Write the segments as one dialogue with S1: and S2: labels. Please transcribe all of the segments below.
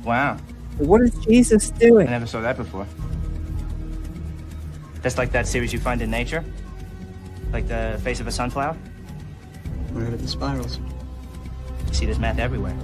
S1: Wow.
S2: What is Jesus doing?
S1: I never saw that before. That's like that series you find in nature? Like the face of a sunflower?
S3: Where are the spirals?
S1: You see this math everywhere.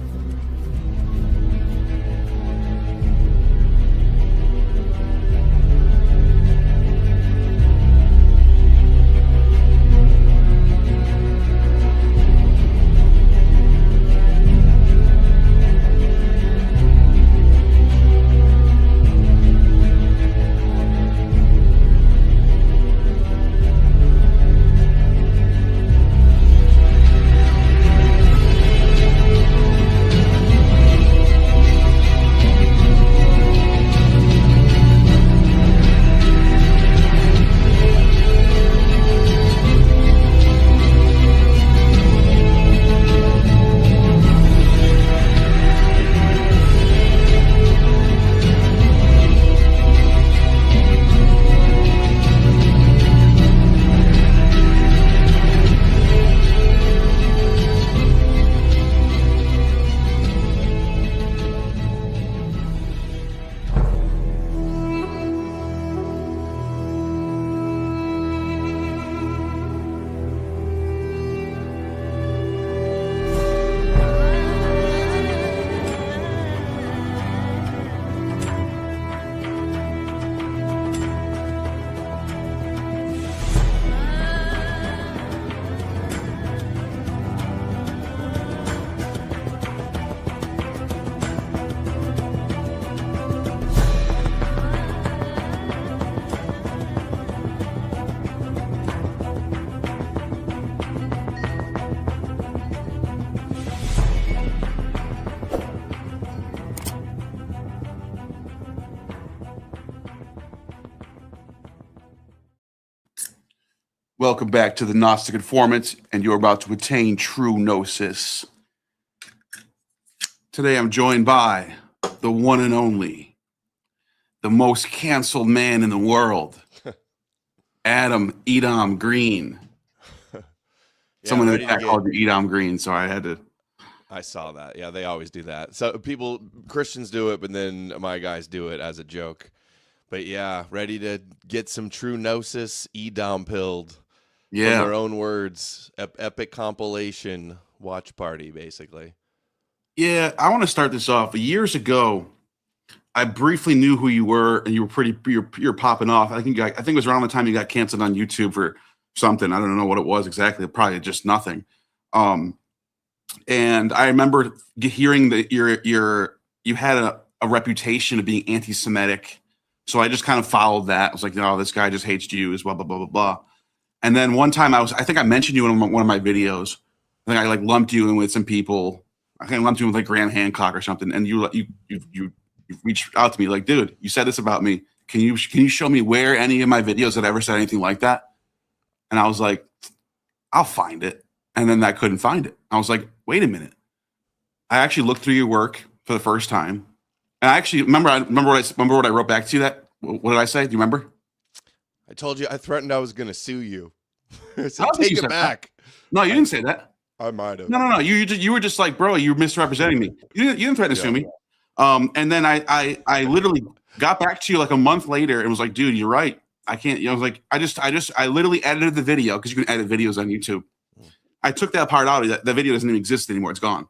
S4: Welcome back to the Gnostic Informant, and you're about to attain true gnosis. Today I'm joined by the one and only, the most canceled man in the world, Edom Green. Someone in the chat called you Edom Green, so I had to.
S5: I saw that. Yeah, they always do that. So Christians do it, but then my guys do it as a joke. But yeah, ready to get some true gnosis, Edom pilled.
S4: Yeah.
S5: From their own words, epic compilation watch party, basically.
S4: Yeah, I want to start this off. Years ago, I briefly knew who you were, and you were you're popping off. I think it was around the time you got canceled on YouTube for something. I don't know what it was exactly. Probably just nothing. And I remember hearing that you had a reputation of being anti-Semitic. So I just kind of followed that. I was like, no, this guy just hates Jews, blah, blah, blah, blah, blah. And then one time I think I mentioned you in one of my videos. I think I like lumped you in with some people. I think I lumped you with like Graham Hancock or something. And you reached out to me like, dude, you said this about me. Can you show me where any of my videos had ever said anything like that? And I was like, I'll find it. And then I couldn't find it. I was like, wait a minute. I actually looked through your work for the first time. And I actually remember what I wrote back to you. What did I say? Do you remember?
S5: I told you, I threatened I was going to sue you. So take it back.
S4: That. No, you didn't say that.
S5: I might have.
S4: No. You were just like, bro, you're misrepresenting me. You didn't threaten to sue me. And then I literally got back to you like a month later and was like, dude, you're right. I can't. I was like, I literally edited the video because you can edit videos on YouTube. I took that part out. That video doesn't even exist anymore. It's gone.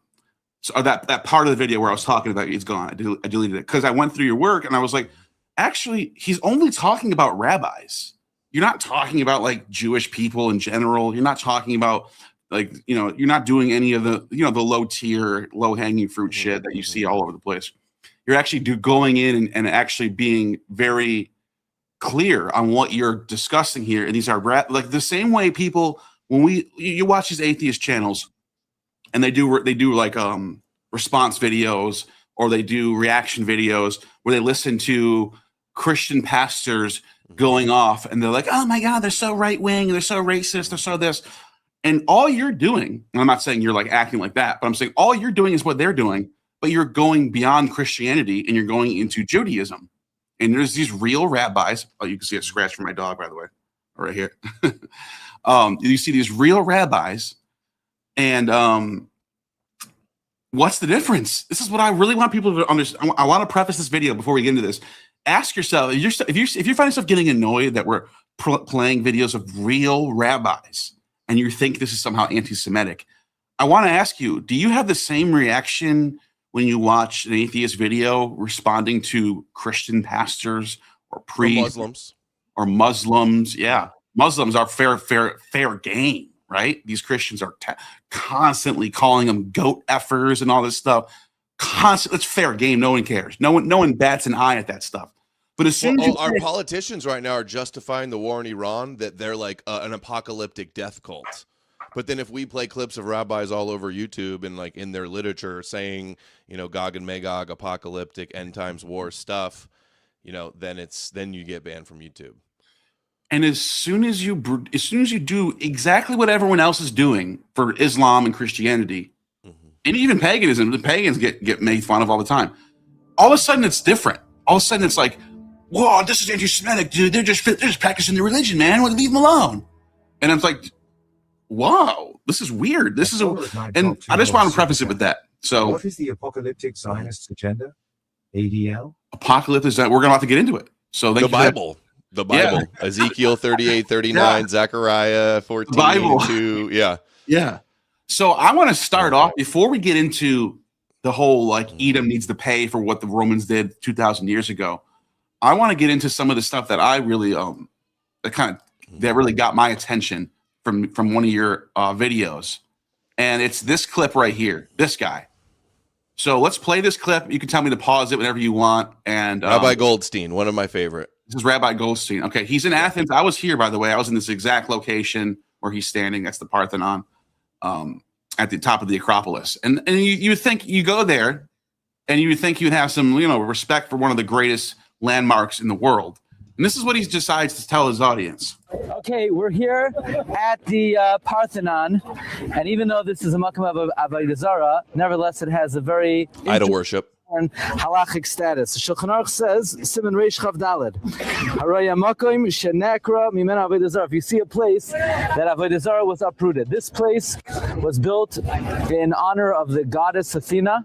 S4: So that part of the video where I was talking about it's gone. I deleted it because I went through your work and I was like, actually, he's only talking about rabbis. You're not talking about like Jewish people in general. You're not talking about like, you're not doing any of the, the low tier, low hanging fruit shit that you see all over the place. You're actually going in and actually being very clear on what you're discussing here. And these are like the same way people, when you watch these atheist channels and they do like response videos or they do reaction videos where they listen to Christian pastors going off and they're like, oh my God, they're so right wing, they're so racist, they're so this. And all you're doing, and I'm not saying you're like acting like that, but I'm saying all you're doing is what they're doing, but you're going beyond Christianity and you're going into Judaism. And there's these real rabbis. Oh, you can see a scratch from my dog, by the way, right here. You see these real rabbis, and What's the difference? This is what I really want people to understand. I want to preface this video before we get into this. Ask yourself, if you're finding yourself getting annoyed that we're playing videos of real rabbis and you think this is somehow anti-Semitic, I want to ask you, do you have the same reaction when you watch an atheist video responding to Christian pastors or priests or Muslims? Yeah. Muslims are fair game. Right? These Christians are constantly calling them goat effers and all this stuff. It's fair game. No one cares. No one bats an eye at that stuff. But as soon as
S5: our politicians right now are justifying the war in Iran that they're like an apocalyptic death cult. But then if we play clips of rabbis all over YouTube and like in their literature saying, you know, Gog and Magog, apocalyptic end times war stuff, you know, then you get banned from YouTube.
S4: And as soon as you do exactly what everyone else is doing for Islam and Christianity, and even paganism, the pagans get made fun of all the time. All of a sudden, it's different. All of a sudden, it's like, whoa, this is anti-Semitic, dude. They're just practicing their religion, man. Leave them alone. And I'm like, whoa, this is weird. This is and I just want to preface it with that. So,
S6: what is the apocalyptic Zionist agenda? ADL.
S4: Apocalypse is that we're going to have to get into it. So
S5: the Bible. The Bible, yeah. Ezekiel 38, 39, yeah. Zechariah 14,
S4: Bible.
S5: 2, yeah.
S4: Yeah. So I want to start off, before we get into the whole, like, Edom needs to pay for what the Romans did 2,000 years ago, I want to get into some of the stuff that I really, that really got my attention from one of your videos. And it's this clip right here, this guy. So let's play this clip. You can tell me to pause it whenever you want. And
S5: Rabbi Goldstein, one of my favorite.
S4: This is Rabbi Goldstein. Okay, he's in Athens. I was here, by the way. I was in this exact location where he's standing. That's the Parthenon at the top of the Acropolis. And you think you go there and you think you'd have some, respect for one of the greatest landmarks in the world. And this is what he decides to tell his audience.
S7: Okay, we're here at the Parthenon, and even though this is a makam of Avodah Zarah, nevertheless it has a very
S5: idol worship
S7: and halachic status. Shulchan Aruch says, Siman Reish Chav Daled, Haraya Makom Shenekra Mimena Avodah Zarah. If you see a place that Avodah Zarah was uprooted, this place was built in honor of the goddess Athena,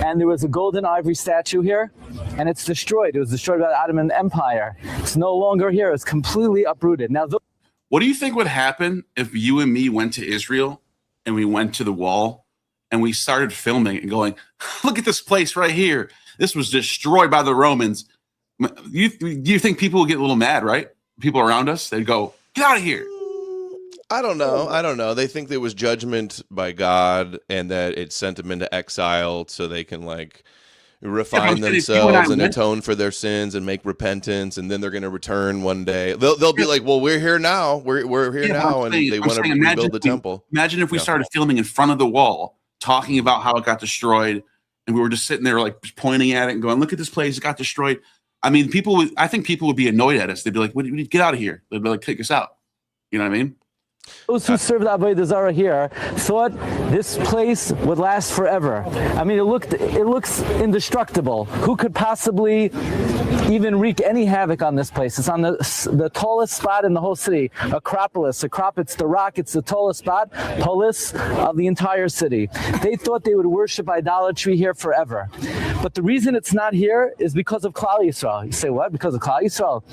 S7: and there was a golden ivory statue here, and it's destroyed. It was destroyed by the Ottoman Empire. It's no longer here. It's completely uprooted. Now,
S4: what do you think would happen if you and me went to Israel and we went to the wall and we started filming and going, look at this place right here. This was destroyed by the Romans. You think people would get a little mad, right? People around us, they'd go, get out of here.
S5: I don't know. They think there was judgment by God and that it sent them into exile so they can refine themselves and atone for their sins and make repentance, and then they're going to return one day. They'll be like, well, we're here now. We're here now, and they want to rebuild the temple.
S4: Imagine if we started filming in front of the wall, talking about how it got destroyed, and we were just sitting there pointing at it and going, look at this place, it got destroyed. I mean, I think people would be annoyed at us. They'd be like, get out of here. They'd be like, take us out. You know what I mean?
S7: Those who served Avodah Zarah here thought this place would last forever. I mean, it looks indestructible. Who could possibly even wreak any havoc on this place? It's on the tallest spot in the whole city, Acropolis. It's the rock. It's the tallest spot, polis of the entire city. They thought they would worship idolatry here forever. But the reason it's not here is because of Klal Yisrael. You say, what? Because of Klal Yisrael?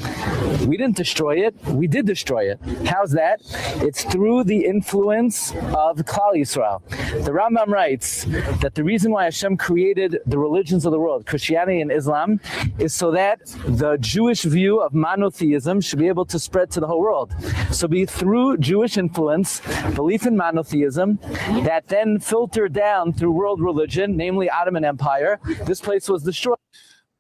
S7: We didn't destroy it. We did destroy it. How's that? It's through the influence of Klal Yisrael. The Rambam writes that the reason why Hashem created the religions of the world, Christianity and Islam, is so that the Jewish view of monotheism should be able to spread to the whole world. So be through Jewish influence, belief in monotheism, that then filtered down through world religion, namely Ottoman Empire. This place was destroyed.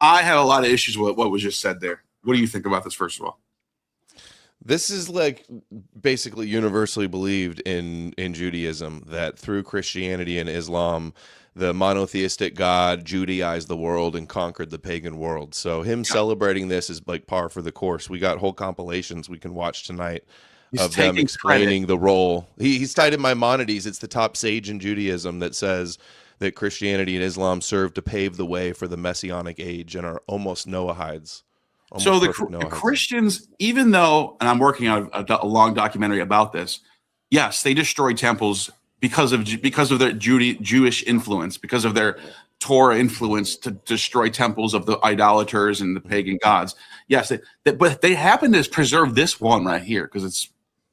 S4: I have a lot of issues with what was just said there. What do you think about this, first of all?
S5: This is basically universally believed in Judaism, that through Christianity and Islam, the monotheistic God Judaized the world and conquered the pagan world. So him celebrating this is par for the course. We got whole compilations we can watch tonight of them explaining the role. He's cited Maimonides. It's the top sage in Judaism that says that Christianity and Islam serve to pave the way for the messianic age and are almost Noahides.
S4: So the Christians, even though, and I'm working on a long documentary about this, yes, they destroyed temples because of their Jewish influence, because of their Torah influence to destroy temples of the idolaters and the pagan gods. Yes, but they happen to preserve this one right here because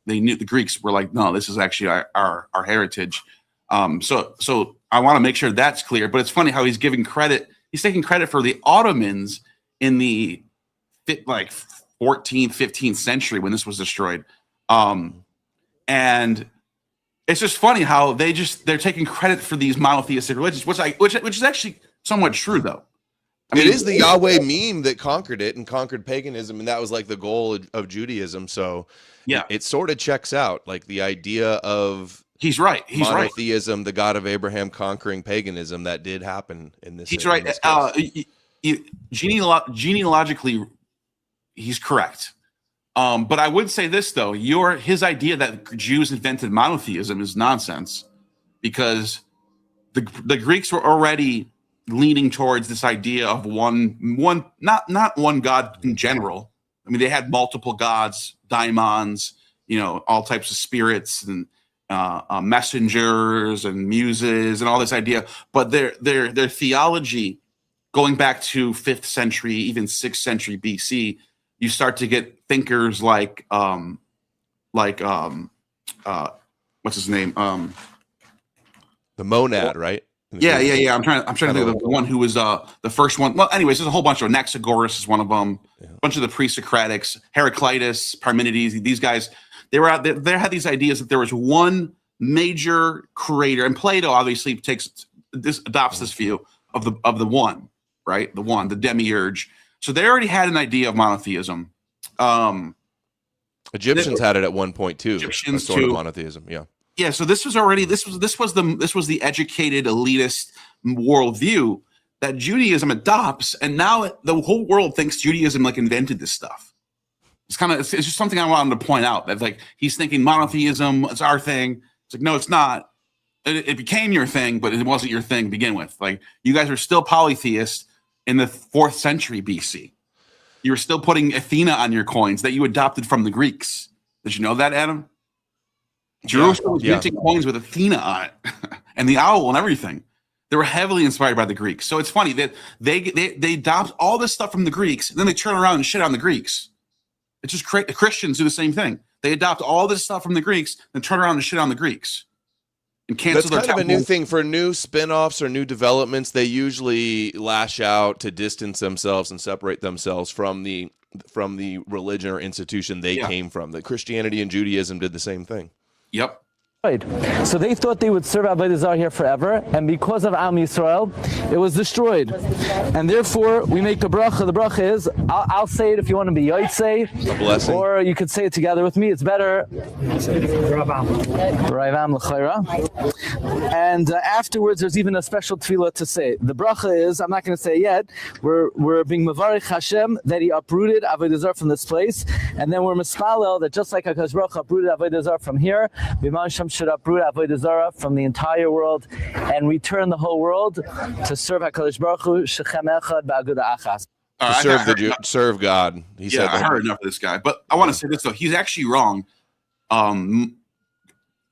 S4: they knew the Greeks were like, no, this is actually our heritage. So I want to make sure that's clear. But it's funny how he's giving credit. He's taking credit for the Ottomans in the 14th, 15th century when this was destroyed. And it's just funny how they're taking credit for these monotheistic religions, which is actually somewhat true, though. I mean,
S5: it is the Yahweh meme that conquered it and conquered paganism, and that was like the goal of Judaism. So
S4: yeah,
S5: it sort of checks out, like the idea of
S4: he's right.
S5: Monotheism, the God of Abraham conquering paganism, that did happen in this.
S4: He's right. Genealogically, he's correct. But I would say this though: his idea that Jews invented monotheism is nonsense, because the Greeks were already leaning towards this idea of not one God in general. I mean, they had multiple gods, daimons, all types of spirits and messengers and muses and all this idea. But their theology, going back to 5th century, even 6th century BC, you start to get thinkers like what's his name?
S5: The monad, right?
S4: Yeah. I'm trying to think of the one who was the first one. Well, anyways, there's a whole bunch of Anaxagoras is one of them. Yeah. A bunch of the pre-Socratics, Heraclitus, Parmenides. These guys, they were out there. They had these ideas that there was one major creator, and Plato obviously adopts this view of the one, right? The demiurge. So they already had an idea of monotheism.
S5: Egyptians had it at one point too.
S4: Egyptians
S5: sort
S4: too.
S5: of monotheism, yeah. Yeah,
S4: so this was the educated elitist worldview that Judaism adopts, and now the whole world thinks Judaism invented this stuff. It's just something I wanted to point out, that he's thinking monotheism is our thing. It's like, no, it's not. It became your thing, but it wasn't your thing to begin with. You guys are still polytheists in the 4th century BC. You were still putting Athena on your coins that you adopted from the Greeks. Did you know that, Adam? Jerusalem was minting coins with Athena on it, and the owl and everything. They were heavily inspired by the Greeks. So it's funny that they adopt all this stuff from the Greeks, and then they turn around and shit on the Greeks. It's just the Christians do the same thing. They adopt all this stuff from the Greeks, and turn around and shit on the Greeks. And cancel
S5: That's kind of a new thing for new spin-offs or new developments. They usually lash out to distance themselves and separate themselves from the religion or institution they came from. That Christianity and Judaism did the same thing.
S4: Yep.
S7: So they thought they would serve Avodah Zarah here forever, and because of Am Yisrael, it was destroyed. And therefore, we make the bracha. The bracha is, I'll say it if you want to be Yotzei,
S5: a blessing,
S7: or you could say it together with me. It's better. And afterwards, there's even a special tefillah to say. The bracha is, I'm not going to say it yet, we're being Mavarich Hashem that He uprooted Avodah Zarah from this place, and then we're Mispalel that just like HaKadosh Baruch Hu uprooted Avodah Zarah from here, B'man Shem should uproot Avodah Zarah from the entire world and return the whole world to serve HaKadosh Baruch Hu, Shechem Echad Ba'aguda Achas.
S5: Serve God. He said
S4: I heard enough of this guy. But I want to say this, though. He's actually wrong.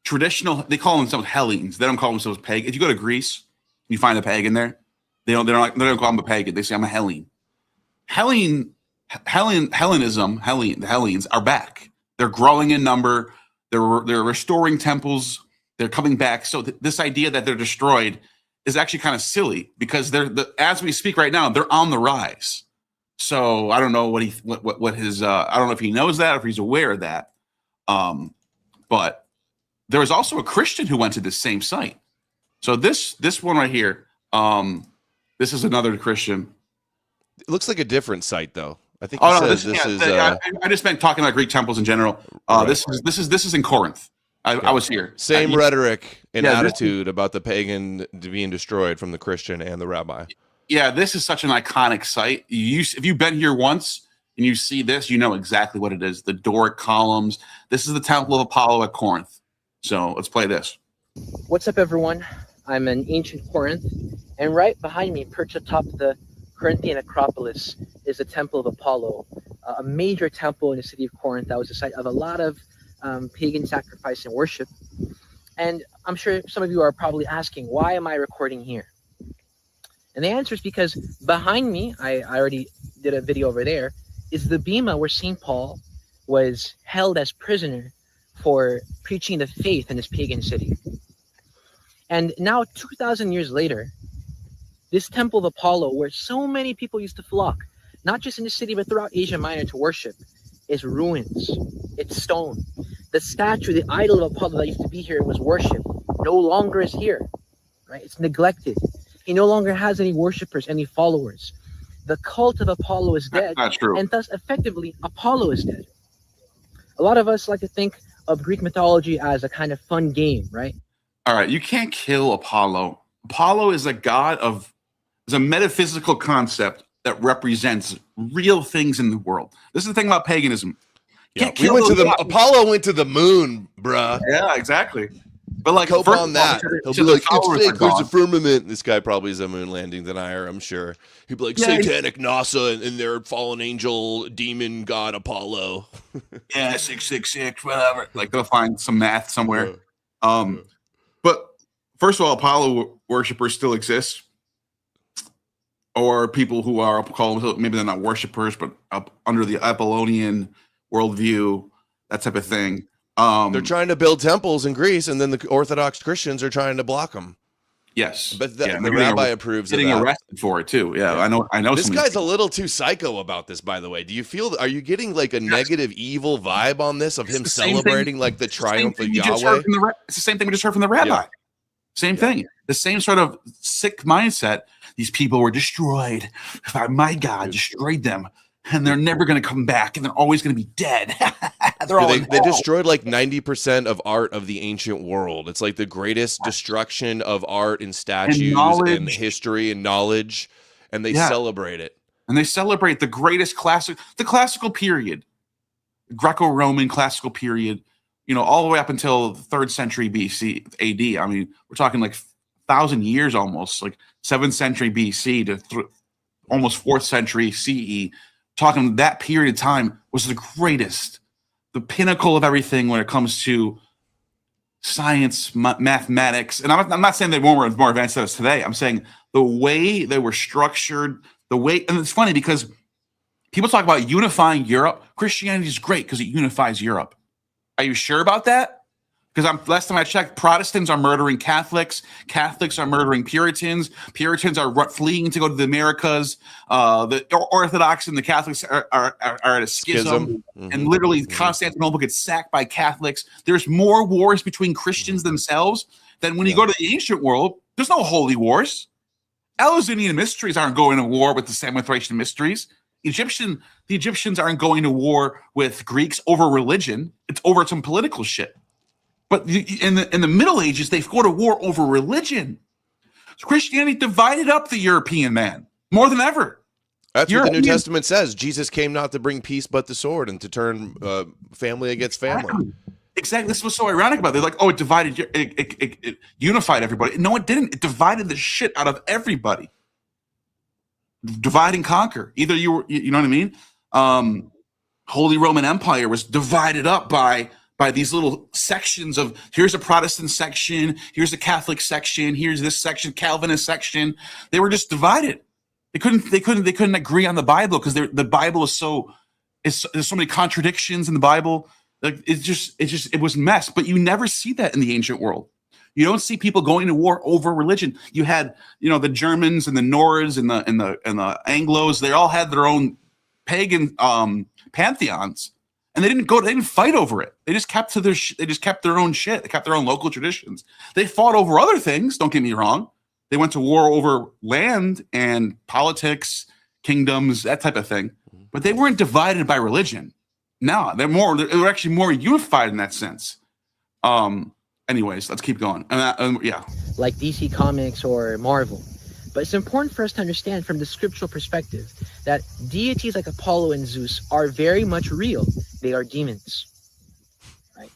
S4: Traditional, they call themselves Hellenes. They don't call themselves pagan. If you go to Greece, you find a pagan there. They don't call them a pagan. They say, I'm a Hellene. Hellenism, the Hellenes are back. They're growing in number. They're restoring temples. They're coming back. So this idea that they're destroyed is actually kind of silly, because as we speak right now, they're on the rise. So I don't know what his I don't know if he knows that, or if he's aware of that. But there was also a Christian who went to this same site. So this one right here, this is another Christian.
S5: It looks like a different site, though. I think.
S4: I just meant talking about Greek temples in general.
S5: Right.
S4: This is in Corinth. I was here.
S5: Same rhetoric and attitude about the pagan being destroyed from the Christian and the rabbi.
S4: Yeah, this is such an iconic site. If you've been here once and you see this, you know exactly what it is. The Doric columns. This is the Temple of Apollo at Corinth. So let's play this.
S8: What's up, everyone? I'm in ancient Corinth, and right behind me, perched atop the Corinthian Acropolis, is the Temple of Apollo, a major temple in the city of Corinth that was the site of a lot of pagan sacrifice and worship. And I'm sure some of you are probably asking, why am I recording here? And the answer is because behind me, I already did a video over there, is the bema where St. Paul was held as prisoner for preaching the faith in this pagan city. And now 2,000 years later, this temple of Apollo, where so many people used to flock, not just in the city, but throughout Asia Minor to worship, is ruins. It's stone. The statue, the idol of Apollo that used to be here and was worshipped, no longer is here, right? It's neglected. He no longer has any worshipers, any followers. The cult of Apollo is dead,
S4: That's true.
S8: and thus effectively Apollo is dead. A lot of us like to think of Greek mythology as a kind of fun game, right?
S4: All right, you can't kill Apollo. Apollo is a god of, is a metaphysical concept that represents real things in the world. This is the thing about paganism.
S5: Yeah, Apollo went to the moon, bruh.
S4: Yeah, exactly. But like,
S5: Cope on that. He'll be like, it's fake, there's a firmament. This guy probably is a moon landing denier, I'm sure. He'd be like, satanic NASA and their fallen angel demon god Apollo.
S4: Yeah, 666, whatever. Like, they'll find some math somewhere. But first of all, Apollo worshippers still exist. Or people who are called, maybe they're not worshipers, but up under the Apollonian worldview, that type of thing.
S5: They're trying to build temples in Greece, and then the Orthodox Christians are trying to block them.
S4: Yes,
S5: but the rabbi approves of that.
S4: Getting arrested for it too. Yeah, I know.
S5: This guy's a little too psycho about this, by the way. Do you feel? Are you getting like a negative, evil vibe on this of him celebrating like the triumph of Yahweh?
S4: It's the same thing we just heard from the rabbi.
S5: Yeah.
S4: Same thing. The same sort of sick mindset. These people were destroyed. My God destroyed them, and they're never going to come back, and they're always going to be dead.
S5: They destroyed like 90% of art of the ancient world. It's like the greatest destruction of art and statues and history and knowledge, and they celebrate it.
S4: And they celebrate the greatest the classical period, Greco-Roman classical period, you know, all the way up until the 3rd century BC, AD. I mean, we're talking like 1,000 years almost, like 7th century BC to almost 4th century CE. Talking that period of time was the greatest, the pinnacle of everything when it comes to science, mathematics. And I'm not saying they weren't more advanced than us today. I'm saying the way they were structured, and it's funny because people talk about unifying Europe. Christianity is great because it unifies Europe. Are you sure about that? Because last time I checked, Protestants are murdering Catholics. Catholics are murdering Puritans. Puritans are fleeing to go to the Americas. The Orthodox and the Catholics are at a schism. And literally Constantinople gets sacked by Catholics. There's more wars between Christians themselves than when you go to the ancient world. There's no holy wars. Eleusinian mysteries aren't going to war with the Samothracian mysteries. The Egyptians aren't going to war with Greeks over religion. It's over some political shit. But in the Middle Ages, they go to war over religion. So Christianity divided up the European man more than ever.
S5: That's what the New Testament says. Jesus came not to bring peace but the sword, and to turn family against family.
S4: Exactly. This was so ironic about it. They're like, oh, it divided, it unified everybody. No, it didn't. It divided the shit out of everybody. Divide and conquer. Either you were, you know what I mean? Holy Roman Empire was divided up by these little sections of, here's a Protestant section, here's a Catholic section, here's this section, Calvinist section. They were just divided. They couldn't agree on the Bible because the Bible is there's so many contradictions in the Bible. Like it was a mess. But you never see that in the ancient world. You don't see people going to war over religion. You had, the Germans and the Nords and the Anglos. They all had their own pagan pantheons. And they didn't fight over it. They just kept they just kept their own shit. They kept their own local traditions. They fought over other things, don't get me wrong. They went to war over land and politics, kingdoms, that type of thing. But they weren't divided by religion. No, they were actually more unified in that sense. Anyways, let's keep going.
S8: Like DC Comics or Marvel. But it's important for us to understand from the scriptural perspective that deities like Apollo and Zeus are very much real. They are demons, right?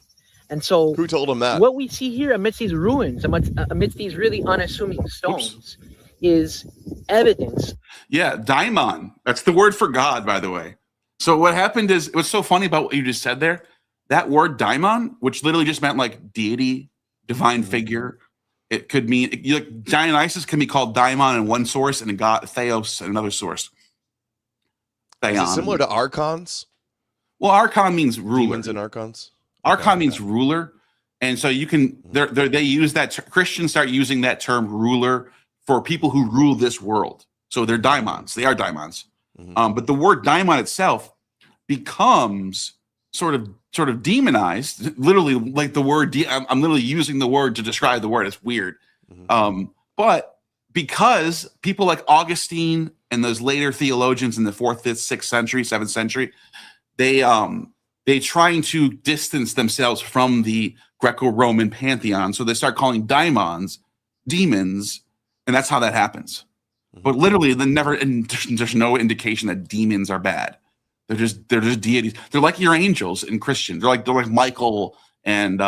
S8: And so
S5: who told them that?
S8: What we see here amidst these ruins, amidst these really unassuming stones, is evidence.
S4: Yeah, daimon. That's the word for God, by the way. So what happened is, what's so funny about what you just said there, that word daimon, which literally just meant like deity, divine figure. It could mean like Dionysus can be called daimon in one source and a god theos in another source.
S5: Is it similar to archons?
S4: Well, archon means ruler.
S5: Demons and archons.
S4: Archon means ruler, and so you can. They use that. Christians start using that term ruler for people who rule this world. So they're daimons. They are daimons. But the word daimon itself becomes sort of demonized. Literally, like the word. I'm literally using the word to describe the word. It's weird. But because people like Augustine and those later theologians in the 4th, 5th, 6th century, 7th century, they trying to distance themselves from the Greco-Roman pantheon. So they start calling daimons demons, and that's how that happens. But literally, there's no indication that demons are bad. They're just deities. They're like your angels in Christian. They're like Michael and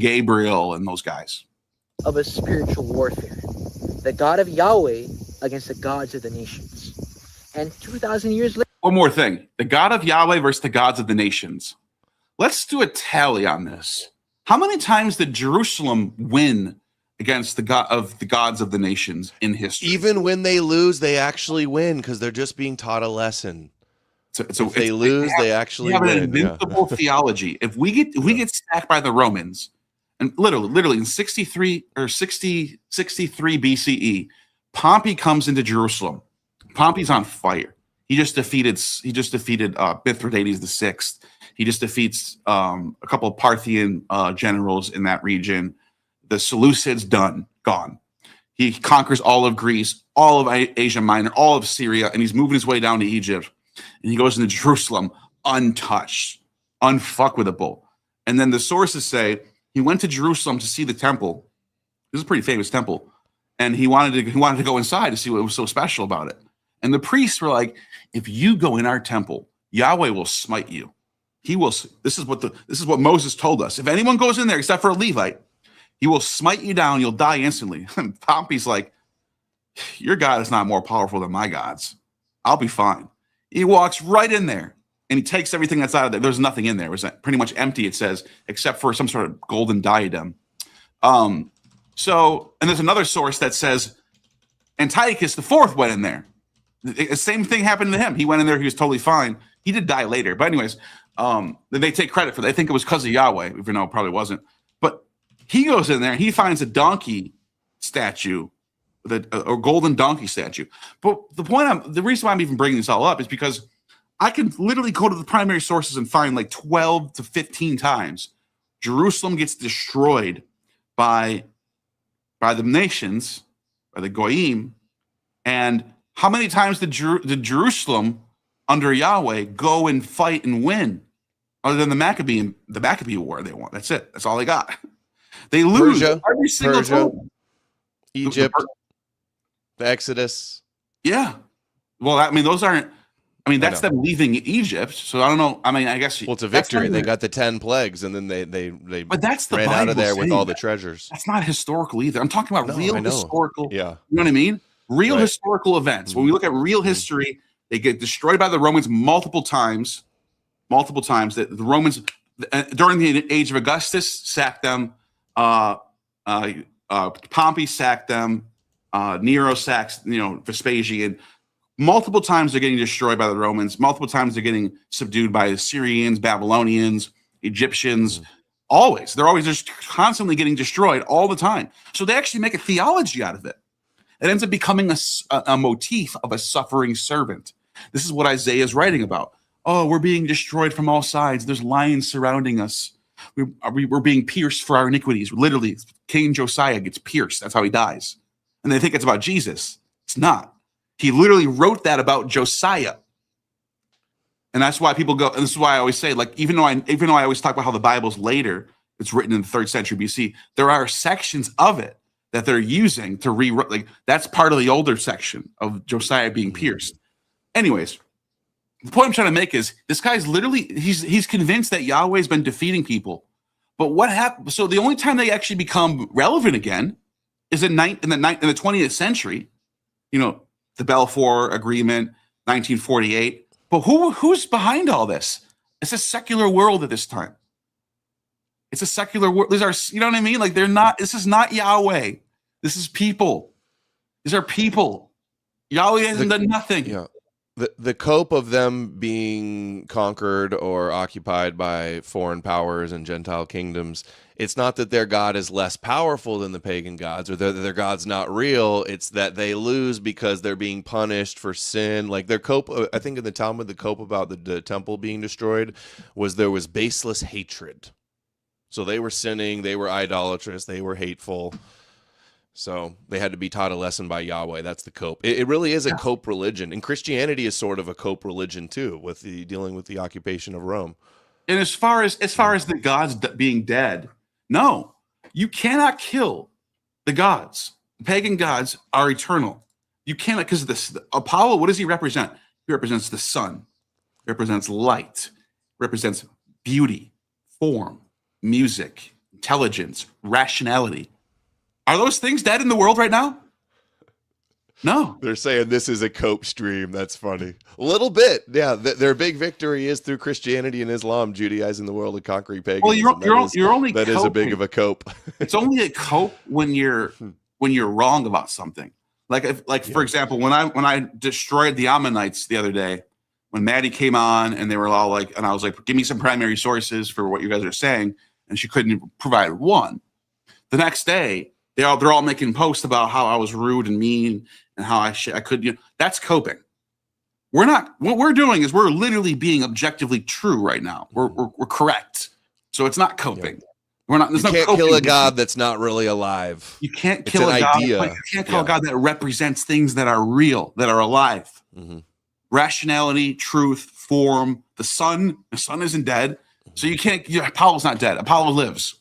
S4: Gabriel and those guys.
S8: Of a spiritual warfare, the God of Yahweh against the gods of the nations, and 2,000 years later.
S4: One more thing: the God of Yahweh versus the gods of the nations. Let's do a tally on this. How many times did Jerusalem win against the gods of the nations in history?
S5: Even when they lose, they actually win because they're just being taught a lesson. If they lose, they actually win. An
S4: invincible theology. If we get sacked by the Romans, and literally in 63 BCE, Pompey comes into Jerusalem. Pompey's on fire. He just defeated Mithridates VI. He just defeats a couple of Parthian generals in that region. The Seleucids gone. He conquers all of Greece, all of Asia Minor, all of Syria, and he's moving his way down to Egypt. And he goes into Jerusalem untouched, unfuckwithable. And then the sources say he went to Jerusalem to see the temple. This is a pretty famous temple, and he wanted to go inside to see what was so special about it. And the priests were like, "If you go in our temple, Yahweh will smite you. He will. This is what Moses told us. If anyone goes in there except for a Levite, he will smite you down. You'll die instantly." And Pompey's like, "Your God is not more powerful than my gods. I'll be fine." He walks right in there and he takes everything that's out of there. There's nothing in there. It was pretty much empty, it says, except for some sort of golden diadem. And there's another source that says Antiochus IV went in there. The same thing happened to him. He went in there. He was totally fine. He did die later. But anyways, they take credit for that. They think it was because of Yahweh, even though it probably wasn't. But he goes in there and he finds a donkey statue, a golden donkey statue. But the reason why I'm even bringing this all up is because I can literally go to the primary sources and find like 12 to 15 times Jerusalem gets destroyed by the nations, by the Goyim, and how many times did Jerusalem under Yahweh go and fight and win? Other than the Maccabee War, they won. That's it. That's all they got. They lose every single time.
S5: Egypt. The Exodus.
S4: Yeah. Well, those aren't. That's them leaving Egypt. So I don't know. I guess.
S5: Well, it's a victory. They got the 10 plagues, and then they
S4: But that's the
S5: ran
S4: Bible
S5: out of there with all the
S4: that.
S5: treasures.
S4: That's not historical either. I'm talking about real historical.
S5: Yeah.
S4: You know what I mean? Real historical events. When we look at real history, they get destroyed by the Romans multiple times. That the Romans during the age of Augustus sacked them. Pompey sacked them. Nero sacks, Vespasian. Multiple times they're getting destroyed by the Romans. Multiple times they're getting subdued by the Syrians, Babylonians, Egyptians. Always. They're always just constantly getting destroyed all the time. So they actually make a theology out of it. It ends up becoming a motif of a suffering servant. This is what Isaiah is writing about. Oh, we're being destroyed from all sides. There's lions surrounding us. We're being pierced for our iniquities. Literally, King Josiah gets pierced. That's how he dies. And they think it's about Jesus. It's not. He literally wrote that about Josiah. And that's why people go, and this is why I always say, like, even though I always talk about how the Bible's later, it's written in the 3rd century BC, there are sections of it that they're using to rewrite. Like, that's part of the older section of Josiah being pierced. Anyways, the point I'm trying to make is this guy's literally, he's convinced that Yahweh's been defeating people. But what happened? So the only time they actually become relevant again is in the 20th century, the Balfour Agreement, 1948. But who's behind all this? It's a secular world at this time. It's a secular world. These are, you know what I mean? Like they're not. This is not Yahweh. This is people. These are people. Yahweh hasn't done nothing.
S5: Yeah. The cope of them being conquered or occupied by foreign powers and Gentile kingdoms, it's not that their God is less powerful than the pagan gods or that their God's not real. It's that they lose because they're being punished for sin. Like their cope, I think in the Talmud, the cope about the temple being destroyed was there was baseless hatred. So they were sinning, they were idolatrous, they were hateful. So they had to be taught a lesson by Yahweh. That's the cope. It really is a cope religion, and Christianity is sort of a cope religion too, with the dealing with the occupation of Rome.
S4: And as far as the gods being dead, no, you cannot kill the gods. The pagan gods are eternal. You cannot, because this Apollo. What does he represent? He represents the sun. He represents light. Represents beauty, form, music, intelligence, rationality. Are those things dead in the world right now? No.
S5: They're saying this is a cope stream. That's funny. A little bit. Yeah. Their big victory is through Christianity and Islam, Judaizing the world and conquering paganism.
S4: Well, you're only
S5: that is a big of a cope.
S4: It's only a cope when you're wrong about something. For example, when I destroyed the Ammonites the other day, when Maddie came on and they were all like, and I was like, give me some primary sources for what you guys are saying, and she couldn't provide one. The next day, they're all making posts about how I was rude and mean and how I could. That's coping. We're not. What we're doing is we're literally being objectively true right now. We're correct. So it's not coping. We're not.
S5: You can't kill a god that's not really alive.
S4: You can't kill a god. You can't kill a god that represents things that are real, that are alive. Mm-hmm. Rationality, truth, form. The sun isn't dead. So you can't. Apollo's not dead. Apollo lives.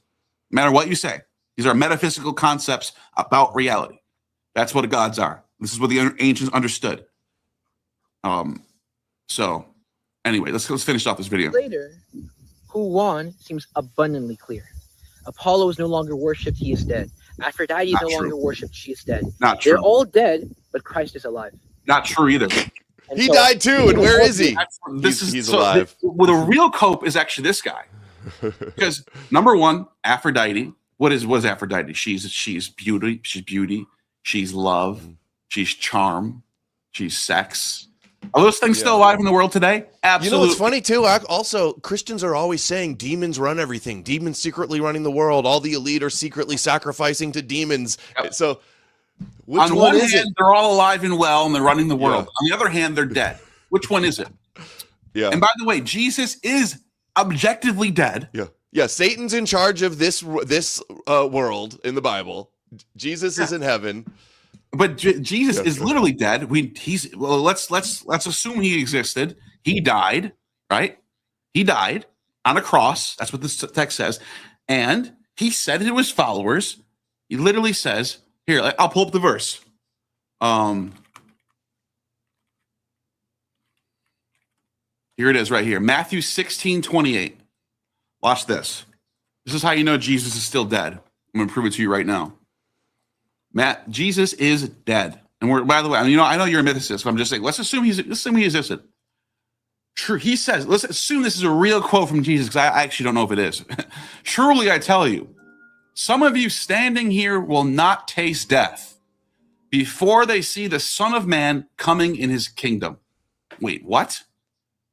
S4: No matter what you say. These are metaphysical concepts about reality. That's what gods are. This is what the ancients understood. So, anyway, let's finish off this video.
S8: Later, who won seems abundantly clear. Apollo is no longer worshipped; he is dead. Aphrodite is no longer worshipped; she is dead.
S4: Not true.
S8: They're all dead, but Christ is alive.
S4: Not true either.
S5: He died too, and where is he? He's alive.
S4: The real cope is actually this guy, because number one, Aphrodite. What is Aphrodite? She's beauty. She's beauty. She's love. She's charm. She's sex. Are those things still alive in the world today? Absolutely.
S5: You know what's funny too? Also, Christians are always saying demons run everything. Demons secretly running the world. All the elite are secretly sacrificing to demons. Yep. So,
S4: on one hand, they're all alive and well, and they're running the world. On the other hand, they're dead. Which one is it?
S5: Yeah.
S4: And by the way, Jesus is objectively dead.
S5: Yeah. Yeah, Satan's in charge of this world in the Bible. Jesus is in heaven,
S4: but Jesus is literally dead. Let's assume he existed. He died, right? He died on a cross. That's what this text says, and he said to his followers. He literally says, "Here, I'll pull up the verse." Here it is, right here, Matthew 16:28. Watch this. This is how you know Jesus is still dead. I'm going to prove it to you right now. Jesus is dead. And by the way, I know you're a mythicist, but I'm just saying, let's assume he existed. True. He says, let's assume this is a real quote from Jesus, because I actually don't know if it is. Surely I tell you, some of you standing here will not taste death before they see the Son of Man coming in his kingdom. Wait, what?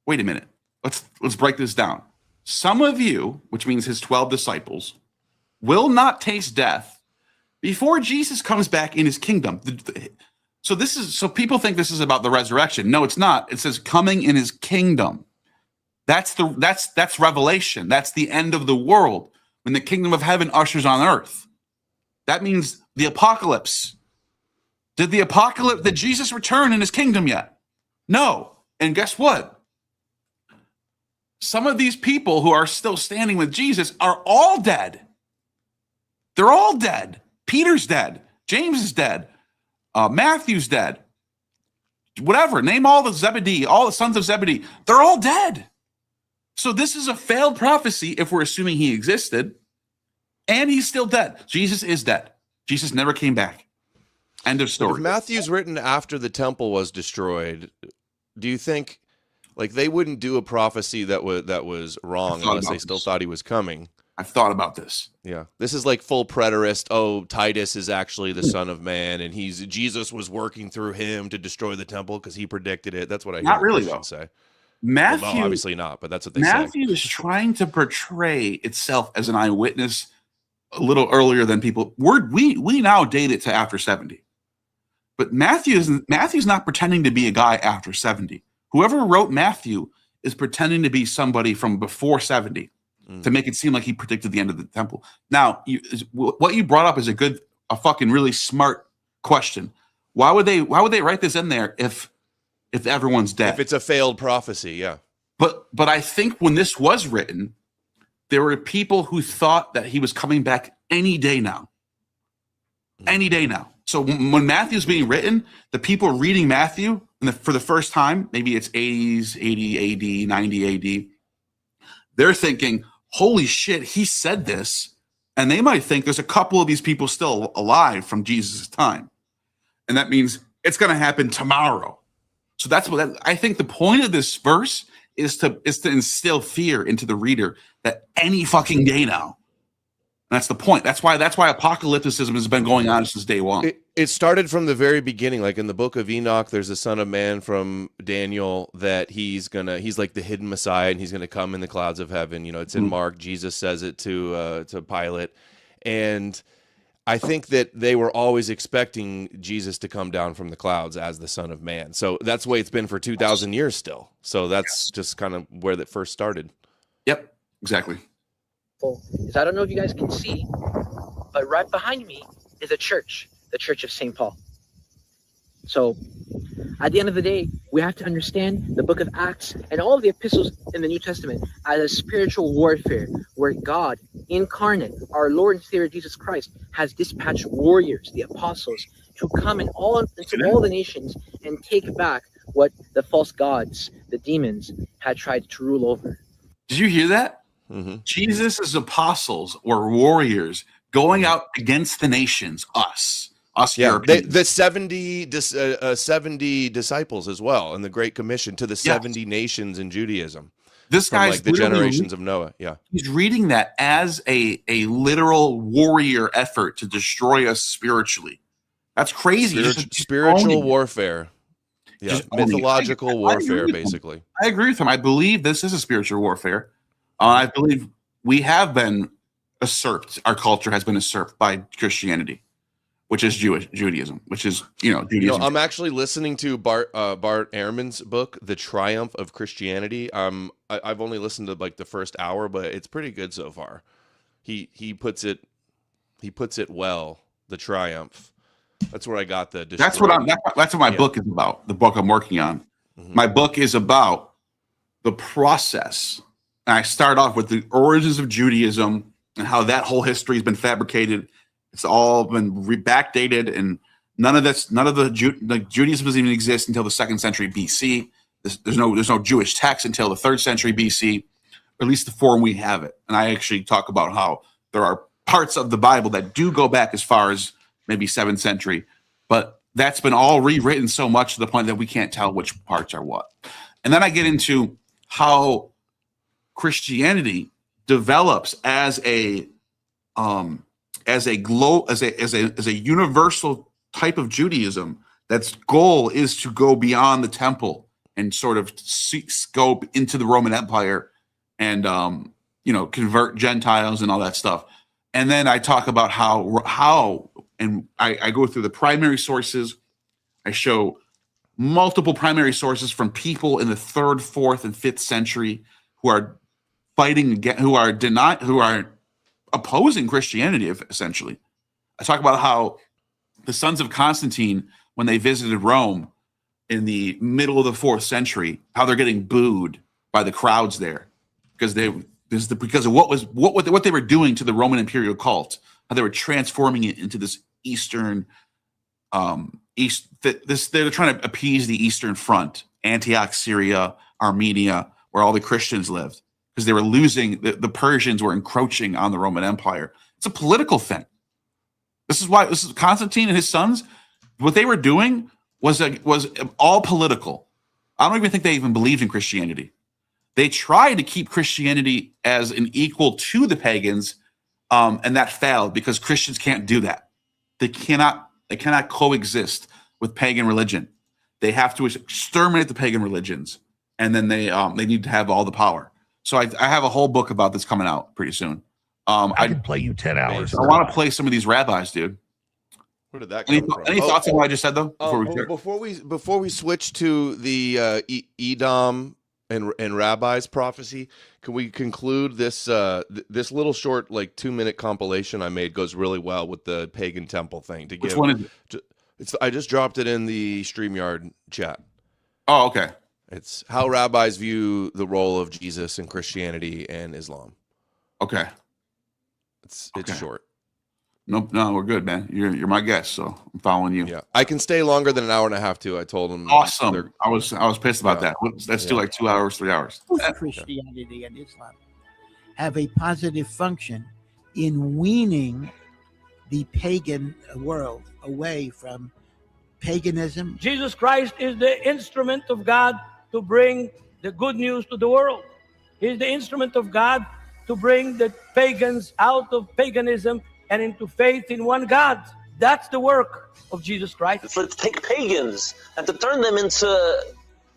S4: Wait a minute. Let's break this down. Some of you, which means his 12 disciples, will not taste death before Jesus comes back in his kingdom. So people think this is about the resurrection. No, it's not. It says coming in his kingdom. That's Revelation. That's the end of the world when the kingdom of heaven ushers on earth. That means the apocalypse. Did Jesus return in his kingdom yet? No. And guess what? Some of these people who are still standing with Jesus are all dead. They're all dead. Peter's dead. James is dead. Matthew's dead. Whatever. Name all the sons of Zebedee. They're all dead. So this is a failed prophecy if we're assuming he existed. And he's still dead. Jesus is dead. Jesus never came back. End of story.
S5: If Matthew's written after the temple was destroyed, do you think... Like they wouldn't do a prophecy that was wrong unless they still thought he was coming.
S4: I've thought about this.
S5: Yeah, this is like full preterist. Oh, Titus is actually the Son of Man, and Jesus was working through him to destroy the temple because he predicted it. That's what I hear
S4: Not really,
S5: Christians say.
S4: Matthew,
S5: well, no, obviously not, but that's what they say.
S4: Matthew is trying to portray itself as an eyewitness a little earlier than people. We now date it to after 70, but Matthew's not pretending to be a guy after 70. Whoever wrote Matthew is pretending to be somebody from before 70. To make it seem like he predicted the end of the temple. Now, what you brought up is a fucking really smart question. Why would they write this in there if everyone's dead?
S5: If it's a failed prophecy, yeah.
S4: But I think when this was written, there were people who thought that he was coming back any day now. Any day now. So when Matthew's being written, the people reading Matthew for the first time, maybe it's 80 AD, 90 AD, they're thinking, holy shit, he said this. And they might think there's a couple of these people still alive from Jesus' time. And that means it's going to happen tomorrow. So that's what I think the point of this verse is to instill fear into the reader that any fucking day now. And that's the point. That's why apocalypticism has been going on since day one.
S5: It started from the very beginning. Like in the book of Enoch, there's a Son of Man from Daniel that he's like the hidden Messiah, and he's gonna come in the clouds of heaven. You know, it's in Mark. Jesus says it to Pilate, and I think that they were always expecting Jesus to come down from the clouds as the Son of Man. So that's the way it's been for 2,000 years still. So that's just kind of where that first started.
S4: Yep, exactly.
S8: Is I don't know if you guys can see, but right behind me is a church, the Church of St. Paul. So at the end of the day, we have to understand the book of Acts and all of the epistles in the New Testament as a spiritual warfare where God incarnate, our Lord and Savior Jesus Christ, has dispatched warriors, the apostles, to come into all the nations and take back what the false gods, the demons, had tried to rule over.
S4: Did you hear that? Mm-hmm. Jesus' apostles were warriors going out against the nations, us Europeans.
S5: The 70 disciples as well, and the Great Commission to the 70 nations in Judaism.
S4: This guy's
S5: like the generations of Noah. Yeah,
S4: he's reading that as a literal warrior effort to destroy us spiritually. That's crazy.
S5: Spiritual warfare. Yeah, mythological warfare, basically.
S4: I agree with him. I believe this is a spiritual warfare. I believe we have been usurped. Our culture has been usurped by Christianity, which is Judaism, which is, Judaism.
S5: I'm actually listening to Bart Ehrman's book, The Triumph of Christianity. I've only listened to like the first hour, but it's pretty good so far. He puts it well. The triumph. That's where I got the.
S4: That's what my book is about. The book I'm working on. Mm-hmm. My book is about the process. And I start off with the origins of Judaism and how that whole history has been fabricated. It's all been backdated, and none of Judaism doesn't even exist until the 2nd century BC. There's no Jewish text until the 3rd century BC, or at least the form we have it. And I actually talk about how there are parts of the Bible that do go back as far as maybe 7th century, but that's been all rewritten so much to the point that we can't tell which parts are what. And then I get into how Christianity develops as a universal type of Judaism that's goal is to go beyond the temple and sort of scope into the Roman Empire and convert Gentiles and all that stuff. And then I talk about how and I go through the primary sources. I show multiple primary sources from people in the 3rd, 4th, and 5th century who are fighting again, who are opposing Christianity, essentially. I talk about how the sons of Constantine, when they visited Rome in the middle of the 4th century, how they're getting booed by the crowds there because of what they were doing to the Roman imperial cult, how they were transforming it into this Eastern they're trying to appease the Eastern Front, Antioch, Syria, Armenia, where all the Christians lived, because they were losing. The Persians were encroaching on the Roman Empire. It's a political thing. This is Constantine and his sons. What they were doing was all political. I don't even think they even believed in Christianity. They tried to keep Christianity as an equal to the pagans, and that failed because Christians can't do that. They cannot coexist with pagan religion. They have to exterminate the pagan religions, and then they need to have all the power. So I have a whole book about this coming out pretty soon.
S9: I can play you 10 hours.
S4: I want to play some of these rabbis, dude.
S5: Where did that come from?
S4: Any thoughts on what I just said, though?
S5: Before we switch to the Edom and Rabbi's prophecy, can we conclude this this little short, like 2-minute compilation I made goes really well with the pagan temple thing.
S4: Which one is it?
S5: I just dropped it in the StreamYard chat.
S4: Oh, okay.
S5: It's how rabbis view the role of Jesus in Christianity and Islam.
S4: Okay.
S5: It's short.
S4: Nope, no, we're good, man. You're my guest, so I'm following you.
S5: Yeah, I can stay longer than an hour and a half too. I told him.
S4: Awesome. I was pissed about that. Let's do like 2 hours, 3 hours.
S10: Christianity and Islam have a positive function in weaning the pagan world away from paganism.
S11: Jesus Christ is the instrument of God to bring the good news to the world. He's the instrument of God to bring the pagans out of paganism and into faith in one God. That's the work of Jesus Christ.
S12: So to take pagans and to turn them into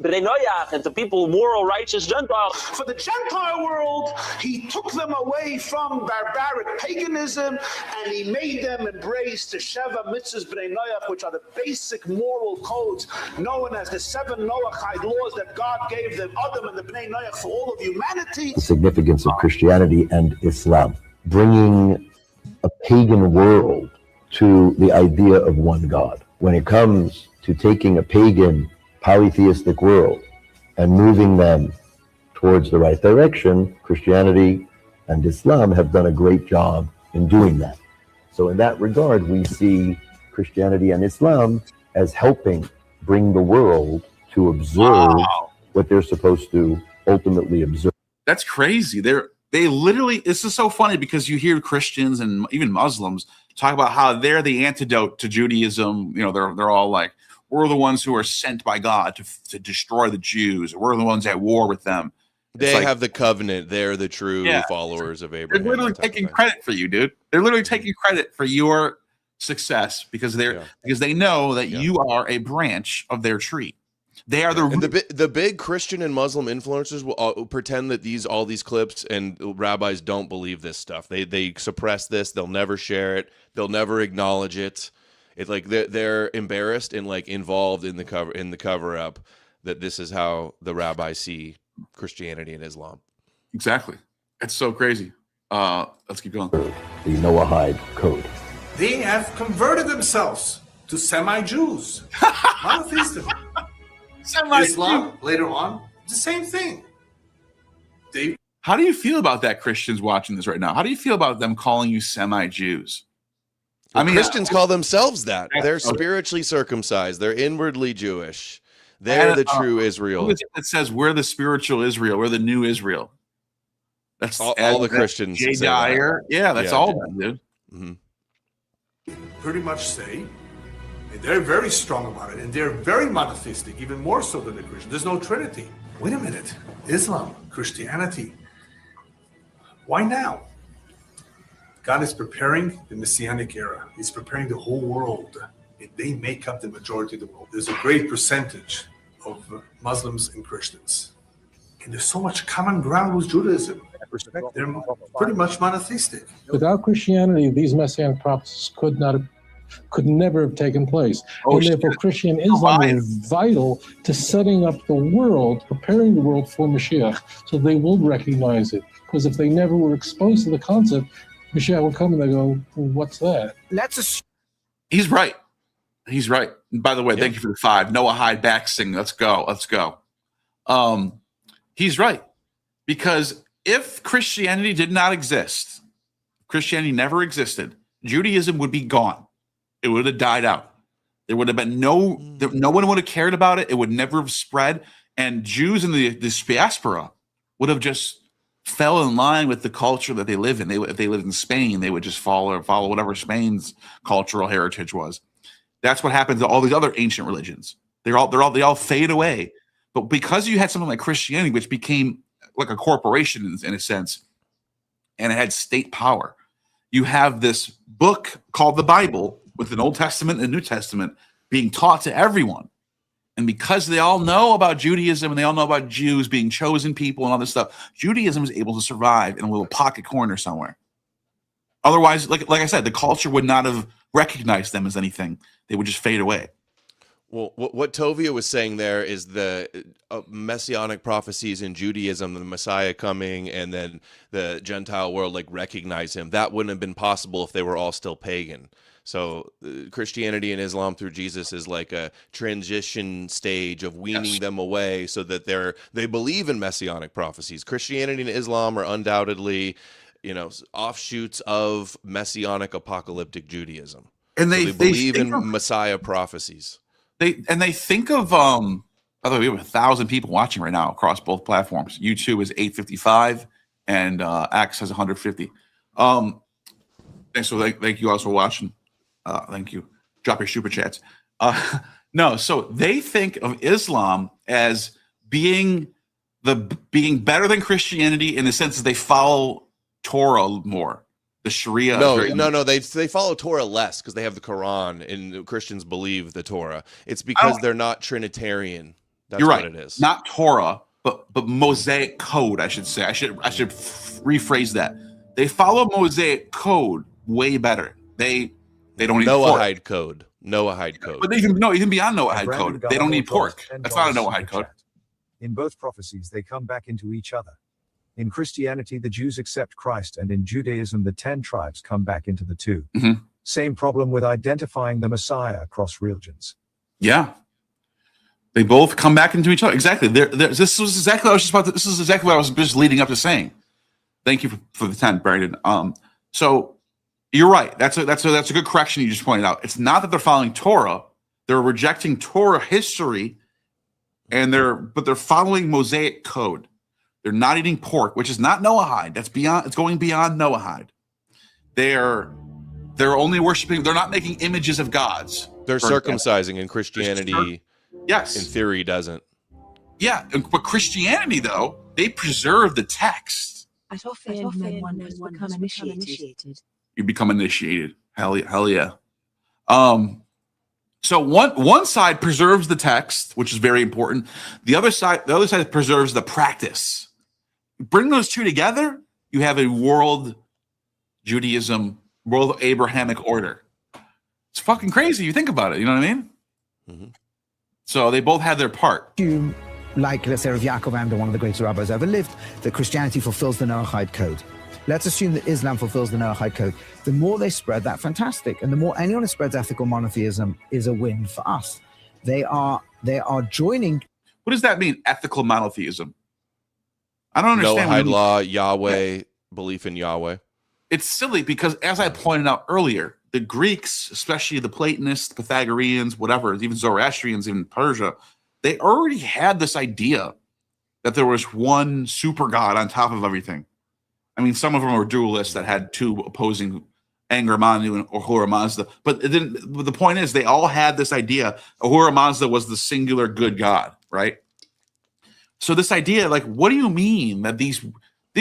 S12: B'nai Noach, into people, moral, righteous Gentiles.
S13: For the Gentile world, he took them away from barbaric paganism and he made them embrace the Sheva Mitzvahs B'nai Noach, which are the basic moral codes known as the 7 Noachide laws that God gave them, Adam and the B'nai Noach, for all of humanity.
S14: The significance of Christianity and Islam, bringing a pagan world to the idea of one God. When it comes to taking a pagan polytheistic world and moving them towards the right direction, Christianity and Islam have done a great job in doing that. So in that regard, we see Christianity and Islam as helping bring the world to observe what they're supposed to ultimately observe.
S4: That's crazy. They literally, this is so funny because you hear Christians and even Muslims talk about how they're the antidote to Judaism. You know, they're all like, we're the ones who are sent by God to destroy the Jews. We're the ones at war with them.
S5: They have the covenant. They're the true followers of Abraham.
S4: They're literally taking credit for you, dude. They're literally taking credit for your success because they know that you are a branch of their tree. They are
S5: the big Christian and Muslim influencers will pretend that all these clips and rabbis don't believe this stuff. They suppress this. They'll never share it. They'll never acknowledge it. It's like they're embarrassed and like involved in the cover up that this is how the rabbis see Christianity and Islam.
S4: Exactly. It's so crazy. Let's keep going.
S14: The Noahide code.
S9: They have converted themselves to semi-Jews. Monotheism. Islam, later on, the same thing.
S4: How do you feel about that, Christians watching this right now? How do you feel about them calling you semi-Jews?
S5: Well, Christians call themselves that. They're spiritually circumcised. They're inwardly Jewish. They're the true Israel.
S4: Who is it that says we're the spiritual Israel? We're the new Israel. That's
S5: all the Christians.
S4: Jay Dyer. Yeah, that's all them, dude.
S9: Mm-hmm. Pretty much say, and they're very strong about it, and they're very monotheistic, even more so than the Christians. There's no Trinity. Wait a minute. Islam, Christianity. Why now? God is preparing the messianic era. He's preparing the whole world. And they make up the majority of the world. There's a great percentage of Muslims and Christians. And there's so much common ground with Judaism. They're pretty much monotheistic.
S15: Without Christianity, these messianic prophecies could never have taken place. And therefore, Christian Islam is vital to setting up the world, preparing the world for Mashiach, so they will recognize it. Because if they never were exposed to the concept, Mashiach will come and they go, well, what's that?
S4: He's right. He's right. And by the way, thank you for the 5. Noahide backsing. Let's go. Let's go. He's right. Because if Christianity did not exist, Christianity never existed, Judaism would be gone. It would have died out. There would have been no one would have cared about it. It would never have spread. And Jews in the diaspora would have just fell in line with the culture that they live in. If they lived in Spain, they would just follow whatever Spain's cultural heritage was. That's what happens to all these other ancient religions. They all fade away. But because you had something like Christianity, which became like a corporation in a sense, and it had state power. You have this book called the Bible with an Old Testament and New Testament being taught to everyone. And because they all know about Judaism and they all know about Jews being chosen people and all this stuff, Judaism is able to survive in a little pocket corner somewhere. Otherwise, like I said, the culture would not have recognized them as anything. They would just fade away.
S5: Well, what Tovia was saying there is the messianic prophecies in Judaism, the Messiah coming, and then the Gentile world like recognize him. That wouldn't have been possible if they were all still pagan. So Christianity and Islam through Jesus is like a transition stage of weaning them away so that they believe in messianic prophecies. Christianity and Islam are undoubtedly, offshoots of messianic apocalyptic Judaism. And they believe in Messiah prophecies.
S4: They think of by the way, we have 1,000 people watching right now across both platforms. YouTube is 855 and X has 150. And so thank you guys for watching. Thank you. Drop your super chats. No, so they think of Islam as being better than Christianity in the sense that they follow Torah more. The Sharia.
S5: No. They follow Torah less because they have the Quran, and Christians believe the Torah. It's because they're not Trinitarian. That's
S4: You're right.
S5: What it is.
S4: Not Torah, but Mosaic code. I should say. I should rephrase that. They follow Mosaic code way better. They don't need
S5: Noahide code. Noahide code.
S4: But even beyond Noahide code, they don't need pork. That's not a Noahide code.
S6: In both prophecies, they come back into each other. In Christianity, the Jews accept Christ, and in Judaism, the 10 tribes come back into the two.
S4: Mm-hmm.
S6: Same problem with identifying the Messiah across religions.
S4: Yeah. They both come back into each other. Exactly. This was exactly what I was just about to, this is exactly what I was just leading up to saying. Thank you for the 10, Brandon. So you're right. That's a good correction you just pointed out. It's not that they're following Torah. They're rejecting Torah history, but they're following Mosaic code. They're not eating pork, which is not Noahide. It's going beyond Noahide. They're only worshiping. They're not making images of gods.
S5: They're circumcising, and Christianity,
S4: yes,
S5: in theory, doesn't.
S4: Yeah, but Christianity, though, they preserve the text.
S16: At often when one has become initiated.
S4: You become initiated. Hell yeah. So one side preserves the text, which is very important. The other side preserves the practice. Bring those two together, you have a world Judaism, world Abrahamic order. It's fucking crazy. You think about it. You know what I mean?
S5: Mm-hmm.
S4: So they both have their part.
S17: Like, let's say, if Yaakov Amber, one of the greatest rabbis ever lived, that Christianity fulfills the Noahide code. Let's assume that Islam fulfills the Noahide code. The more they spread that, fantastic. And the more anyone who spreads ethical monotheism is a win for us. They are joining.
S4: What does that mean, ethical monotheism? I don't understand.
S5: Noahide law, Yahweh, belief in Yahweh.
S4: It's silly because, as I pointed out earlier, the Greeks, especially the Platonists, Pythagoreans, whatever, even Zoroastrians, even Persia, they already had this idea that there was one super god on top of everything. I mean, some of them were dualists that had two opposing Anger Manu and Ahura Mazda. But the point is, they all had this idea. Ahura Mazda was the singular good god, right? So this idea, like, what do you mean that these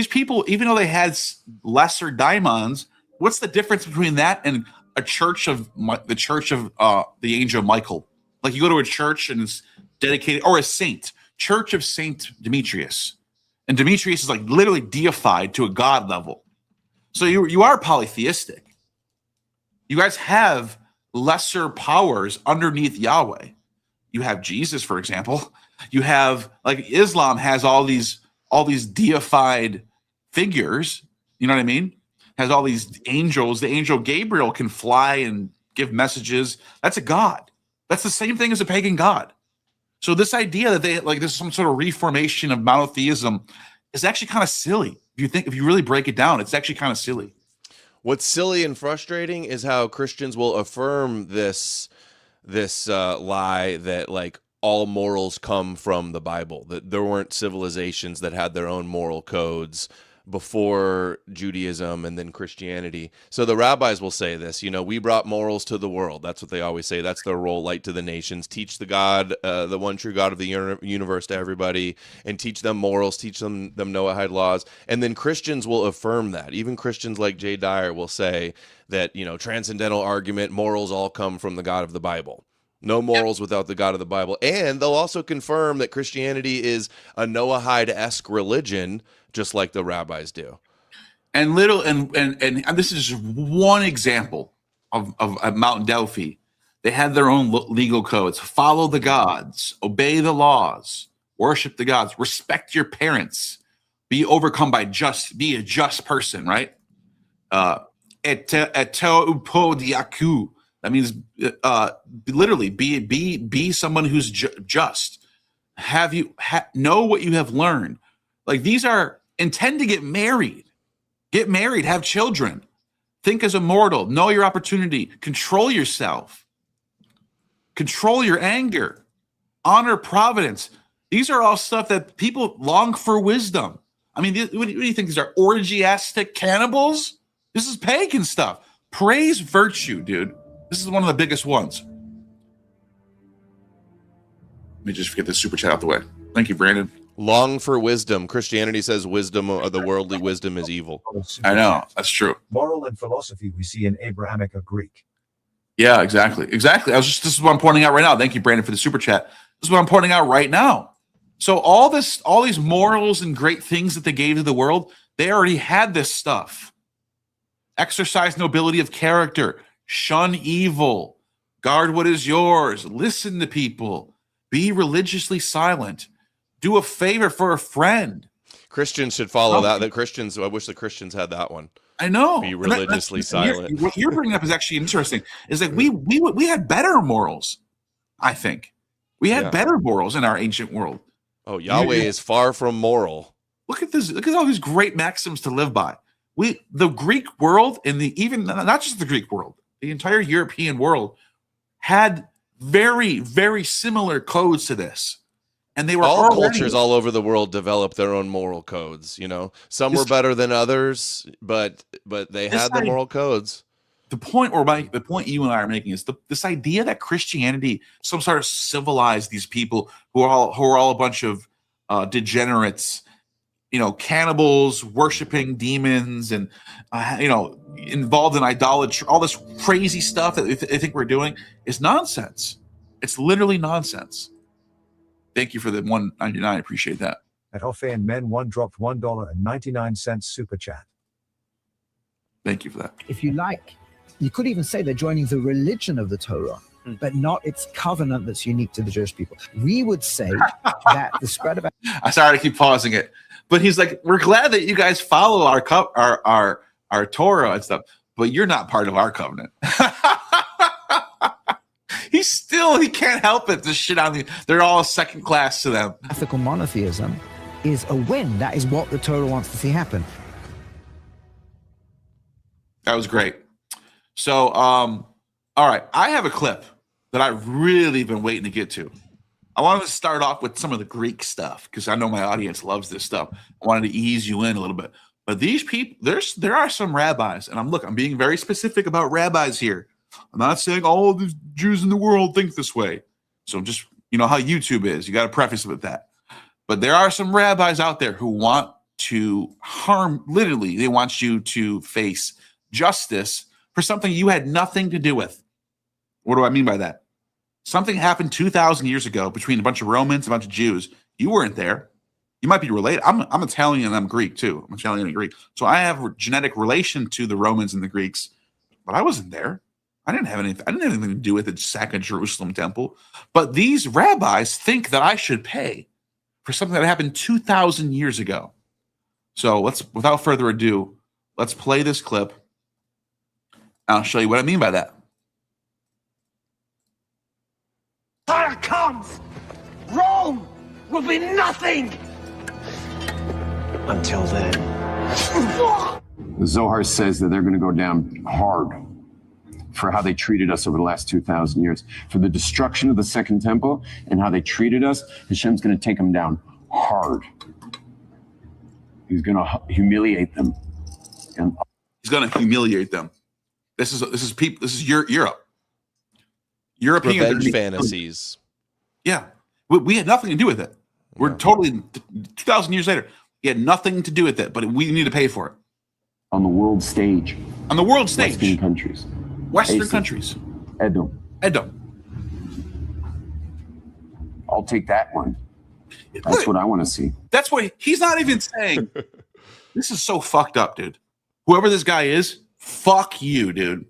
S4: people, even though they had lesser daimons, what's the difference between that and the church of the angel Michael? Like, you go to a church and it's dedicated, or a saint, Church of Saint Demetrius. And Demetrius is like literally deified to a god level. So you are polytheistic. You guys have lesser powers underneath Yahweh. You have Jesus, for example. You have, like, Islam has all these deified figures. You know what I mean? Has all these angels. The angel Gabriel can fly and give messages. That's a god. That's the same thing as a pagan god. So this idea that there's some sort of reformation of monotheism is actually kind of silly. If you really break it down, it's actually kind of silly.
S5: What's silly and frustrating is how Christians will affirm this lie that, like, all morals come from the Bible, that there weren't civilizations that had their own moral codes. before Judaism and then Christianity. So the rabbis will say this, we brought morals to the world. That's what they always say. That's their role, light to the nations, teach the God, the one true God of the universe to everybody, and teach them morals, teach them Noahide laws. And then Christians will affirm that. Even Christians like Jay Dyer will say that, transcendental argument, morals all come from the God of the Bible. No morals without the God of the Bible. And they'll also confirm that Christianity is a Noahide-esque religion, just like the rabbis do.
S4: And this is just one example of Mount Delphi. They had their own legal codes. Follow the gods, obey the laws, worship the gods, respect your parents, be overcome by be a just person, right? That means literally be someone who's just. Know what you have learned. Like these are intend to get married, have children, think as a mortal, know your opportunity, control yourself, control your anger, honor providence. These are all stuff that people long for wisdom. I mean, what do you think? These are orgiastic cannibals? This is pagan stuff. Praise virtue, dude. This is one of the biggest ones. Let me just get this super chat out the way. Thank you, Brandon.
S5: Long for wisdom. Christianity says wisdom, or the worldly wisdom, is evil.
S4: I know. That's true.
S6: Moral and philosophy we see in Abrahamic or Greek.
S4: Yeah, exactly. This is what I'm pointing out right now. Thank you, Brandon, for the super chat. This is what I'm pointing out right now. So all these morals and great things that they gave to the world, they already had this stuff. Exercise nobility of character. Shun evil, guard what is yours, listen to people, be religiously silent, do a favor for a friend.
S5: Christians should follow that. I wish the Christians had that one.
S4: I know.
S5: Be religiously silent.
S4: What you're bringing up is actually interesting. Is like we had better morals, I think. We had better morals in our ancient world.
S5: Oh, Yahweh is far from moral.
S4: Look at this. Look at all these great maxims to live by. The Greek world and not just the Greek world, the entire European world had very, very similar codes to this. And they were
S5: all cultures all over the world developed their own moral codes. Some were better than others, but they had the moral codes.
S4: The point you and I are making is this idea that Christianity, some sort of civilized these people who are all a bunch of degenerates, cannibals, worshiping demons, and involved in idolatry. All this crazy stuff that they think we're doing is nonsense. It's literally nonsense. Thank you for the $1.99. I appreciate that.
S6: At Hofan Men 1 dropped $1.99 super chat.
S4: Thank you for that.
S17: If you like, you could even say they're joining the religion of the Torah, but not its covenant that's unique to the Jewish people. We would say that the spread of...
S4: I'm sorry to keep pausing it, but he's like, we're glad that you guys follow our Torah and stuff, but you're not part of our covenant. He can't help it to shit on they're all second class to them.
S17: Ethical monotheism is a win. That is what the Torah wants to see happen.
S4: That was great. So, all right, I have a clip that I've really been waiting to get to. I wanted to start off with some of the Greek stuff because I know my audience loves this stuff. I wanted to ease you in a little bit. But these people, there are some rabbis, and I'm being very specific about rabbis here. I'm not saying all the Jews in the world think this way. So just, how YouTube is. You got to preface it with that. But there are some rabbis out there who want to harm, literally, they want you to face justice for something you had nothing to do with. What do I mean by that? Something happened 2,000 years ago between a bunch of Romans, a bunch of Jews. You weren't there. You might be related. I'm Italian and I'm Greek too. I'm Italian and Greek. So I have a genetic relation to the Romans and the Greeks, but I wasn't there. I didn't have anything to do with the Second Jerusalem temple. But these rabbis think that I should pay for something that happened 2,000 years ago. So without further ado, let's play this clip. I'll show you what I mean by that.
S18: Time comes, Rome will be nothing.
S19: Until then. The Zohar says that they're going to go down hard for how they treated us over the last 2,000 years. For the destruction of the Second Temple and how they treated us, Hashem's going to take them down hard. He's going to humiliate them. And
S4: he's going to humiliate them. This is people. This is Europe. European
S5: revenge fantasies.
S4: Yeah, we had nothing to do with it. We're totally 2,000 years later. We had nothing to do with it, but we need to pay for it
S19: on the world stage.
S4: On the world stage,
S19: Western countries.
S4: Western countries.
S19: Edom. I'll take that one. That's what I want to see.
S4: That's what he's not even saying. This is so fucked up, dude. Whoever this guy is, fuck you, dude.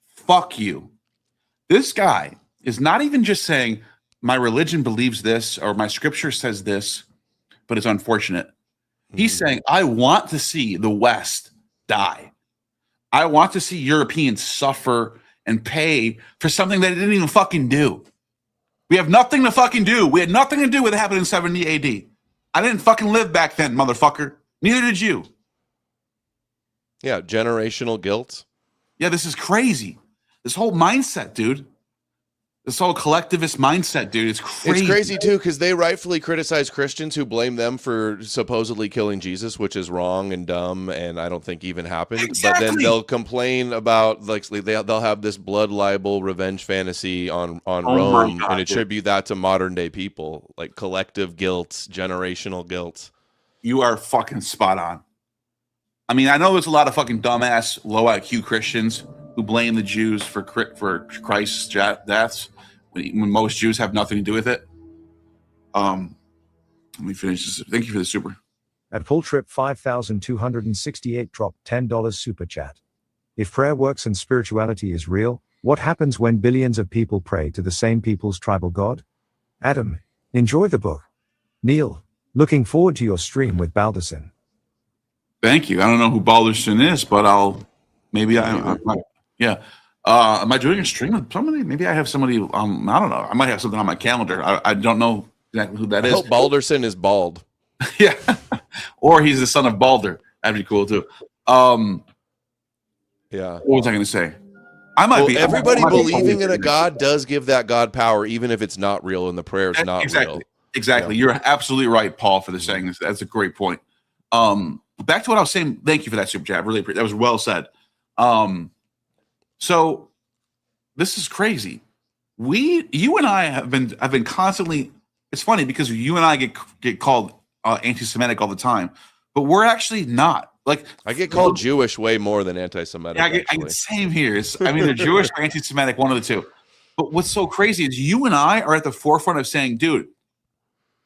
S4: Fuck you. This guy is not even just saying my religion believes this or my scripture says this, but it's unfortunate. He's saying I want to see the West die. I want to see Europeans suffer and pay for something that they didn't even fucking do. We have nothing to fucking do. We had nothing to do with it happening in 70 AD. I didn't fucking live back then, motherfucker. Neither did you.
S5: Yeah, generational guilt.
S4: Yeah, this is crazy. This whole mindset, dude. This whole collectivist mindset, dude. It's crazy.
S5: It's crazy, too, because they rightfully criticize Christians who blame them for supposedly killing Jesus, which is wrong and dumb, and I don't think even happened.
S4: Exactly.
S5: But then they'll complain about, like, they'll have this blood libel revenge fantasy on Rome and attribute that to modern-day people, like collective guilt, generational guilt.
S4: You are fucking spot on. I mean, I know there's a lot of fucking dumbass, low IQ Christians who blame the Jews for Christ's deaths when most Jews have nothing to do with it. Let me finish this. Thank you for the super.
S6: At full trip 5,268 dropped $10 super chat. If prayer works and spirituality is real, what happens when billions of people pray to the same people's tribal god? Adam, enjoy the book. Neil, looking forward to your stream with Balderson.
S4: Thank you. I don't know who Balderson is, but yeah. Am I doing a stream with somebody? Maybe I have somebody. I don't know. I might have something on my calendar. I don't know exactly who that is.
S5: I hope Balderson is bald.
S4: Yeah, or he's the son of Balder. That'd be cool too.
S5: Yeah.
S4: What was I going to say? I might be.
S5: Everybody believing in a god does give that god power, even if it's not real and the prayer is not real.
S4: Exactly. Yeah. You're absolutely right, Paul, for saying this. That's a great point. Back to what I was saying. Thank you for that super chat. Really appreciate that. Was well said. So this is crazy. You and I have been constantly. It's funny because you and I get called anti-Semitic all the time, but we're actually not. Like
S5: I get called Jewish way more than anti-Semitic.
S4: Yeah, I get same here. I mean, they're Jewish or anti-Semitic, one of the two. But what's so crazy is you and I are at the forefront of saying, dude,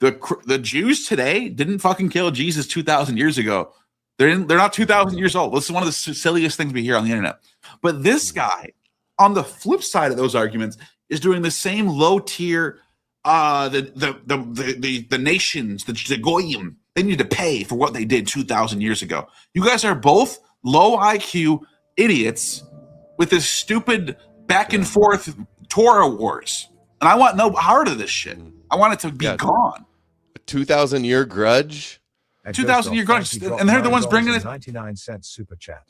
S4: the Jews today didn't fucking kill Jesus 2,000 years ago. They're not 2,000 years old. This is one of the silliest things we hear on the internet. But this guy, on the flip side of those arguments, is doing the same low tier. The nations, the goyim, they need to pay for what they did 2,000 years ago. You guys are both low IQ idiots with this stupid back and forth Torah wars, and I want no part of this shit. I want it to be gone.
S5: A 2,000-year grudge.
S4: 2,000-year grudge, and they're the ones bringing it.
S6: 99-cent super chat.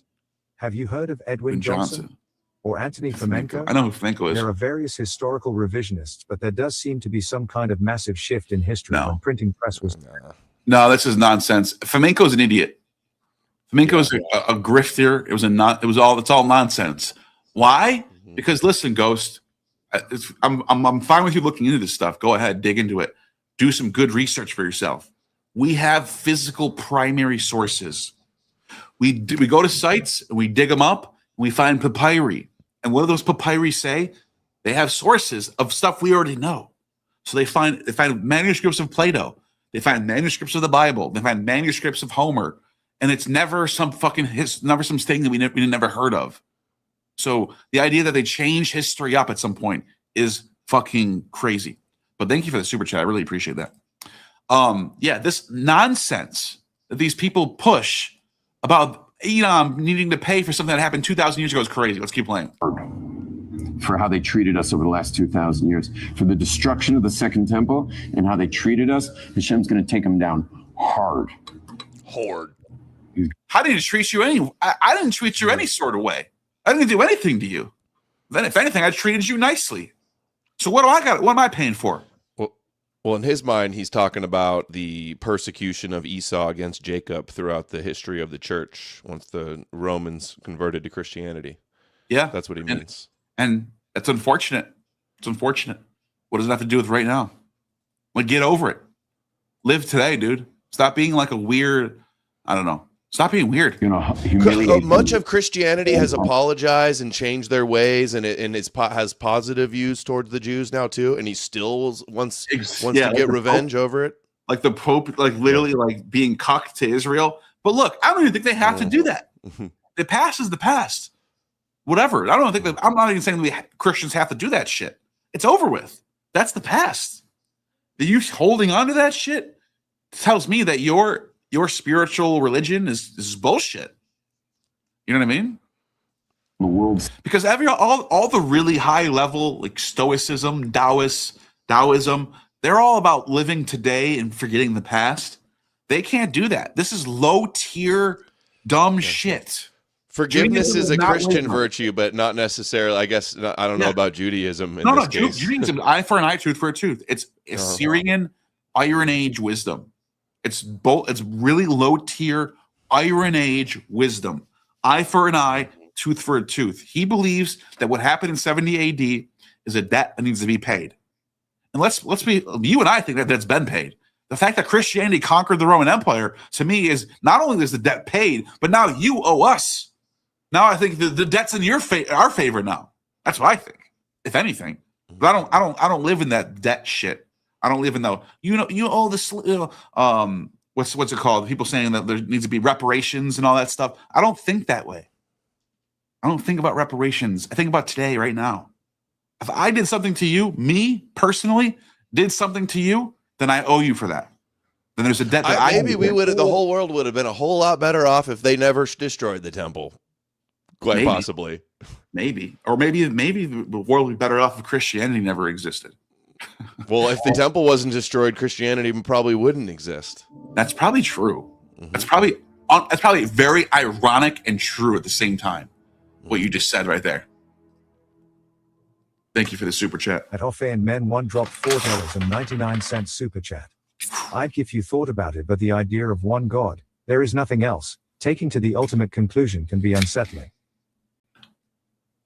S6: Have you heard of Edwin Johnson or Anthony Fomenko?
S4: I know who Fomenko is.
S6: There are various historical revisionists, but there does seem to be some kind of massive shift in history when printing press was.
S4: No, this is nonsense. Flamenco's an idiot. Flamenco's a grifter. It's all nonsense. Why? Because listen, Ghost, I'm fine with you looking into this stuff. Go ahead, dig into it. Do some good research for yourself. We have physical primary sources. We go to sites, we dig them up, we find papyri. And what do those papyri say? They have sources of stuff we already know. So they find manuscripts of Plato. They find manuscripts of the Bible. They find manuscripts of Homer. And it's never some thing that we never heard of. So the idea that they change history up at some point is fucking crazy. But thank you for the super chat. I really appreciate that. This nonsense that these people push about Edom needing to pay for something that happened 2,000 years ago is crazy. Let's keep playing.
S19: For how they treated us over the last 2,000 years, for the destruction of the Second Temple and how they treated us, Hashem's going to take them down hard.
S4: How did he treat you I didn't treat you any sort of way. I didn't do anything to you. Then, if anything, I treated you nicely. So what do I got? What am I paying for?
S5: Well, in his mind, he's talking about the persecution of Esau against Jacob throughout the history of the church once the Romans converted to Christianity.
S4: Yeah.
S5: That's what he means.
S4: And it's unfortunate. It's unfortunate. What does it have to do with right now? Like, get over it. Live today, dude. Stop being like a weird, I don't know. Stop being weird.
S19: You know, humiliate
S5: much of Christianity has apologized and changed their ways, and has positive views towards the Jews now too. And he still wants to get revenge over it.
S4: Like the Pope, like literally, like being cucked to Israel. But look, I don't even think they have to do that. The past is the past. Whatever. I don't think that. I'm not even saying that Christians have to do that shit. It's over with. That's the past. You holding on to that shit tells me that your spiritual religion is bullshit. You know what I mean?
S19: The world's
S4: because all the really high level like Stoicism, Taoism, they're all about living today and forgetting the past. They can't do that. This is low tier dumb shit.
S5: Forgiveness is a Christian virtue, but not necessarily. I guess I don't know about Judaism. In this case.
S4: Judaism, eye for an eye, tooth for a tooth. It's Assyrian Iron Age wisdom. It's really low tier Iron Age wisdom. Eye for an eye, tooth for a tooth. He believes that what happened in 70 AD is a debt that needs to be paid. And let's be, you and I think that that's been paid. The fact that Christianity conquered the Roman Empire, to me, is not only is the debt paid, but now you owe us. Now I think the debt's in our favor now. That's what I think, if anything. But I don't live in that debt shit. I don't live in the you owe this what's it called? People saying that there needs to be reparations and all that stuff. I don't think that way. I don't think about reparations. I think about today, right now. If I did something to you, me personally did something to you, then I owe you for that. Then there's a debt that
S5: maybe the whole world would have been a whole lot better off if they never destroyed the temple. Quite possibly.
S4: Maybe. Or maybe the world would be better off if Christianity never existed.
S5: Well, if the temple wasn't destroyed, Christianity probably wouldn't exist. That's
S4: probably true. That's probably very ironic and true at the same time. What you just said right there. Thank you for the super chat.
S6: At Hoffe and Men 1 dropped $4.99 super chat. I'd give you thought about it, but the idea of one God, there is nothing else, taking to the ultimate conclusion can be unsettling.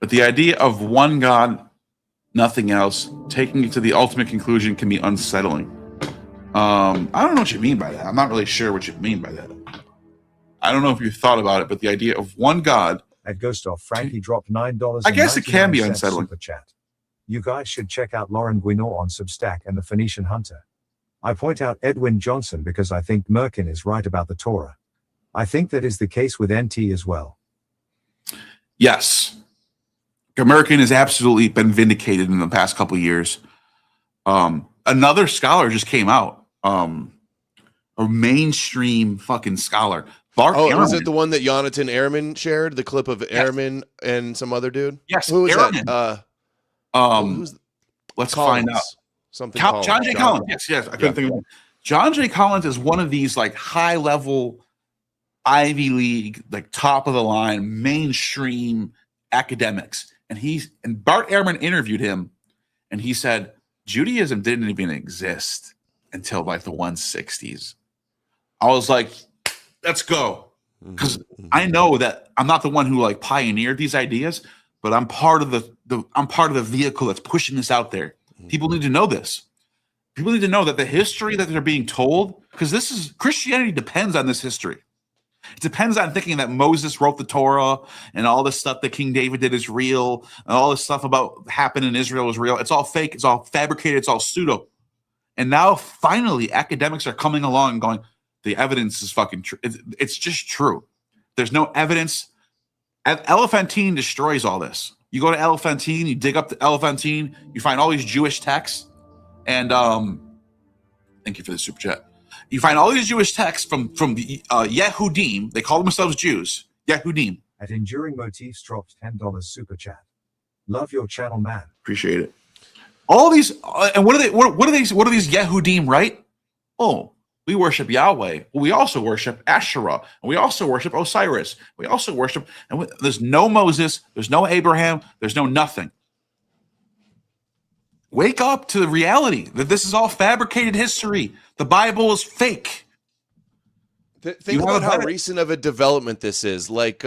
S4: But the idea of one God, nothing else, taking it to the ultimate conclusion can be unsettling. I don't know what you mean by that. I'm not really sure what you mean by that. I don't know if you thought about it, but the idea of one God.
S6: At Gustav, Frankie dropped $9.
S4: I guess it can be unsettling.
S6: Super chat. You guys should check out Lauren Guinaud on Substack and the Phoenician Hunter. I point out Edwin Johnson because I think Merkin is right about the Torah. I think that is the case with NT as well.
S4: Yes. Merkin has absolutely been vindicated in the past couple of years. Another scholar just came out. A mainstream fucking scholar.
S5: Was it the one that Jonathan Ehrman shared? The clip of Ehrman and some other dude?
S4: Yes.
S5: Who was
S4: Ehrman.
S5: that?
S4: Let's
S5: Collins.
S4: find out.
S5: Something
S4: John J. Collins. Yes. I couldn't think of it. John J. Collins is one of these like high level Ivy League, like top of the line, mainstream academics. And Bart Ehrman interviewed him, and he said Judaism didn't even exist until like the 160s. I was like, let's go, because I know that I'm not the one who like pioneered these ideas, but I'm part of the vehicle that's pushing this out there. People need to know this. People need to know that the history that they're being told, because Christianity depends on this history. It depends on thinking that Moses wrote the Torah and all this stuff that King David did is real, and all this stuff about happened in Israel is real. It's all fake. It's all fabricated. It's all pseudo. And now finally academics are coming along and going, the evidence is fucking true. It's just true. There's no evidence. Elephantine destroys all this. You go to Elephantine, you dig up the Elephantine, you find all these Jewish texts, and thank you for the super chat. You find all these Jewish texts from the Yehudim. They call themselves Jews. Yehudim.
S6: At Enduring Motifs dropped $10 super chat. Love your channel, man.
S4: Appreciate it. All these and what are they? What are these? What are these Yehudim? Right? Oh, we worship Yahweh. Well, we also worship Asherah. And we also worship Osiris. We also worship. And there's no Moses. There's no Abraham. There's no nothing. wake up to the reality that this is all fabricated history. The Bible is fake.
S5: Think about how recent of a development this is. Like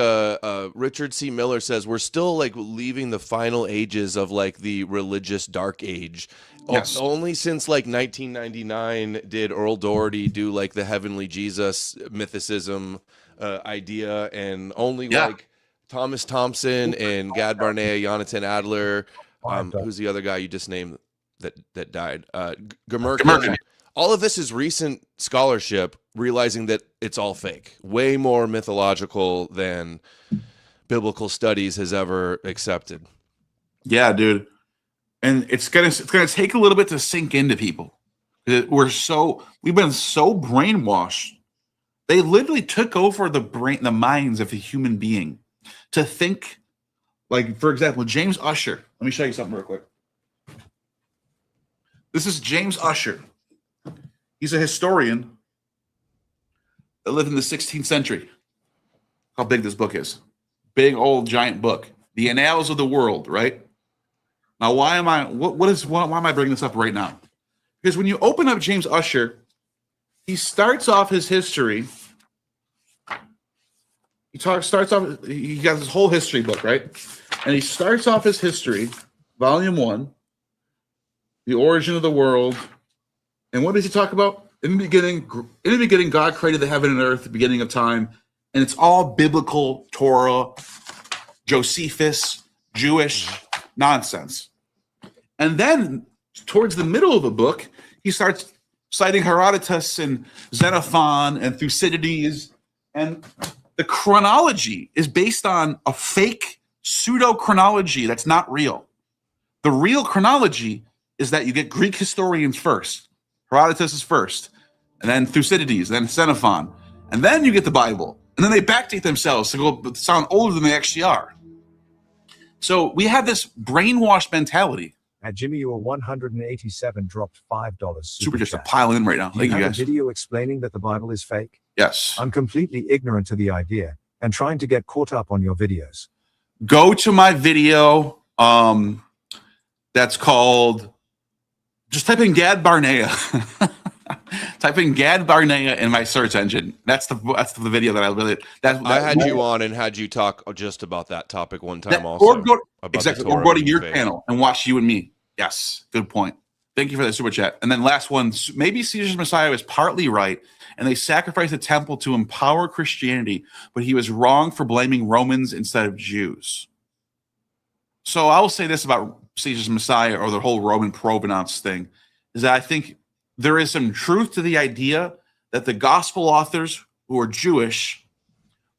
S5: Richard C. Miller says, we're still like leaving the final ages of like the religious dark age.
S4: Yes.
S5: Only since like 1999 did Earl Doherty do like the heavenly Jesus mythicism idea, and only like Thomas Thompson and Gad Barnea, Jonathan Adler, who's the other guy you just named that died, Gurmurkin. All of this is recent scholarship realizing that it's all fake, way more mythological than biblical studies has ever accepted.
S4: Yeah, dude. And it's gonna take a little bit to sink into people. We've been so brainwashed. They literally took over the minds of the human being to think, like, for example, James Ussher. Let me show you something real quick. This is James Ussher. He's a historian that lived in the 16th century. How big this book is. Big, old, giant book. The Annals of the World, right? Now, why am I bringing this up right now? Because when you open up James Ussher, he starts off his history. He got this whole history book, right? And he starts off his history, volume 1, the origin of the world. And what does he talk about? In the beginning, God created the heaven and earth, the beginning of time. And it's all biblical, Torah, Josephus, Jewish nonsense. And then towards the middle of the book, he starts citing Herodotus and Xenophon and Thucydides. And the chronology is based on a fake pseudo-chronology that's not real. The real chronology is that you get Greek historians first. Herodotus is first, and then Thucydides, then Xenophon, and then you get the Bible, and then they backdate themselves to sound older than they actually are. So we have this brainwashed mentality.
S6: At Jimmy, you are 187 dropped $5.
S4: Super just a pile in right now. Thank you
S6: have
S4: guys.
S6: A video explaining that the Bible is fake?
S4: Yes.
S6: I'm completely ignorant to the idea and trying to get caught up on your videos.
S4: Go to my video. That's called. Just type in Gad Barnea. Type in Gad Barnea in my search engine. That's the video that I really.
S5: I had you on and had you talk just about that topic one time also.
S4: Or go to your channel and watch you and me. Yes, good point. Thank you for that super chat. And then last one, maybe Caesar's Messiah was partly right, and they sacrificed the temple to empower Christianity, but he was wrong for blaming Romans instead of Jews. So I will say this about Caesar's Messiah or the whole Roman provenance thing, is that I think there is some truth to the idea that the gospel authors who are Jewish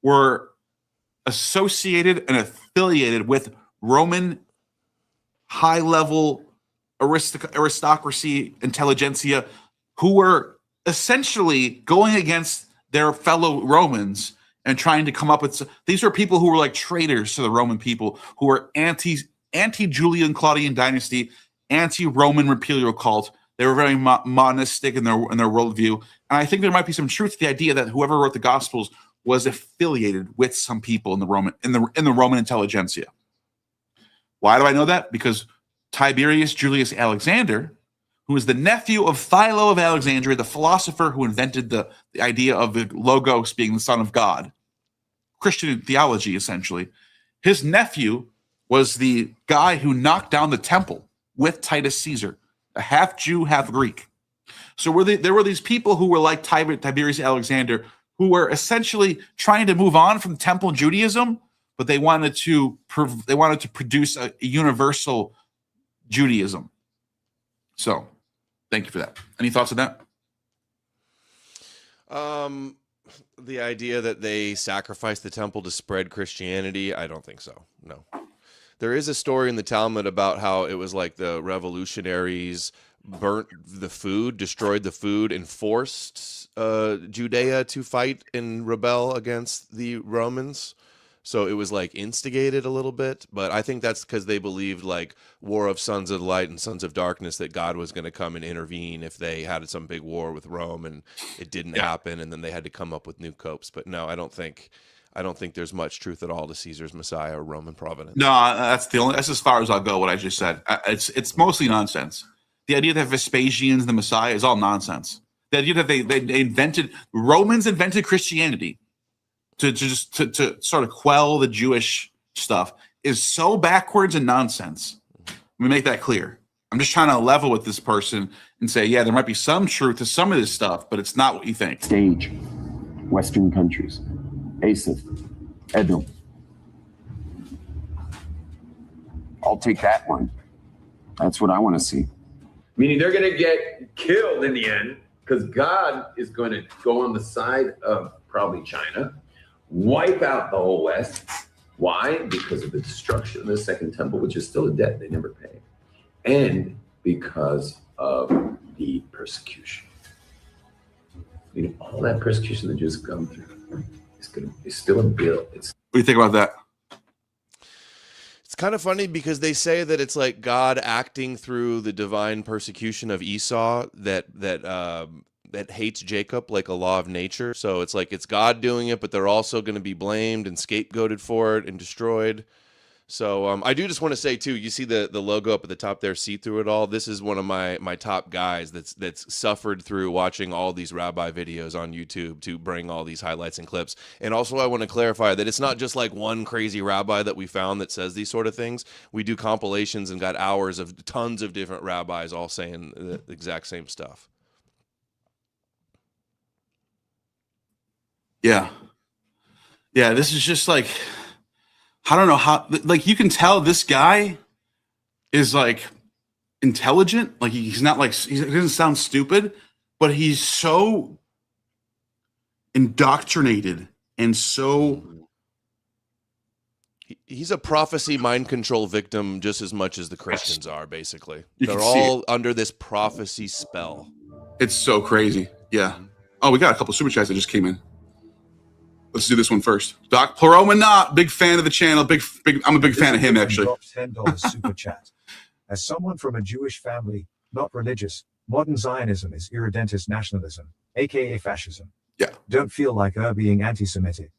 S4: were associated and affiliated with Roman high-level aristocracy, intelligentsia, who were essentially going against their fellow Romans and trying to come up with. These are people who were like traitors to the Roman people, who were anti-Julian Claudian dynasty, anti-Roman imperial cult. They were very monistic in their worldview, and I think there might be some truth to the idea that whoever wrote the Gospels was affiliated with some people in the Roman intelligentsia. Why do I know that? Because Tiberius Julius Alexander, who is the nephew of Philo of Alexandria, the philosopher who invented the idea of the Logos being the Son of God, Christian theology essentially, his nephew was the guy who knocked down the temple with Titus Caesar, a half Jew, half Greek. So there were these people who were like Tiberius Alexander, who were essentially trying to move on from temple Judaism, but they wanted to produce a universal Judaism. So, thank you for that. Any thoughts on that?
S5: The idea that they sacrificed the temple to spread Christianity, I don't think so. No. There is a story in the Talmud about how it was like the revolutionaries burnt the food, destroyed the food, and forced Judea to fight and rebel against the Romans. So it was like instigated a little bit, but I think that's because they believed like war of sons of light and sons of darkness, that God was going to come and intervene if they had some big war with Rome, and it didn't happen, and then they had to come up with new copes. But no, I don't think I don't think there's much truth at all to Caesar's Messiah or Roman providence.
S4: No, that's as far as I'll go. What I just said, it's mostly nonsense. The idea that Vespasian's the Messiah is all nonsense. The idea that they Romans invented Christianity to sort of quell the Jewish stuff is so backwards and nonsense. Let me make that clear. I'm just trying to level with this person and say, yeah, there might be some truth to some of this stuff, but it's not what you think.
S19: Stage, Western countries, Asaph, Edom. I'll take that one. That's what I want to see.
S20: Meaning they're going to get killed in the end because God is going to go on the side of probably China, wipe out the whole West. Why? Because of the destruction of the Second Temple, which is still a debt they never paid, and because of the persecution. You know, all that persecution the Jews have gone through is still a bill. What
S4: do you think about that?
S5: It's kind of funny because they say that it's like God acting through the divine persecution of Esau that hates Jacob like a law of nature. So it's like it's God doing it, but they're also going to be blamed and scapegoated for it and destroyed. So I do just want to say too, you see the logo up at the top there, see through it all. This is one of my top guys that's suffered through watching all these rabbi videos on YouTube to bring all these highlights and clips. And also I want to clarify that it's not just like one crazy rabbi that we found that says these sort of things. We do compilations and got hours of tons of different rabbis all saying the exact same stuff.
S4: Yeah. Yeah, this is just like, I don't know how, like, you can tell this guy is like intelligent. Like, he's not like, he doesn't sound stupid, but he's so indoctrinated and so.
S5: He's a prophecy mind control victim just as much as the Christians are, basically.
S4: You
S5: They're
S4: can see
S5: all
S4: it.
S5: under this prophecy spell.
S4: It's so crazy. Yeah. Oh, we got a couple super chats that just came in. Let's do this one first. Doc Pluroma, big fan of the channel. I'm a big fan of him, actually.
S6: $10 super chat. As someone from a Jewish family, not religious, modern Zionism is irredentist nationalism, aka fascism.
S4: Yeah.
S6: Don't feel like being anti-Semitic.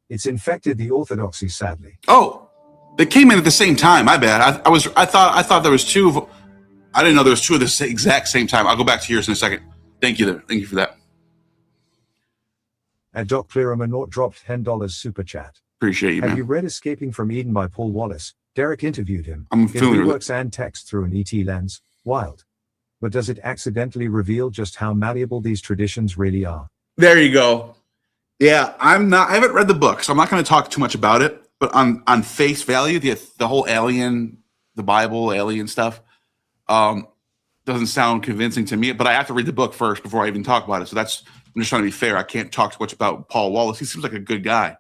S6: It's infected the orthodoxy, sadly.
S4: Oh, they came in at the same time. My bad. I thought there was two of. I didn't know there was two of the exact same time. I'll go back to yours in a second. Thank you there. Thank you for that.
S6: And Doc Clearamanort dropped $10 super chat.
S4: Appreciate you,
S6: Have
S4: man.
S6: you read Escaping from Eden by Paul Wallace? Derek interviewed him.
S4: I'm
S6: It
S4: familiar with
S6: reworks and text through an ET lens. Wild. But does it accidentally reveal just how malleable these traditions really are?
S4: There you go. Yeah, I haven't read the book, so I'm not going to talk too much about it. But on face value, the whole alien, the Bible, alien stuff, doesn't sound convincing to me. But I have to read the book first before I even talk about it. So I'm just trying to be fair. I can't talk too much about Paul Wallace. He seems like a good guy.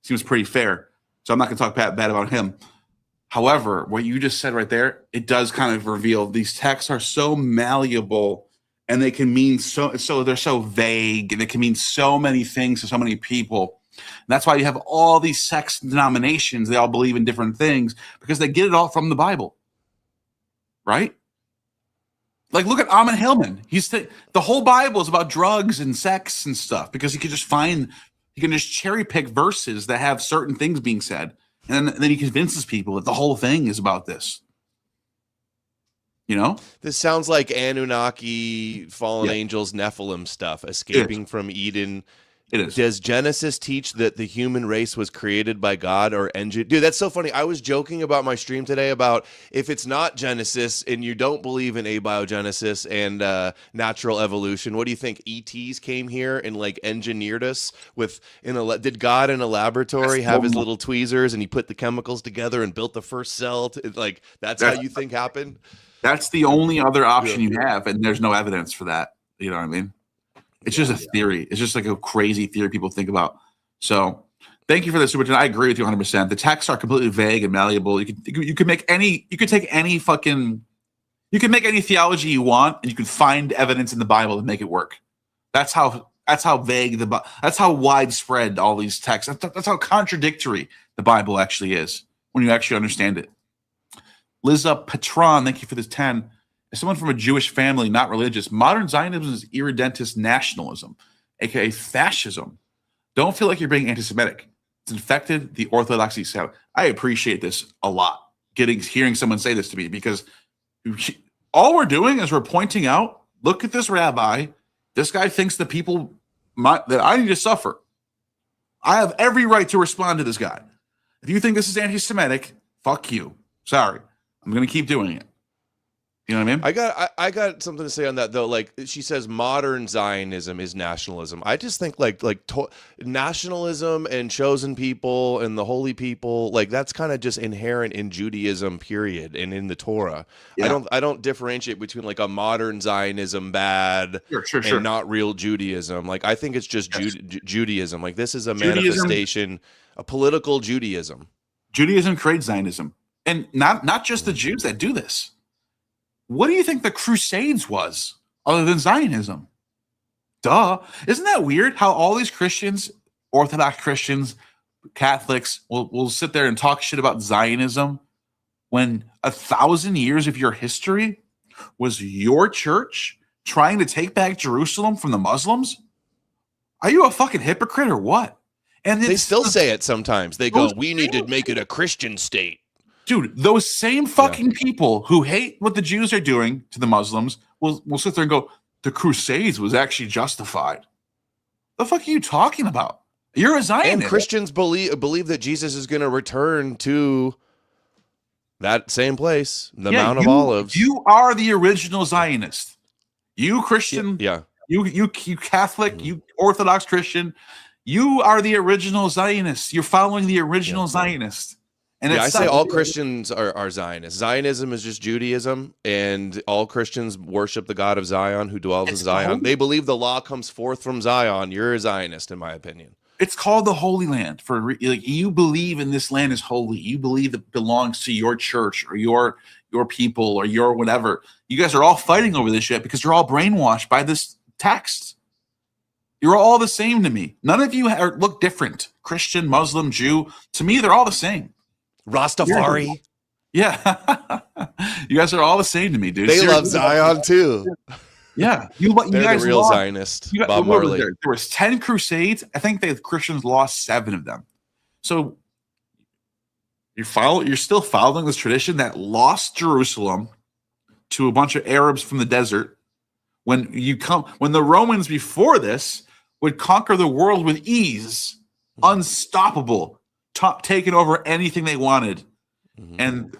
S4: Seems pretty fair. So I'm not going to talk bad about him. However, what you just said right there, it does kind of reveal these texts are so malleable and they can mean so they're so vague and they can mean so many things to so many people. And that's why you have all these sects and denominations. They all believe in different things because they get it all from the Bible. Right? Like, look at Amon Hillman. The whole Bible is about drugs and sex and stuff because he can just cherry pick verses that have certain things being said. And then he convinces people that the whole thing is about this. You know?
S5: This sounds like Anunnaki, fallen angels, Nephilim stuff, escaping from Eden.
S4: It is.
S5: Does Genesis teach that the human race was created by God or engineered? Dude, that's so funny. I was joking about my stream today about if it's not Genesis and you don't believe in abiogenesis and natural evolution, what do you think? ETs came here and like engineered us did God in a laboratory have his little tweezers and he put the chemicals together and built the first cell? That's how you think happened?
S4: That's the only other option you have, and there's no evidence for that. You know what I mean? It's just a theory. It's just like a crazy theory people think about. So thank you for that, super chat. I agree with you 100%. The texts are completely vague and malleable. You can make any theology you want, and you can find evidence in the Bible to make it work. That's how vague that's how widespread all these texts. That's how contradictory the Bible actually is when you actually understand it. Liza Patron, thank you for this 10. As someone from a Jewish family, not religious, modern Zionism is irredentist nationalism, aka fascism. Don't feel like you're being anti-Semitic. It's infected the orthodoxy sound. I appreciate this a lot. Hearing someone say this to me, because all we're doing is we're pointing out, look at this rabbi. This guy thinks that that I need to suffer. I have every right to respond to this guy. If you think this is anti-Semitic, fuck you. Sorry. I'm going to keep doing it. You know what I mean?
S5: I got something to say on that though. Like she says, modern Zionism is nationalism. I just think nationalism and chosen people and the holy people, like that's kind of just inherent in Judaism, period, and in the Torah. Yeah. I don't differentiate between like a modern Zionism bad and not real Judaism. Like I think it's just Judaism. Like this is a manifestation, a political Judaism.
S4: Judaism creates Zionism, and not just the Jews that do this. What do you think the Crusades was other than Zionism? Duh. Isn't that weird how all these Christians, Orthodox Christians, Catholics will sit there and talk shit about Zionism when 1,000 years of your history was your church trying to take back Jerusalem from the Muslims? Are you a fucking hypocrite or what? And
S5: they still say it sometimes. They go, we need to make it a Christian state.
S4: Dude, those same fucking people who hate what the Jews are doing to the Muslims will sit there and go, the Crusades was actually justified. The fuck are you talking about? You're a Zionist.
S5: And Christians believe that Jesus is going to return to that same place, the Mount of Olives.
S4: You are the original Zionist. You Christian, you Catholic, you Orthodox Christian, you are the original Zionist. You're following the original Zionist. And
S5: I say all Christians are Zionists. Zionism is just Judaism, and all Christians worship the God of Zion who dwells in Zion. They believe the law comes forth from Zion. You're a Zionist, in my opinion.
S4: It's called the Holy Land. You believe in this land is holy. You believe it belongs to your church or your people or your whatever. You guys are all fighting over this shit because you're all brainwashed by this text. You're all the same to me. None of you look different. Christian, Muslim, Jew. To me, they're all the same.
S5: Rastafari.
S4: Yeah. You guys are all the same to me, dude.
S5: They
S4: Seriously.
S5: love Zion too.
S4: Yeah.
S5: They're
S4: guys
S5: the real
S4: lost.
S5: Zionist.
S4: What
S5: Bob
S4: was
S5: Marley.
S4: there was 10 Crusades. I think the Christians lost 7 of them. So you're still following this tradition that lost Jerusalem to a bunch of Arabs from the desert. When the Romans before this would conquer the world with ease, unstoppable, taking over anything they wanted, and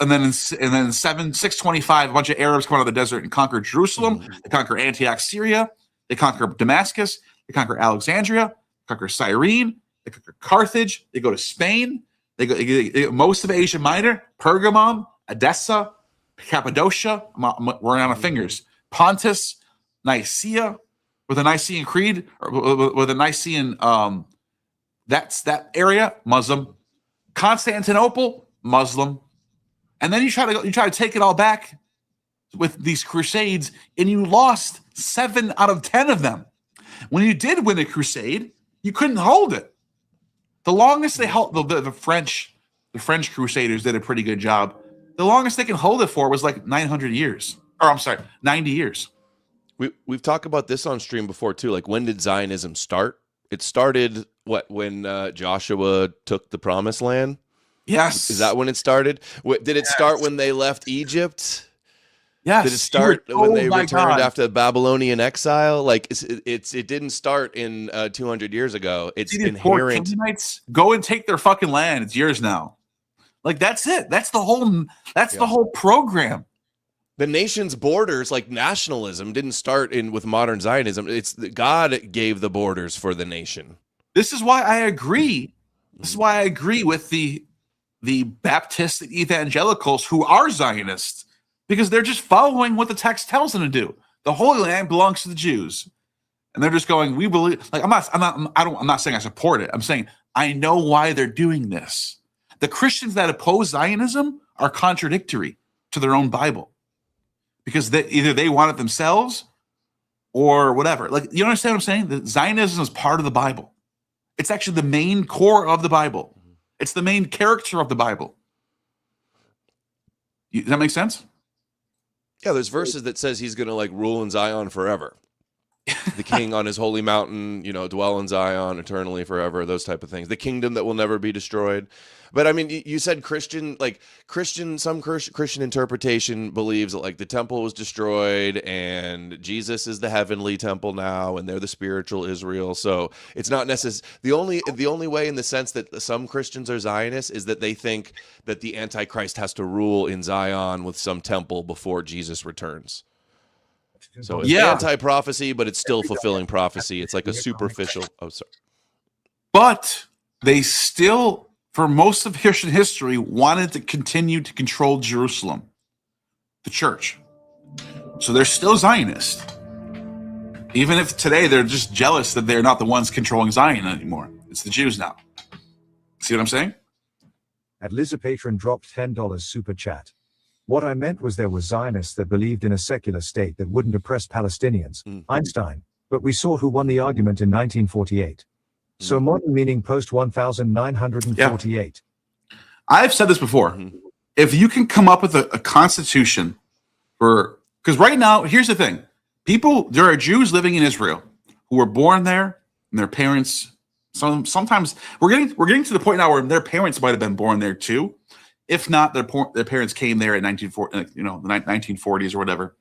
S4: then in 625, a bunch of Arabs come out of the desert and conquer Jerusalem. They conquer Antioch, Syria. They conquer Damascus. They conquer Alexandria. They conquer Cyrene. They conquer Carthage. They go to Spain. They go most of Asia Minor, Pergamum, Edessa, Cappadocia. I'm running out of fingers. Pontus, Nicaea, with a Nicene Creed, or with a Nicene. That's that area, Muslim. Constantinople, Muslim. And then you try to take it all back with these Crusades, and you lost 7 out of 10 of them. When you did win a crusade, you couldn't hold it. The longest they held, the French Crusaders did a pretty good job. The longest they can hold it for was like 900 years. Or I'm sorry, 90 years.
S5: We've talked about this on stream before too. Like, when did Zionism start? It started when Joshua took the Promised Land?
S4: Yes.
S5: Is that when it started? Did it start when they left Egypt?
S4: Yes.
S5: Did it start when they returned after the Babylonian exile? Like, it didn't start in 200 years ago. It's inherent.
S4: Canaanites go and take their fucking land. It's yours now. Like, that's it. That's the whole program.
S5: The nation's borders, like nationalism, didn't start with modern Zionism. It's God gave the borders for the nation.
S4: This is why I agree. This is why I agree with the Baptist evangelicals who are Zionists, because they're just following what the text tells them to do. The Holy Land belongs to the Jews, and they're just going, we believe. Like, I'm not saying I support it. I'm saying I know why they're doing this. The Christians that oppose Zionism are contradictory to their own Bible, because either they want it themselves or whatever. Like, you understand what I'm saying? That Zionism is part of the Bible. It's actually the main core of the Bible. It's the main character of the Bible. Does that make sense?
S5: Yeah, there's verses that says he's going to like rule in Zion forever. the king on his holy mountain, you know, dwell in Zion eternally forever, those type of things. The kingdom that will never be destroyed. But I mean, you said Christian interpretation believes that like the temple was destroyed and Jesus is the heavenly temple now and they're the spiritual Israel. So it's not necessary. The only way in the sense that some Christians are Zionists is that they think that the Antichrist has to rule in Zion with some temple before Jesus returns. So it's anti-prophecy, but it's still fulfilling prophecy. It's like a superficial. Oh, sorry.
S4: But they still, for most of Christian history, wanted to continue to control Jerusalem, the church. So they're still Zionist. Even if today they're just jealous that they're not the ones controlling Zion anymore. It's the Jews now. See what I'm saying?
S6: At Lizapatron dropped $10 super chat. What I meant was there were Zionists that believed in a secular state that wouldn't oppress Palestinians, Einstein, but we saw who won the argument in 1948. So modern meaning post 1948.
S4: I've said this before. If you can come up with a constitution for, because right now, here's the thing. There are Jews living in Israel who were born there and their parents, sometimes we're getting to the point now where their parents might have been born there too. If not, their parents came there in the 1940s or whatever.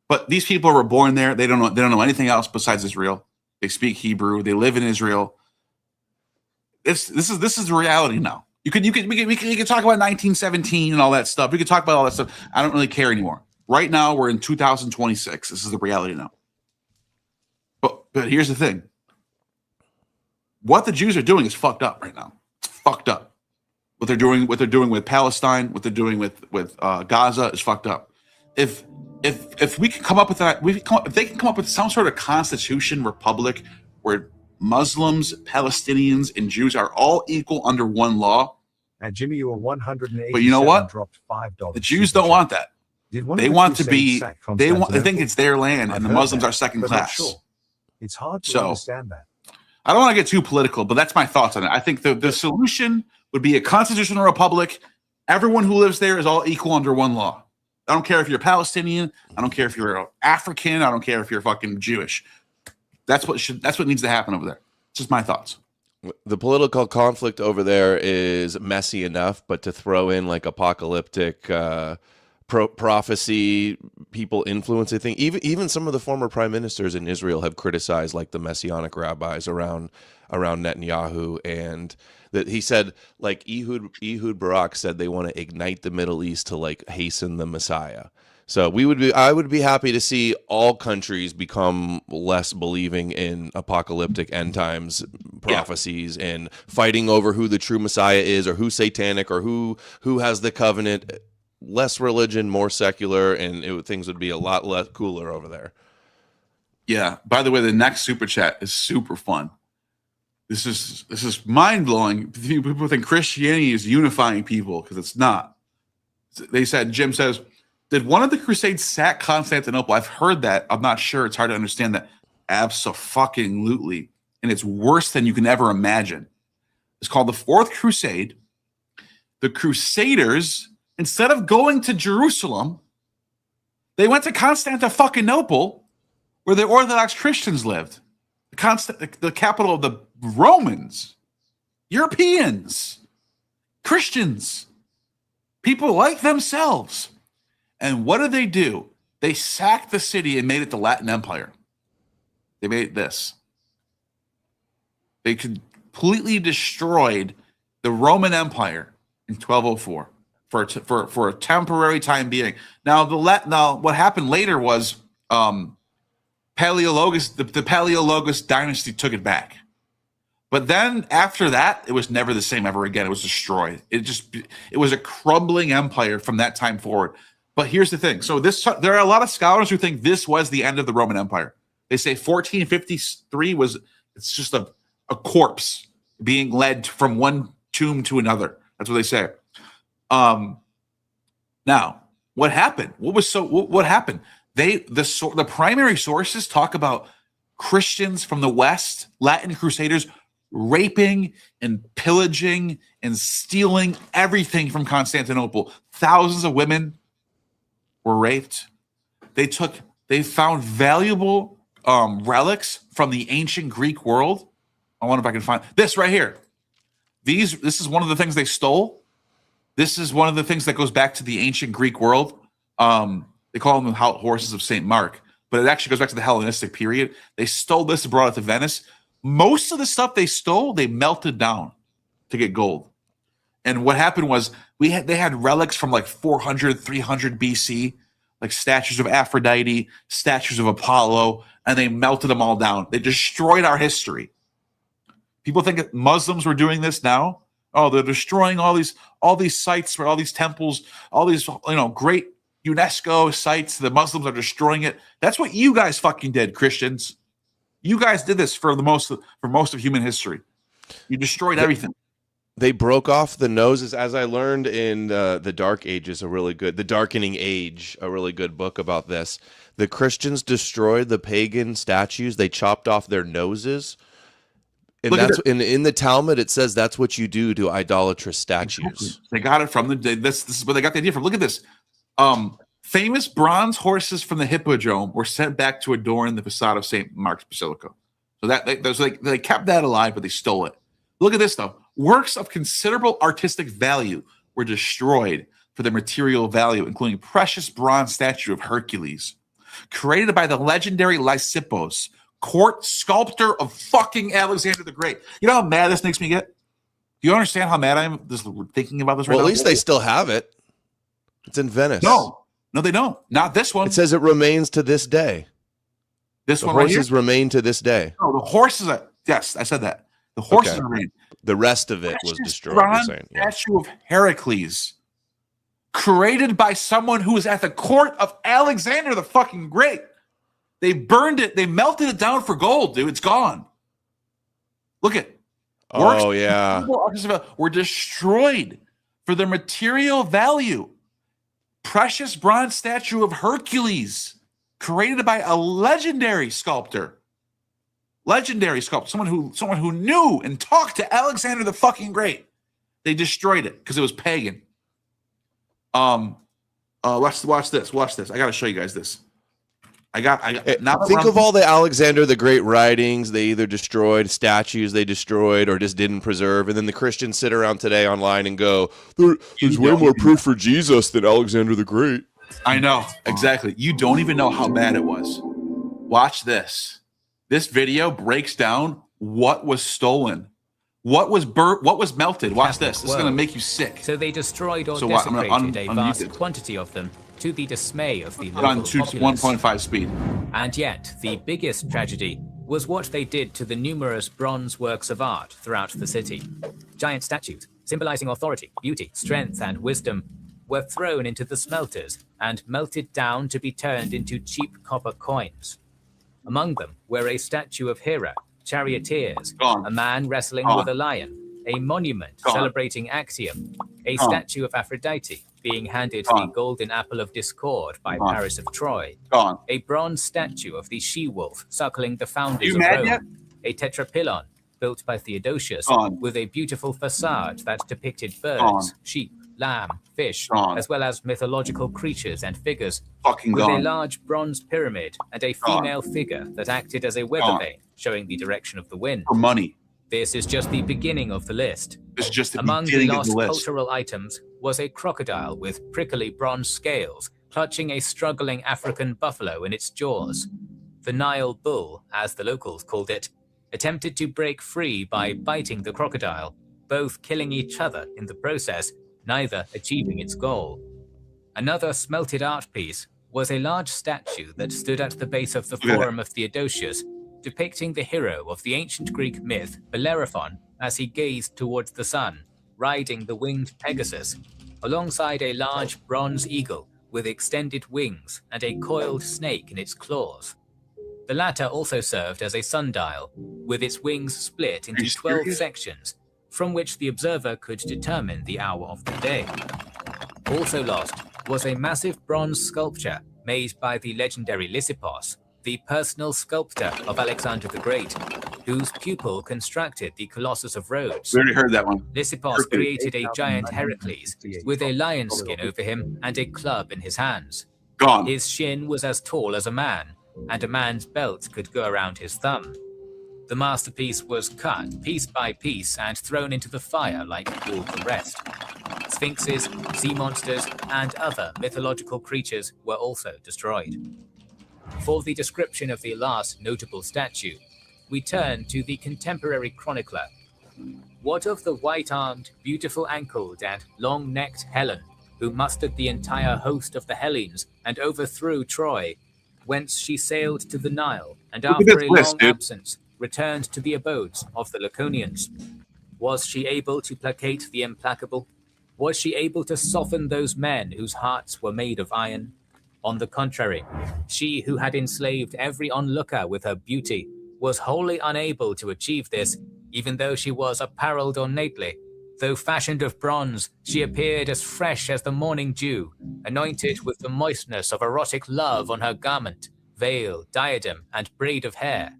S4: But these people were born there. They don't know anything else besides Israel. They speak Hebrew. They live in Israel. This is the reality now. We could talk about 1917 and all that stuff. We could talk about all that stuff. I don't really care anymore. Right now, we're in 2026. This is the reality now. But here's the thing. What the Jews are doing is fucked up right now. It's fucked up. What they're doing with Palestine, what they're doing with Gaza is fucked up. If we can come up with that, if they can come up with some sort of constitution republic where Muslims, Palestinians, and Jews are all equal under one law.
S6: And Jimmy, you were 180.
S4: But you know what?
S6: Dropped $5.
S4: The Jews don't want that. They want to be. They think it's their land, and the Muslims are second class.
S6: Sure. It's hard to understand that.
S4: I don't want to get too political, but that's my thoughts on it. I think the solution would be a constitutional republic. Everyone who lives there is all equal under one law. I don't care if you're Palestinian. I don't care if you're African. I don't care if you're fucking Jewish. That's what needs to happen over there. It's just my thoughts.
S5: The political conflict over there is messy enough, but to throw in like apocalyptic prophecy, people influence, I think even some of the former prime ministers in Israel have criticized like the messianic rabbis around Netanyahu, and that he said like Ehud Barak said they want to ignite the Middle East to like hasten the Messiah. So I would be happy to see all countries become less believing in apocalyptic end times prophecies and fighting over who the true Messiah is or who's satanic or who has the covenant. Less religion, more secular, and things would be a lot less cooler over there.
S4: Yeah. By the way, the next super chat is super fun. This is mind blowing. People think Christianity is unifying people because it's not. They said, Jim says, did one of the Crusades sack Constantinople? I've heard that. I'm not sure. It's hard to understand that. Abso-fucking-lutely. And it's worse than you can ever imagine. It's called the Fourth Crusade. The Crusaders, instead of going to Jerusalem, they went to Constantinople, where the Orthodox Christians lived. The capital of the Romans, Europeans, Christians, people like themselves. And what did they do? They sacked the city and made it the Latin Empire. They made it this. They completely destroyed the Roman Empire in 1204 for a temporary time being. Now what happened later was Paleologus, the Paleologus dynasty took it back. But then after that, it was never the same ever again. It was destroyed. It was a crumbling empire from that time forward. But here's the thing. So there are a lot of scholars who think this was the end of the Roman Empire. They say 1453 it's just a corpse being led from one tomb to another. That's what they say. Now, what happened? What happened? The primary sources talk about Christians from the West, Latin Crusaders, raping and pillaging and stealing everything from Constantinople. Thousands of women were raped. They found valuable relics from the ancient Greek world. I wonder if I can find this right here. This is one of the things they stole. This is one of the things that goes back to the ancient Greek world. They call them the horses of St. Mark, but it actually goes back to the Hellenistic period. They stole this and brought it to Venice. Most of the stuff they stole, they melted down to get gold. And what happened was they had relics from like 400, 300 BC, like statues of Aphrodite, statues of Apollo, and they melted them all down. They destroyed our history. People think that Muslims were doing this now. Oh, they're destroying all these sites, all these temples, all these great UNESCO sites. The Muslims are destroying it. That's what you guys fucking did, Christians. You guys did this for most of human history. You destroyed everything.
S5: They broke off the noses, as I learned in the Dark Ages, the Darkening Age, a really good book about this. The Christians destroyed the pagan statues. They chopped off their noses. And that's in the Talmud. It says that's what you do to idolatrous statues.
S4: Exactly. They got it from this is where they got the idea from. Look at this. Famous bronze horses from the Hippodrome were sent back to adorn the facade of St. Mark's Basilica. So they kept that alive, but they stole it. Look at this though. Works of considerable artistic value were destroyed for their material value, including precious bronze statue of Hercules, created by the legendary Lysippos, court sculptor of fucking Alexander the Great. You know how mad this makes me get? Do you understand how mad I am just thinking about this right now?
S5: Well, at least they still have it. It's in Venice.
S4: No, they don't. Not this one.
S5: It says it remains to this day.
S4: The
S5: horses remain to this day.
S4: No, the horses. Yes, I said that. The horses remain.
S5: The rest of it was destroyed.
S4: Bronze statue of Heracles, created by someone who was at the court of Alexander the fucking Great. They burned it. They melted it down for gold, dude. It's gone. Look at.
S5: Oh yeah.
S4: Were destroyed for their material value. Precious bronze statue of Hercules, created by a legendary sculptor. Someone who knew and talked to Alexander the fucking Great. They destroyed it because it was pagan. Watch this. I got to show you guys this. Think
S5: of all the Alexander the Great writings they either destroyed, statues they destroyed, or just didn't preserve, and then the Christians sit around today online and go, "There's way more proof for Jesus than Alexander the Great."
S4: I know exactly. You don't even know how bad it was. Watch this. This video breaks down what was stolen, what was burnt, what was melted. Watch this. This is going to make you sick.
S21: So they destroyed or desecrated a vast quantity of them, to the dismay of the local populace.
S4: 1.5 speed.
S21: And yet, the biggest tragedy was what they did to the numerous bronze works of art throughout the city. Giant statues, symbolizing authority, beauty, strength, and wisdom, were thrown into the smelters and melted down to be turned into cheap copper coins. Among them were a statue of Hera, charioteers, a man wrestling with a lion, a monument celebrating Axiom, a statue of Aphrodite, being handed the golden apple of discord by Paris of Troy, a bronze statue of the she-wolf suckling the founders of Rome, a tetrapylon built by Theodosius with a beautiful facade that depicted birds, sheep, lamb, fish, as well as mythological creatures and figures, with a large bronze pyramid and a female figure that acted as a weather vane, showing the direction of the wind.
S4: For money.
S21: This is just the beginning of the list.
S4: This is just the
S21: Among the
S4: beginning
S21: lost
S4: of the list.
S21: cultural items was a crocodile with prickly bronze scales, clutching a struggling African buffalo in its jaws. The Nile bull, as the locals called it, attempted to break free by biting the crocodile, both killing each other in the process, neither achieving its goal. Another smelted art piece was a large statue that stood at the base of the Forum of Theodosius, depicting the hero of the ancient Greek myth, Bellerophon, as he gazed towards the sun, riding the winged Pegasus, alongside a large bronze eagle with extended wings and a coiled snake in its claws. The latter also served as a sundial, with its wings split into 12 sections, from which the observer could determine the hour of the day. Also lost was a massive bronze sculpture made by the legendary Lysippos, the personal sculptor of Alexander the Great, whose pupil constructed the Colossus of Rhodes.
S4: We already heard that one.
S21: Lysippos created a giant Heracles with a lion skin over him and a club in his hands. His shin was as tall as a man, and a man's belt could go around his thumb. The masterpiece was cut piece by piece and thrown into the fire like all the rest. Sphinxes, sea monsters, and other mythological creatures were also destroyed. For the description of the last notable statue, we turn to the contemporary chronicler. What of the white-armed, beautiful-ankled, and long-necked Helen, who mustered the entire host of the Hellenes and overthrew Troy, whence she sailed to the Nile, and after a long absence, returned to the abodes of the Laconians? Was she able to placate the implacable? Was she able to soften those men whose hearts were made of iron? On the contrary, she who had enslaved every onlooker with her beauty was wholly unable to achieve this, even though she was apparelled ornately. Though fashioned of bronze, she appeared as fresh as the morning dew, anointed with the moistness of erotic love on her garment, veil, diadem, and braid of hair.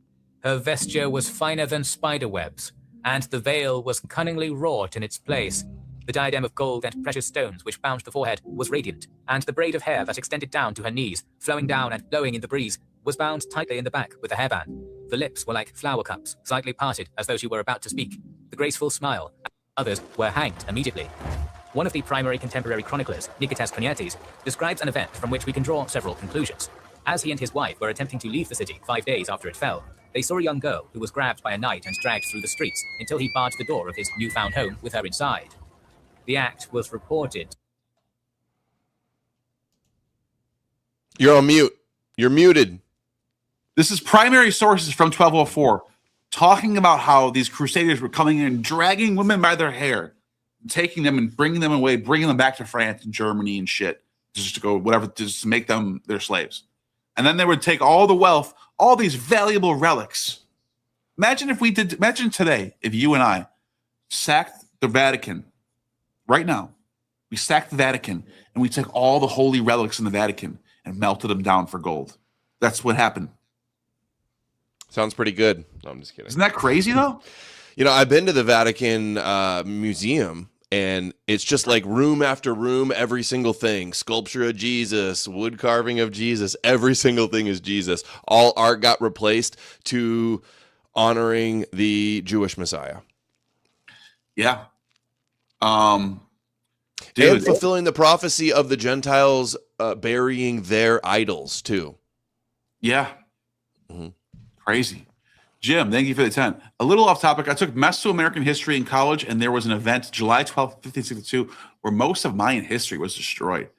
S21: Her vesture was finer than spider webs, and the veil was cunningly wrought in its place. The diadem of gold and precious stones which bound the forehead was radiant, and the braid of hair that extended down to her knees, flowing down and blowing in the breeze, was bound tightly in the back with a hairband. The lips were like flower cups, slightly parted as though she were about to speak. The graceful smile. Others were hanged immediately. One of the primary contemporary chroniclers, Nikitas Kouniates, describes an event from which we can draw several conclusions. As he and his wife were attempting to leave the city 5 days after it fell, they saw a young girl who was grabbed by a knight and dragged through the streets until he barred the door of his newfound home with her inside. The act was reported.
S5: You're on mute. You're muted.
S4: This is primary sources from 1204 talking about how these crusaders were coming in and dragging women by their hair, taking them and bringing them away, bringing them back to France and Germany and shit, just to go whatever, just to make them their slaves. And then they would take all the wealth, all these valuable relics. Imagine today, if you and I sacked the Vatican right now, we sacked the Vatican and we took all the holy relics in the Vatican and melted them down for gold. That's what happened.
S5: Sounds pretty good. No, I'm just kidding.
S4: Isn't that crazy though?
S5: You know, I've been to the Vatican Museum, and it's just like room after room, every single thing. Sculpture of Jesus, wood carving of Jesus, every single thing is Jesus. All art got replaced to honoring the Jewish Messiah.
S4: Yeah.
S5: And fulfilling the prophecy of the Gentiles burying their idols too.
S4: Yeah. Mm-hmm. Crazy. Jim, thank you for the 10. A little off topic. I took Mesoamerican history in college, and there was an event, July 12th, 1562, where most of Mayan history was destroyed.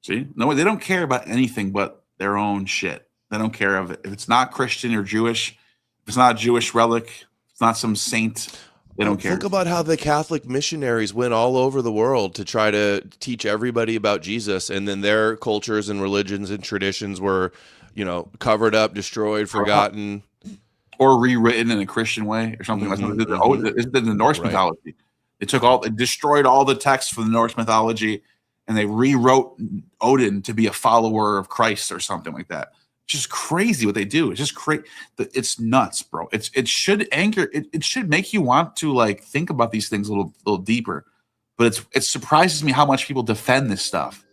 S4: See? No, they don't care about anything but their own shit. They don't care if it's not Christian or Jewish, if it's not a Jewish relic, if it's not some saint. They don't care.
S5: Think about how the Catholic missionaries went all over the world to try to teach everybody about Jesus, and then their cultures and religions and traditions were, you know, covered up, destroyed, forgotten,
S4: or rewritten in a Christian way or something. Like that. Oh, it's the Norse mythology. They destroyed all the texts from the Norse mythology, and they rewrote Odin to be a follower of Christ or something like that. It's just crazy what they do. It's just crazy. It's nuts, bro. It should it should make you want to like think about these things a little deeper. But it surprises me how much people defend this stuff.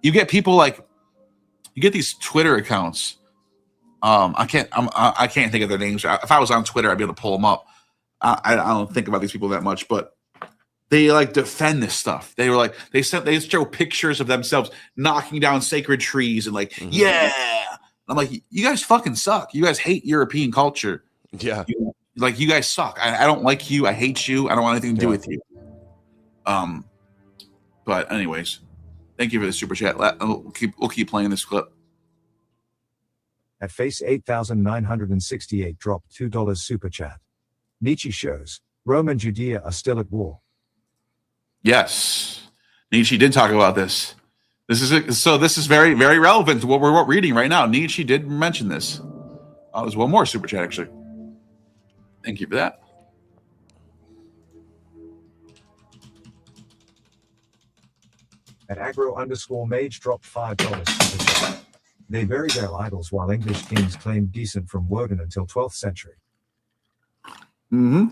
S4: You get people like, you get these Twitter accounts. I can't think of their names. If I was on Twitter, I'd be able to pull them up. I don't think about these people that much, but they like defend this stuff. They were like, they show pictures of themselves knocking down sacred trees and like, yeah. I'm like, you guys fucking suck. You guys hate European culture.
S5: Yeah.
S4: You guys suck. I don't like you. I hate you. I don't want anything to do with you. But anyways, thank you for the super chat. We'll keep playing this clip.
S6: At face 8,968 dropped $2 super chat. Nietzsche shows Rome and Judea are still at war.
S4: Yes, Nietzsche did talk about this. This is very, very relevant to what we're reading right now. Nietzsche did mention this. There's one more super chat actually. Thank you for that.
S6: At agro_mage dropped $5 super chat. They bury their idols while English kings claimed descent from Woden until 12th century.
S4: Mm-hmm.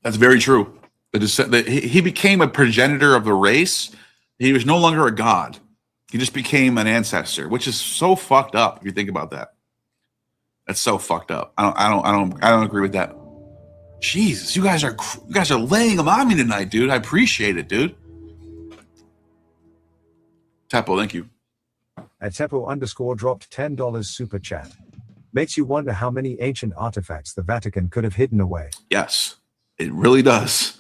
S4: That's very true. He became a progenitor of the race. He was no longer a god. He just became an ancestor, which is so fucked up if you think about that. That's so fucked up. I don't agree with that. Jesus, you guys are laying them on me tonight, dude. I appreciate it, dude. Tepo, thank you.
S6: At Tepo_ dropped $10 super chat. Makes you wonder how many ancient artifacts the Vatican could have hidden away.
S4: Yes, it really does.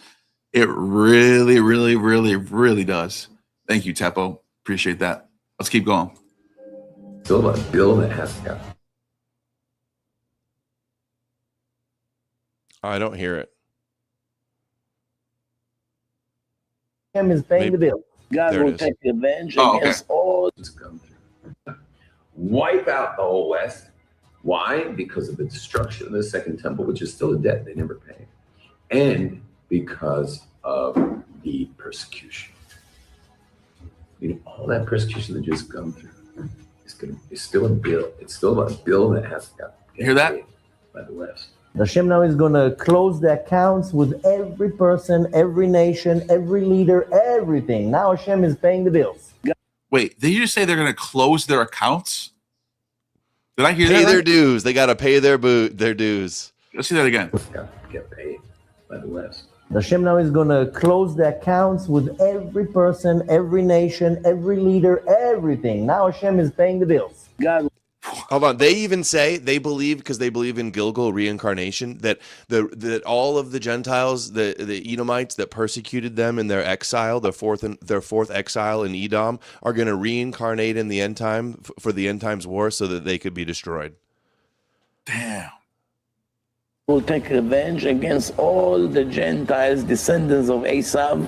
S4: It really, really, really, really does. Thank you, Tepo. Appreciate that. Let's keep going.
S20: Still a bill that has got.
S5: I don't hear it.
S2: Him is paying the bill. God
S5: There it
S2: will
S5: is.
S2: take revenge against all.
S20: Wipe out the whole West. Why? Because of the destruction of the Second Temple, which is still a debt they never paid, and because of the persecution. You know, all that persecution that just come through is still a bill. It's still a bill that has got.
S4: You hear that?
S20: By the West.
S2: Hashem now is going to close the accounts with every person, every nation, every leader, everything. Now Hashem is paying the bills.
S4: Wait, did you just say they're going to close their accounts? Did I hear
S5: Pay
S4: that?
S5: their
S4: Right?
S5: dues. They got to pay their dues.
S4: Let's see that again.
S20: Got to get paid by the West.
S2: Hashem now is going to close the accounts with every person, every nation, every leader, everything. Now Hashem is paying the bills. God.
S5: Hold on. They even say they believe, because they believe in Gilgal reincarnation, that all of the Gentiles, the Edomites that persecuted them in their exile, their fourth exile in Edom, are going to reincarnate in the end time for the end times war, so that they could be destroyed.
S4: Damn.
S2: Will take revenge against all the Gentiles, descendants of Esau.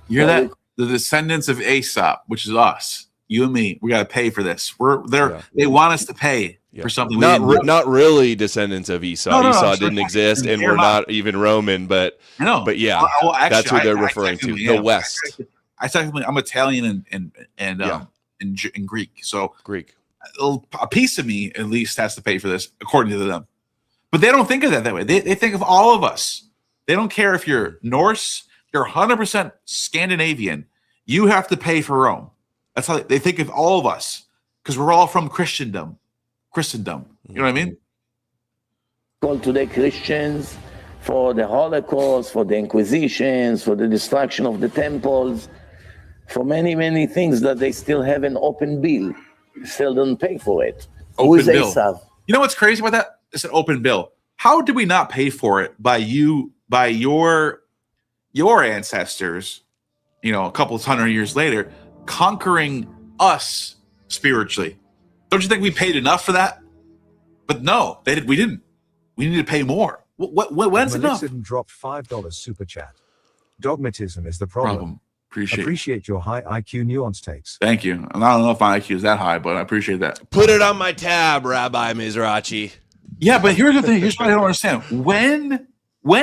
S4: You hear that? The descendants of Aesop, which is us, you and me. We got to pay for this. They want us to pay for something.
S5: Not really descendants of Esau.
S4: No,
S5: Esau didn't exist, and we're not even Roman. But yeah,
S4: well, actually,
S5: that's who they're referring to. The West.
S4: I'm Italian and Greek. So
S5: Greek.
S4: A piece of me at least has to pay for this, according to them. But they don't think of that way. They think of all of us. They don't care if you're Norse, you're 100% Scandinavian. You have to pay for Rome. That's how they think of all of us, because we're all from Christendom. You know what I mean?
S2: Called today Christians for the Holocaust, for the Inquisitions, for the destruction of the temples, for many, many things that they still have an open bill. Still don't pay for it. Who is Esau?
S4: You know what's crazy about that? It's an open bill. How did we not pay for it by your ancestors, you know, a couple of 100 years later, conquering us spiritually? Don't you think we paid enough for that? But no, we didn't. We need to pay more. When's enough?
S6: Melissa dropped $5 super chat. Dogmatism is the problem. Appreciate your high IQ nuance takes.
S4: Thank you. And I don't know if my IQ is that high, but I appreciate that.
S5: Put it on my tab, Rabbi Mizrachi.
S4: Yeah, but here's the thing. Here's what I don't understand. When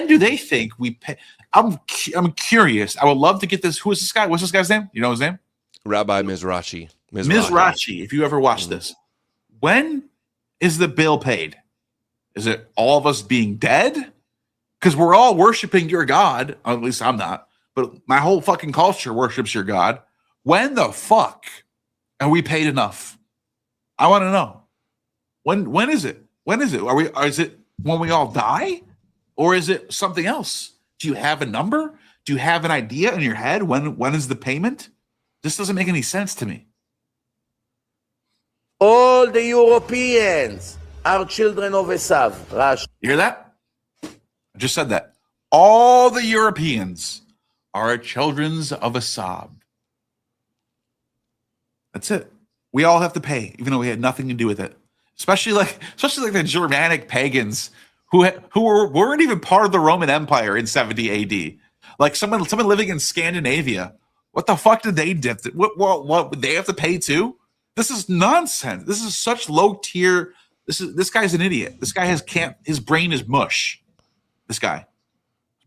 S4: do they think we pay? I'm curious. I would love to get this. Who is this guy? What's this guy's name? You know his name?
S5: Rabbi Mizrachi.
S4: Mizrachi. If you ever watch this, when is the bill paid? Is it all of us being dead? Because we're all worshiping your God. Or at least I'm not. But my whole fucking culture worships your God. When the fuck are we paid enough? I want to know. When is it? When is it? Is it when we all die? Or is it something else? Do you have a number? Do you have an idea in your head? When is the payment? This doesn't make any sense to me.
S2: All the Europeans are children of Esau.
S4: You hear that? I just said that. All the Europeans are children of Esau. That's it. We all have to pay, even though we had nothing to do with it. Especially like the Germanic pagans who weren't even part of the Roman Empire in 70 AD. Like someone living in Scandinavia. What the fuck did they do? What they have to pay too? This is nonsense. This is such low tier. This guy's an idiot. This guy his brain is mush. His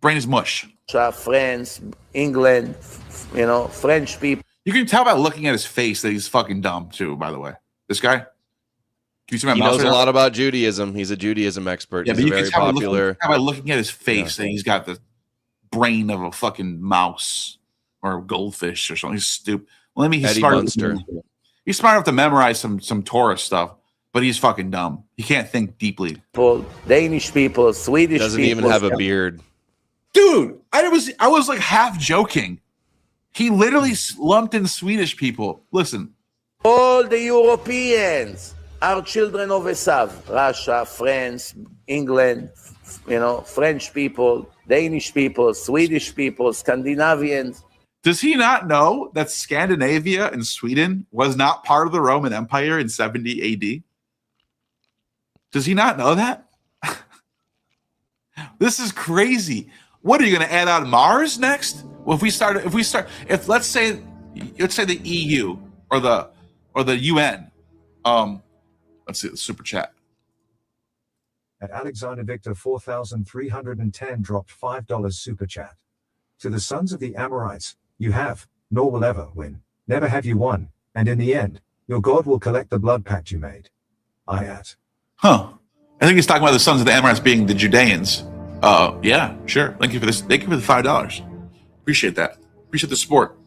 S4: brain is mush.
S2: France, England, French people.
S4: You can tell by looking at his face that he's fucking dumb too, by the way. This guy. Can you see my mouse
S5: knows
S4: right
S5: a
S4: now?
S5: lot about Judaism. He's a Judaism expert.
S4: Yeah,
S5: He's
S4: but you
S5: very
S4: can tell
S5: popular.
S4: by looking at his face that he's got the brain of a fucking mouse or a goldfish or something. He's stupid. Well, he's
S5: Eddie
S4: smart.
S5: Munster.
S4: He's smart enough to memorize some Torah stuff, but he's fucking dumb. He can't think deeply.
S2: Danish people, Swedish
S5: Doesn't
S2: people.
S5: even have a beard.
S4: Dude, I was like half joking. He literally lumped in Swedish people. Listen.
S2: All the Europeans are children of Esav. Russia, France, England, French people, Danish people, Swedish people, Scandinavians.
S4: Does he not know that Scandinavia and Sweden was not part of the Roman Empire in 70 AD? Does he not know that? This is crazy. What are you going to add on Mars next? Well, if let's say the EU or the UN. Let's see the super chat.
S6: At Alexander Victor 4310 dropped $5 super chat. To the sons of the Amorites, you have, nor will ever win. Never have you won, and in the end, your God will collect the blood pact you made. Ayat.
S4: Huh. I think he's talking about the sons of the Amorites being the Judeans. Yeah, sure. Thank you for this. Thank you for the $5. Appreciate that. Appreciate the support.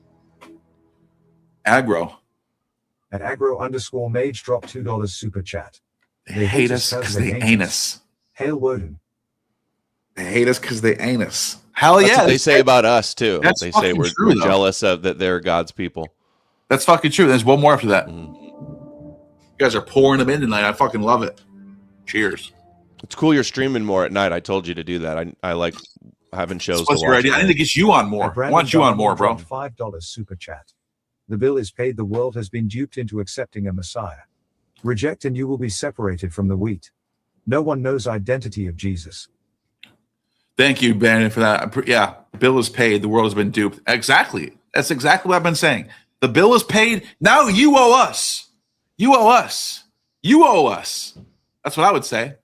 S4: Aggro.
S6: At aggro_mage dropped $2 super chat.
S4: They hate us because they ain't us.
S6: Hail Woden.
S4: They hate us because they ain't us. Hell
S5: That's
S4: yeah.
S5: what they say about us too. They say we're
S4: true, though.
S5: jealous of that they're God's people.
S4: That's fucking true. There's one more after that. You guys are pouring them in tonight. I fucking love it. Cheers.
S5: It's cool you're streaming more at night. I told you to do that. I like having shows.
S4: What's your idea? I need to get you on more. I want you on more, bro.
S6: $5 super chat. The bill is paid. The world has been duped into accepting a Messiah. Reject and you will be separated from the wheat. No one knows identity of Jesus.
S4: Thank you, Brandon, for that. Yeah, the bill is paid. The world has been duped. Exactly. That's exactly what I've been saying. The bill is paid. Now you owe us. You owe us. You owe us. That's what I would say.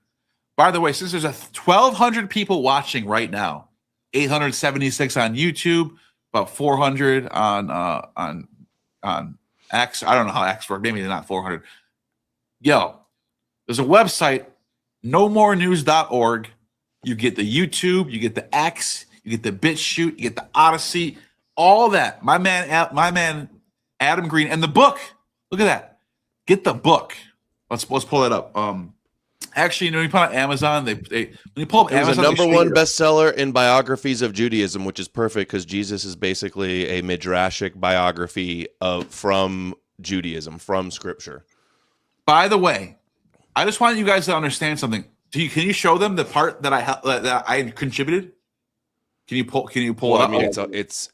S4: By the way, since there's 1,200 people watching right now, 876 on YouTube, about 400 on X. I don't know how X works. Maybe they're not 400. Yo, there's a website, KnowMoreNews.org. You get the YouTube, you get the X, you get the BitChute, you get the Odysee, all that. My man Adam Green, and the book. Look at that. Get the book. Let's pull that up. Actually, when you put on Amazon, when you pull up
S5: It was
S4: Amazon,
S5: a #1 bestseller in biographies of Judaism, which is perfect because Jesus is basically a midrashic biography from Judaism, from Scripture.
S4: By the way, I just want you guys to understand something. Can you show them the part that I contributed? Can you pull
S5: Well,
S4: it up?
S5: I mean,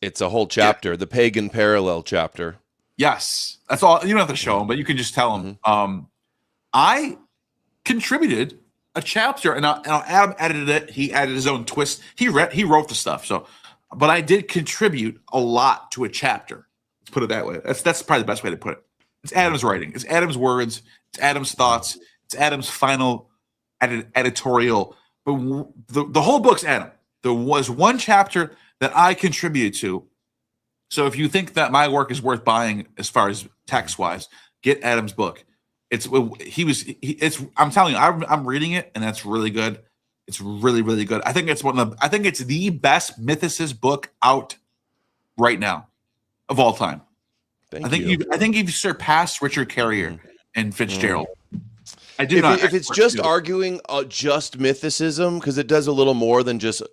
S5: it's a whole chapter, the pagan parallel chapter.
S4: Yes, that's all. You don't have to show them, but you can just tell them. I contributed a chapter, and Adam edited it. He added his own twist. He wrote the stuff. So, but I did contribute a lot to a chapter. Let's put it that way. That's probably the best way to put it. It's Adam's writing. It's Adam's words. It's Adam's thoughts. It's Adam's final editorial. But the whole book's Adam. There was one chapter that I contributed to. So if you think that my work is worth buying as far as text wise, get Adam's book. I'm telling you, I'm reading it, and that's really good. It's really, really good. I think it's the best mythicist book out right now of all time. I think you've surpassed Richard Carrier and Fitzgerald. I do not.
S5: If it's just arguing just mythicism, because it does a little more than just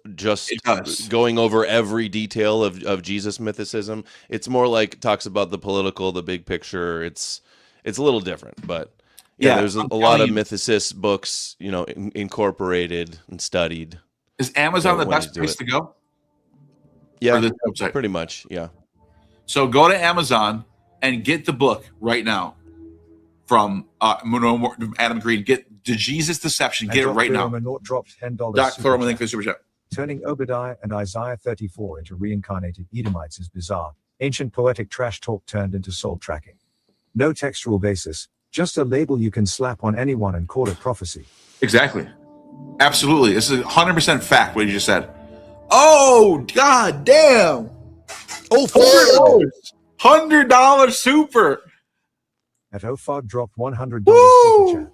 S5: going over every detail of Jesus mythicism. It's more like talks about the political, the big picture. It's a little different, but yeah, there's a lot of mythicist books, incorporated and studied.
S4: Is Amazon the best place to go?
S5: Yeah, pretty much. Yeah.
S4: So go to Amazon and get the book right now from Adam Green. Get The Jesus Deception. Get it right now.
S6: Dropped $10
S4: Doc
S6: super
S4: Thurman,
S6: chat.
S4: super chat.
S6: Turning Obadiah and Isaiah 34 into reincarnated Edomites is bizarre. Ancient poetic trash talk turned into soul tracking. No textual basis, just a label you can slap on anyone and call it prophecy.
S4: Exactly. Absolutely. This is 100% fact what you just said. Oh, god damn. Oh, $100 super.
S6: At OFOG dropped $100 super chat.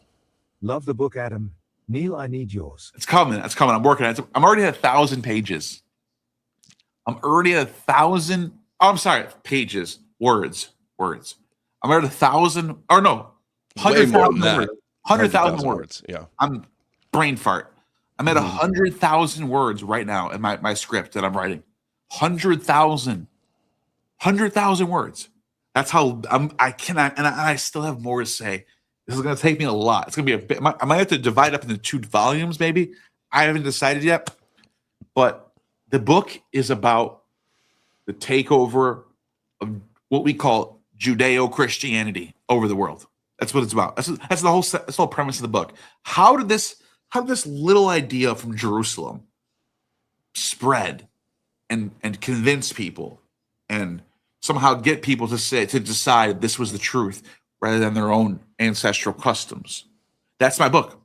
S6: Love the book, Adam. Neil, I need yours.
S4: It's coming. It's coming. I'm working on it. I'm already at 1,000 pages. I'm already at 1,000. Oh, I'm sorry. Pages. Words. words. I'm at 1,000, or no,
S5: Way more than
S4: 100,000
S5: that.
S4: words. 100,000 words.
S5: Yeah.
S4: I'm brain fart. I'm at 100,000 words right now in my script that I'm writing. 100,000 words. That's how I cannot, and I still have more to say. This is going to take me a lot. It's going to be a bit. I might have to divide up into 2 volumes, maybe. I haven't decided yet. But the book is about the takeover of what we call Judeo-Christianity over the world. That's what it's about. That's the whole premise of the book. How did this little idea from Jerusalem spread and convince people and somehow get people to decide this was the truth rather than their own ancestral customs? That's my book,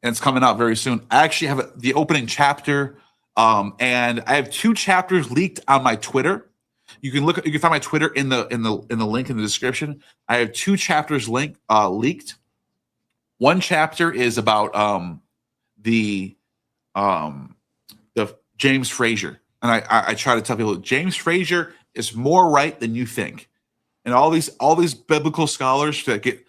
S4: and it's coming out very soon. I actually have the opening chapter, and I have 2 chapters leaked on my Twitter. You can find my Twitter in the link in the description. I have 2 chapters leaked. One chapter is about the James Frazier, and I try to tell people James Frazier is more right than you think. And all these biblical scholars that get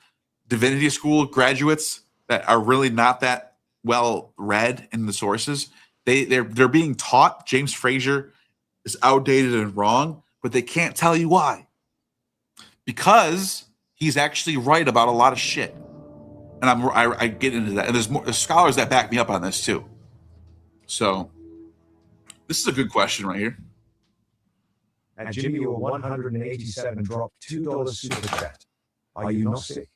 S4: divinity school graduates that are really not that well read in the sources, they're being taught James Frazier is outdated and wrong, but they can't tell you why. Because he's actually right about a lot of shit. And I get into that. And there's scholars that back me up on this too. So this is a good question right here.
S6: And Jimmy, your 187 dropped $2 super chat. Are you Gnostic?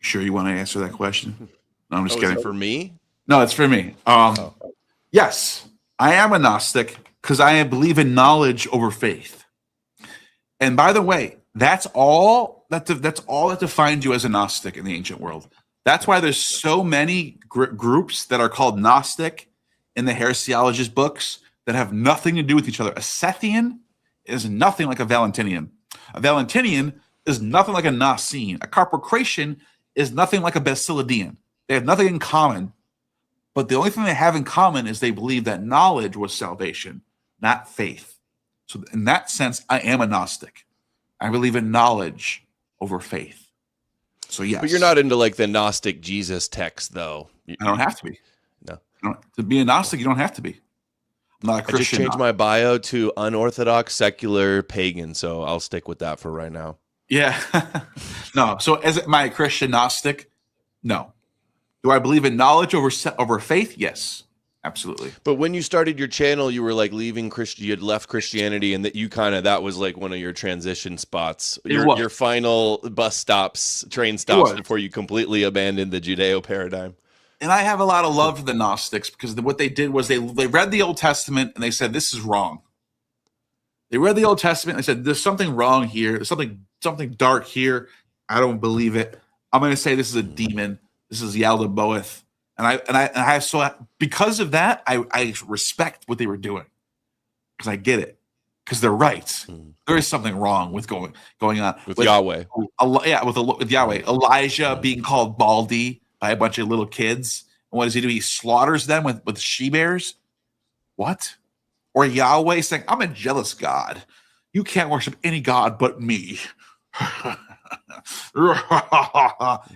S4: Sure you want to answer that question? No, I'm just
S5: Oh,
S4: kidding.
S5: is it for me?
S4: No, it's for me. Yes, I am a Gnostic because I believe in knowledge over faith. And by the way, that's all that defines you as a Gnostic in the ancient world. That's why there's so many groups that are called Gnostic in the heresiologist books that have nothing to do with each other. A Sethian is nothing like a Valentinian. A Valentinian is nothing like a Nicene. A Carpocratian is nothing like a Basilidian. They have nothing in common, but the only thing they have in common is they believe that knowledge was salvation, not faith. So in that sense, I am a Gnostic. I believe in knowledge over faith. So yes.
S5: But you're not into like the Gnostic Jesus text, though.
S4: I don't have to be.
S5: No.
S4: To be a Gnostic, you don't have to be. I'm not a Christian.
S5: I just changed my bio to unorthodox, secular, pagan, so I'll stick with that for right now.
S4: Yeah. No. So am I a Christian Gnostic? No. Do I believe in knowledge over faith? Yes. Absolutely.
S5: But when you started your channel, you were like leaving you had left Christianity, and that was like one of your transition spots. Your final bus stops, train stops before you completely abandoned the Judeo paradigm.
S4: And I have a lot of love for the Gnostics because what they did was they read the Old Testament and they said, this is wrong. They read the Old Testament and they said, there's something wrong here. There's something dark here. I don't believe it. I'm going to say this is a demon. This is Yaldabaoth. And I so because of that, I respect what they were doing because I get it because they're right. There is something wrong with going on
S5: with Yahweh.
S4: With Yahweh. Elijah being called Baldy by a bunch of little kids. And what does he do? He slaughters them with she-bears? What? Or Yahweh saying, I'm a jealous God. You can't worship any God but me.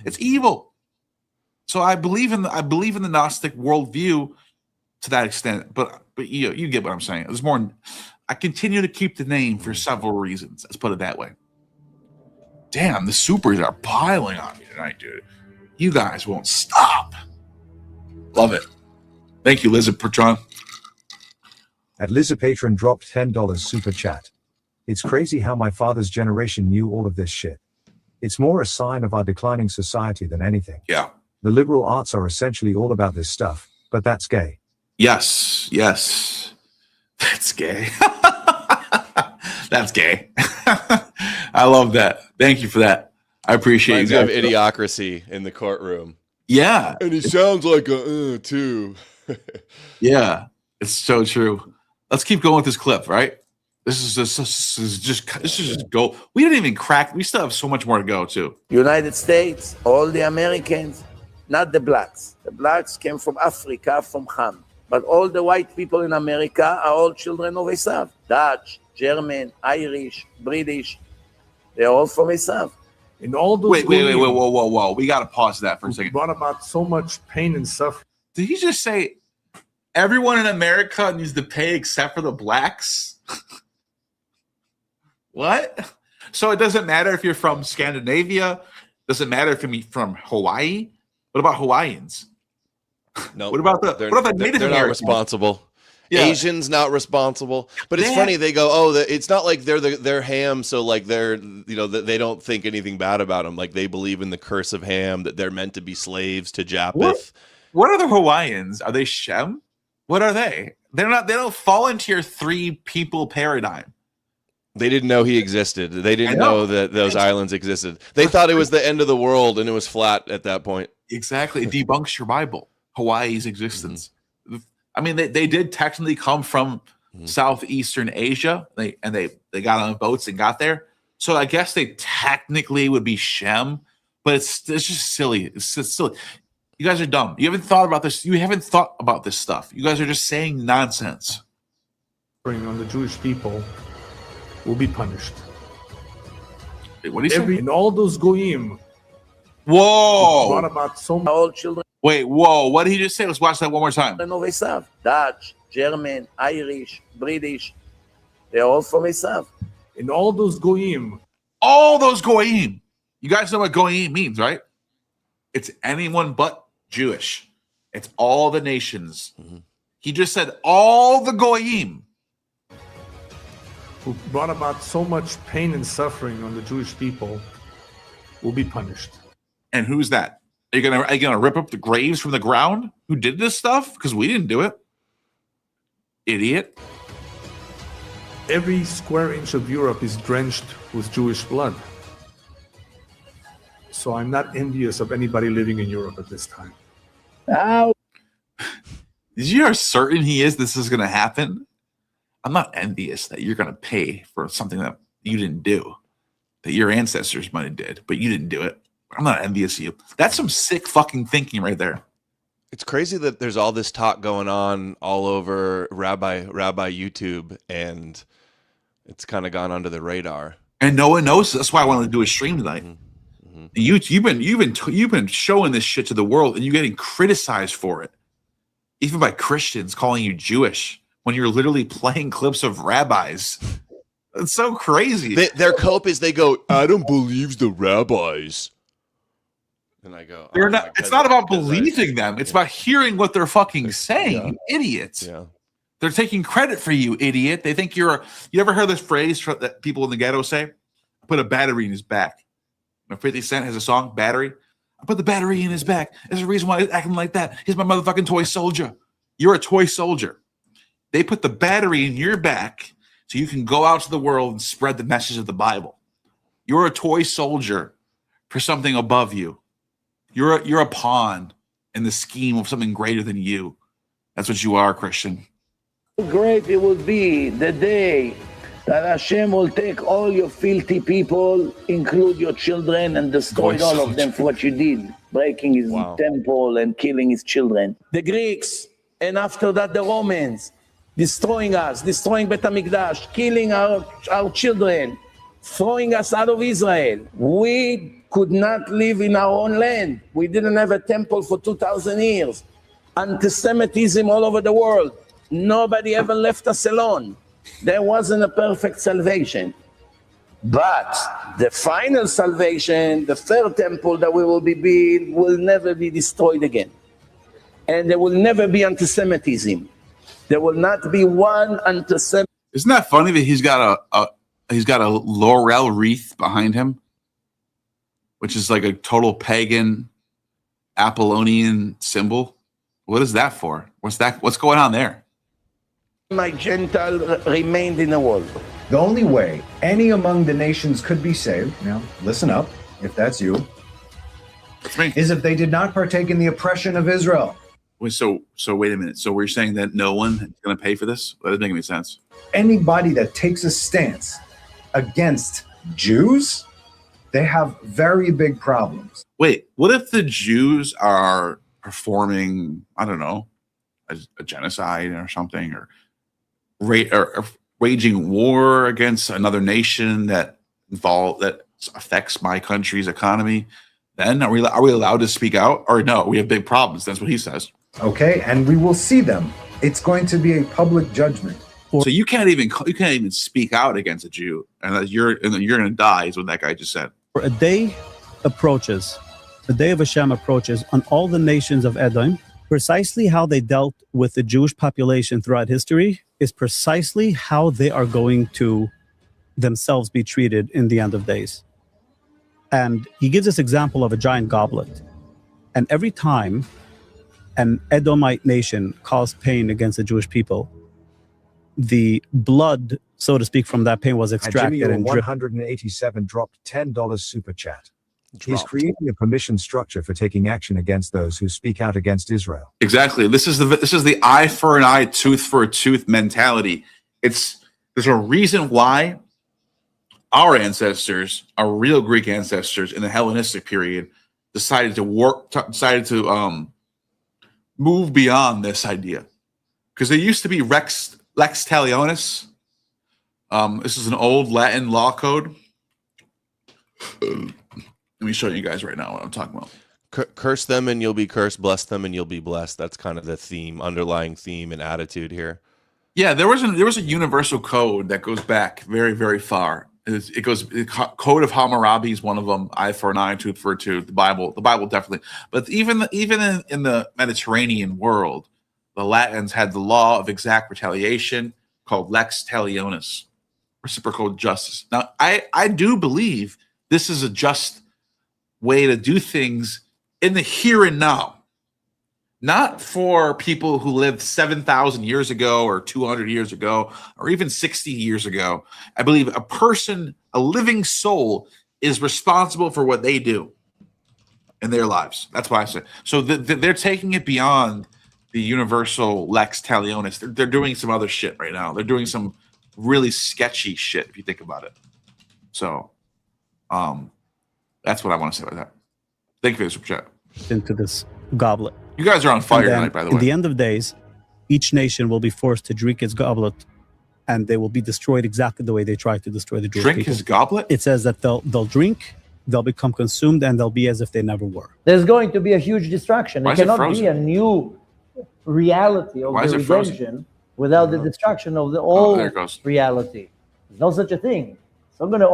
S4: It's evil. So I believe in the Gnostic worldview to that extent. But you get what I'm saying. There's more. I continue to keep the name for several reasons. Let's put it that way. Damn, the supers are piling on me tonight, dude. You guys won't stop. Love it. Thank you, Lizard Patron.
S6: At Lizard Patron dropped $10 super chat. It's crazy how my father's generation knew all of this shit. It's more a sign of our declining society than anything.
S4: Yeah.
S6: The liberal arts are essentially all about this stuff, but that's gay.
S4: Yes. That's gay. That's gay. I love that. Thank you for that. I appreciate
S5: you.
S4: You
S5: have idiocracy in the courtroom.
S4: Yeah.
S5: And he sounds like a too.
S4: Yeah, it's so true. Let's keep going with this clip, right? This is just go. We didn't even crack. We still have so much more to go too.
S2: United States, all the Americans, not the blacks. The blacks came from Africa, from Ham. But all the white people in America are all children of Esav. Dutch, German, Irish, British. They're all from Esav.
S9: In all those
S4: wait, whoa. We got to pause that for a second.
S9: Brought about so much pain and suffering.
S4: Did he just say everyone in America needs to pay except for the blacks? What? So it doesn't matter if you're from Scandinavia. Doesn't matter if you're from Hawaii. What about Hawaiians?
S5: No.
S4: What about the Native Americans?
S5: They're not responsible.
S4: Yeah.
S5: Asians not responsible. But it's funny, they go, oh, it's not like they're Ham, so like they don't think anything bad about them. Like they believe in the curse of Ham, that they're meant to be slaves to Japheth.
S4: What are the Hawaiians? Are they Shem? What are they? They don't fall into your three people paradigm.
S5: They didn't know he existed. They didn't know that those islands existed. They thought it was the end of the world and it was flat at that point.
S4: Exactly. It debunks your Bible, Hawaii's existence. I mean, they did technically come from Southeastern Asia. They got on boats and got there. So I guess they technically would be Shem, but it's just silly. It's just silly. You guys are dumb. You haven't thought about this. You haven't thought about this stuff. You guys are just saying nonsense.
S9: On the Jewish people will be punished.
S4: Wait, what do you say?
S9: In all those goyim.
S4: Whoa!
S2: Brought about so many old children.
S4: Wait, whoa! What did he just say? Let's watch that one more time.
S2: Of Esav. Dutch, German, Irish, British. They're all from Esav.
S9: In all those goyim.
S4: All those goyim. You guys know what goyim means, right? It's anyone but Jewish. It's all the nations. He just said all the goyim.
S9: Who brought about so much pain and suffering on the Jewish people will be punished.
S4: And who's that? Are you gonna rip up the graves from the ground? Who did this stuff? Because we didn't do it. Idiot.
S9: Every square inch of Europe is drenched with Jewish blood. So I'm not envious of anybody living in Europe at this time.
S2: Ow.
S4: You are certain this is gonna happen? I'm not envious that you're gonna pay for something that you didn't do, that your ancestors might have did, but you didn't do it. I'm not envious of you. That's some sick fucking thinking right there.
S5: It's crazy that there's all this talk going on all over Rabbi YouTube, and it's kind of gone under the radar.
S4: And no one knows. That's why I wanted to do a stream tonight. You've been showing this shit to the world, and you're getting criticized for it, even by Christians calling you Jewish when you're literally playing clips of rabbis. It's so crazy.
S5: Their cope is they go, I don't believe the rabbis. And I go,
S4: they're not. It's not about believing them. It's about hearing what they're fucking saying. You idiots.
S5: Yeah.
S4: They're taking credit for you, idiot. They think you're. You ever heard this phrase that people in the ghetto say? I put a battery in his back. 50 Cent has a song, Battery. I put the battery in his back. There's a reason why he's acting like that. He's my motherfucking toy soldier. You're a toy soldier. They put the battery in your back so you can go out to the world and spread the message of the Bible. You're a toy soldier for something above you. You're a pawn in the scheme of something greater than you. That's what you are, Christian.
S2: How great it will be the day that Hashem will take all your filthy people, include your children, and destroy all of them for what you did, breaking his temple and killing his children. The Greeks, and after that the Romans, destroying us, destroying Bet HaMikdash, killing our children, throwing us out of Israel. We could not live in our own land. We didn't have a temple for 2,000 years. Anti-Semitism all over the world. Nobody ever left us alone. There wasn't a perfect salvation. But the final salvation, the third temple that we will be built, will never be destroyed again. And there will never be anti-Semitism. There will not be one anti-Semitism.
S4: Isn't that funny that he's got a laurel wreath behind him, which is like a total pagan Apollonian symbol? What is that for? What's going on there?
S2: My Gentile remained in the world.
S3: The only way any among the nations could be saved, now listen up, if that's you, is if they did not partake in the oppression of Israel.
S4: So wait a minute. So we're saying that no one is going to pay for this? That doesn't make any sense.
S3: Anybody that takes a stance against Jews, they have very big problems.
S4: Wait, what if the Jews are performing, I don't know, a genocide or something, or waging war against another nation that affects my country's economy, then are we allowed to speak out? Or no, we have big problems. That's what he says.
S3: Okay, and we will see them. It's going to be a public judgment.
S4: So you can't even speak out against a Jew, and you're going to die, is what that guy just said.
S1: A day approaches, the day of Hashem approaches on all the nations of Edom. Precisely how they dealt with the Jewish population throughout history is precisely how they are going to themselves be treated in the end of days. And he gives this example of a giant goblet. And every time an Edomite nation caused pain against the Jewish people, the blood, so to speak, from that pain was extracted and dripped.
S6: 187 dropped $10 super chat. He's creating a permission structure for taking action against those who speak out against Israel.
S4: Exactly. This is the eye for an eye, tooth for a tooth mentality. There's a reason why our ancestors, our real Greek ancestors in the Hellenistic period, decided to move beyond this idea, because there used to be lex talionis. This is an old Latin law code. Let me show you guys right now what I'm talking about.
S5: Curse them and you'll be cursed. Bless them and you'll be blessed. That's kind of the theme, underlying theme and attitude here.
S4: Yeah, there was a universal code that goes back very, very far. It goes Code of Hammurabi is one of them. Eye for an eye, tooth for a tooth. The Bible definitely. But even in the Mediterranean world, the Latins had the law of exact retaliation called lex talionis, reciprocal justice. Now, I do believe this is a just way to do things in the here and now, not for people who lived 7,000 years ago or 200 years ago or even 60 years ago. I believe a living soul is responsible for what they do in their lives. That's why I say. So they're taking it beyond the universal lex talionis. They're doing some other shit right now. They're doing some really sketchy shit if you think about it. So that's what I want to say about that. Thank you for the super chat.
S1: Into this goblet.
S4: You guys are on fire tonight, by the way.
S1: At the end of days, each nation will be forced to drink its goblet, and they will be destroyed exactly the way they tried to destroy the Jewish people.
S4: Drink his goblet?
S1: It says that they'll drink, they'll become consumed, and they'll be as if they never were.
S22: There's going to be a huge destruction.
S4: Why
S22: There
S4: is it
S22: cannot be a new reality of
S4: Why is
S22: the
S4: it frozen?
S22: redemption without the destruction of the old
S4: there it goes.
S22: reality. There's no such a thing. It's not going to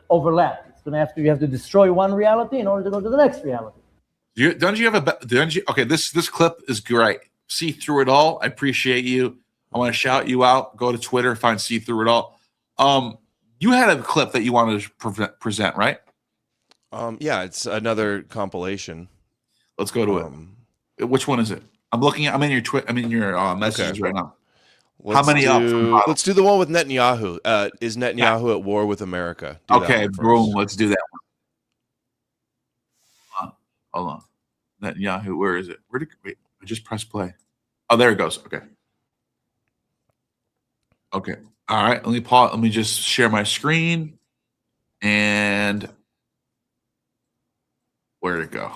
S22: overlap. It's going to you have to destroy one reality in order to go to the next reality.
S4: Okay, this clip is great. See through it all. I appreciate you. I want to shout you out. Go to Twitter, find See Through It All. You had a clip that you wanted to present, right?
S5: Yeah, it's another compilation.
S4: Let's go to it. Which one is it? I'm in your messages right now. How many up?
S5: Let's do the one with Netanyahu. Is Netanyahu at war with America?
S4: Okay, boom. Let's do that one. Hold on. Netanyahu, where is it? Wait, I just pressed play. Oh, there it goes. Okay. Okay. All right. Let me pause. Let me just share my screen. And where did it go?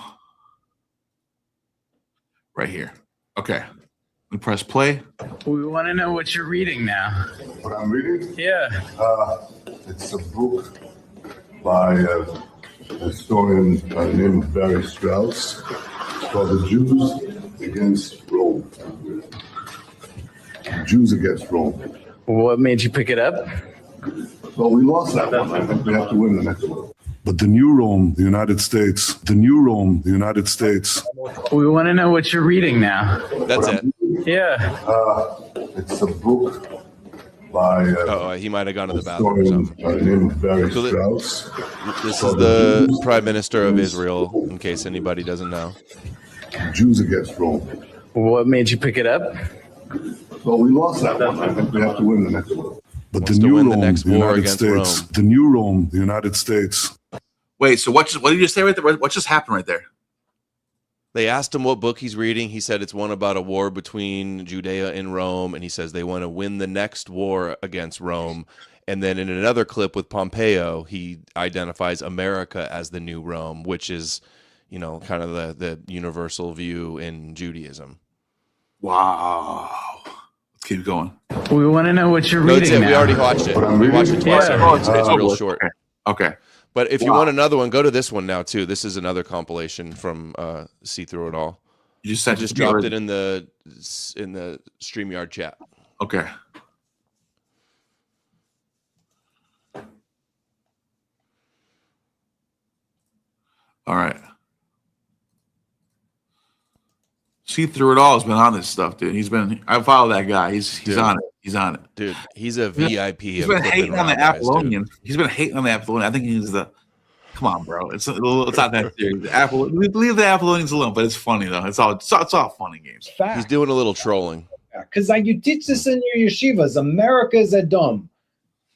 S4: Right here. Okay. Let me press play.
S23: We want to know what you're reading now.
S24: What I'm reading?
S23: Yeah.
S24: It's a book by a historian named Barry Strauss. It's called The Jews Against Rome. Jews Against Rome.
S23: What made you pick it up?
S24: Well, we lost that one. I think we have to win the next one. But the new Rome, the United States. The new Rome, the United States.
S23: We want to know what you're reading now.
S5: That's it.
S23: Yeah.
S24: It's a book by
S5: he might have gone to the bathroom or something.
S24: named Barry Strauss.
S5: This is the Prime Minister of Israel, in case anybody doesn't know.
S24: Jews Against Rome.
S23: What made you pick it up?
S24: Well, we lost that one. I think we have to win the next one. But the
S5: to
S24: new
S5: win
S24: Rome,
S5: the next
S24: the
S5: war
S24: United
S5: against
S24: States.
S5: Rome.
S24: The new Rome, the United States.
S4: Wait, so what did you say right there? What just happened right there?
S5: They asked him what book he's reading. He said it's one about a war between Judea and Rome, and he says they want to win the next war against Rome. And then in another clip with Pompeo, he identifies America as the new Rome, which is, kind of the universal view in Judaism.
S4: Wow. Let's keep going.
S23: We want to know what you're
S5: No,
S23: reading
S5: that's it.
S23: now.
S5: We already watched it. We watched it twice already. It's real short.
S4: Okay.
S5: But if you want another one, go to this one now too. This is another compilation from See Through It All.
S4: You just said
S5: I just dropped it in the StreamYard chat.
S4: Okay. All right. See Through It All has been on this stuff, dude. I follow that guy. He's on it. He's on it.
S5: Dude, he's a VIP.
S4: He's been hating on the Apollonian. He's been hating on the Apollonian. I think he's the come on, bro. It's not that serious. Leave the Apollonians alone, but it's funny though. It's all funny games.
S5: He's doing a little trolling.
S3: Because you teach this in your yeshivas. America is Edom.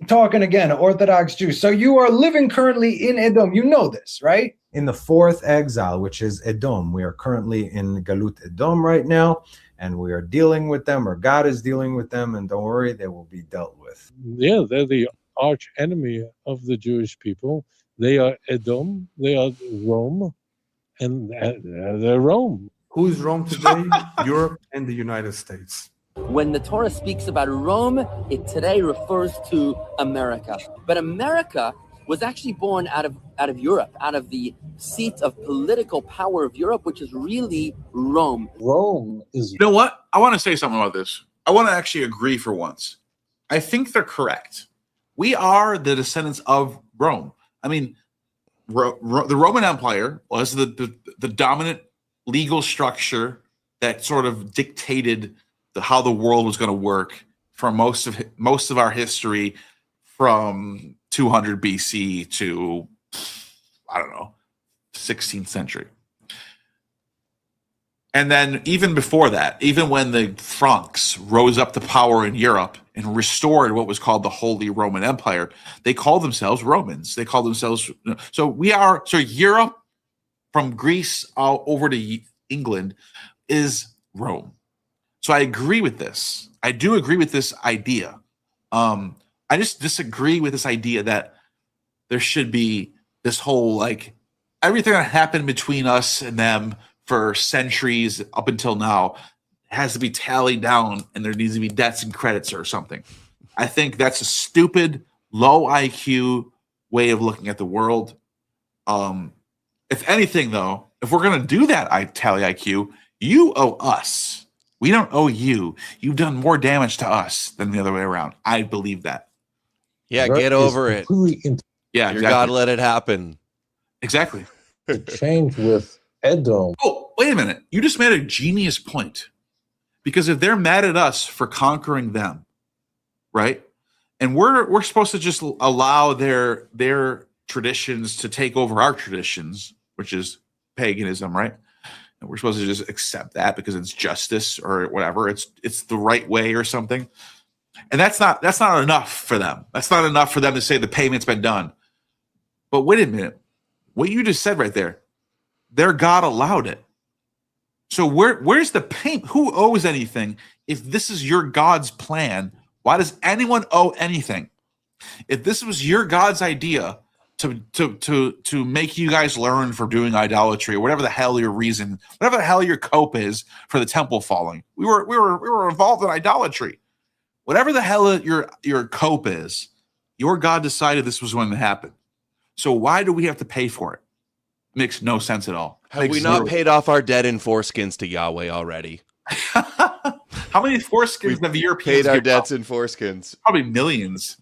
S3: Talking again, Orthodox Jews. So you are living currently in Edom. You know this, right?
S7: In the fourth exile, which is Edom. We are currently in Galut Edom right now, and we are dealing with them, or God is dealing with them, and don't worry, they will be dealt with.
S15: Yeah, they're the arch enemy of the Jewish people. They are Edom, they are Rome, and they're Rome.
S8: Who is Rome today? Europe and the United States.
S10: When the Torah speaks about Rome, it today refers to America. But America was actually born out of Europe, out of the seat of political power of Europe, which is really Rome.
S15: Rome is...
S4: You know what? I want to say something about this. I want to actually agree for once. I think they're correct. We are the descendants of Rome. I mean, the Roman Empire was the dominant legal structure that sort of dictated how the world was going to work for most of our history from 200 BC to, I don't know, 16th century. And then even before that, even when the Franks rose up to power in Europe and restored what was called the Holy Roman Empire, they called themselves Romans. They called themselves, so Europe from Greece over to England is Rome. So I agree with this. I do agree with this idea. I just disagree with this idea that there should be this whole, like, everything that happened between us and them for centuries up until now has to be tallied down and there needs to be debts and credits or something. I think that's a stupid, low IQ way of looking at the world. If anything, though, if we're going to do that tally IQ, you owe us. We don't owe you. You've done more damage to us than the other way around. I believe that.
S5: Yeah, get over it.
S4: Yeah,
S5: you gotta let it happen.
S4: Exactly.
S15: Change with Edom.
S4: Oh, wait a minute. You just made a genius point. Because if they're mad at us for conquering them, right? And we're supposed to just allow their traditions to take over our traditions, which is paganism, right? And we're supposed to just accept that because it's justice or whatever. It's the right way or something. And that's not enough for them. That's not enough for them to say the payment's been done. But wait a minute. What you just said right there, their God allowed it. So where's the payment? Who owes anything? If this is your God's plan, why does anyone owe anything? If this was your God's idea to make you guys learn for doing idolatry or whatever the hell your reason, whatever the hell your cope is for the temple falling, we were involved in idolatry. Whatever the hell your cope is, your God decided this was going to happen. So why do we have to pay for it? Makes no sense at all.
S5: Have we not paid off our debt in foreskins to Yahweh already?
S4: How many foreskins have the Europeans
S5: paid our debts in foreskins?
S4: Probably millions.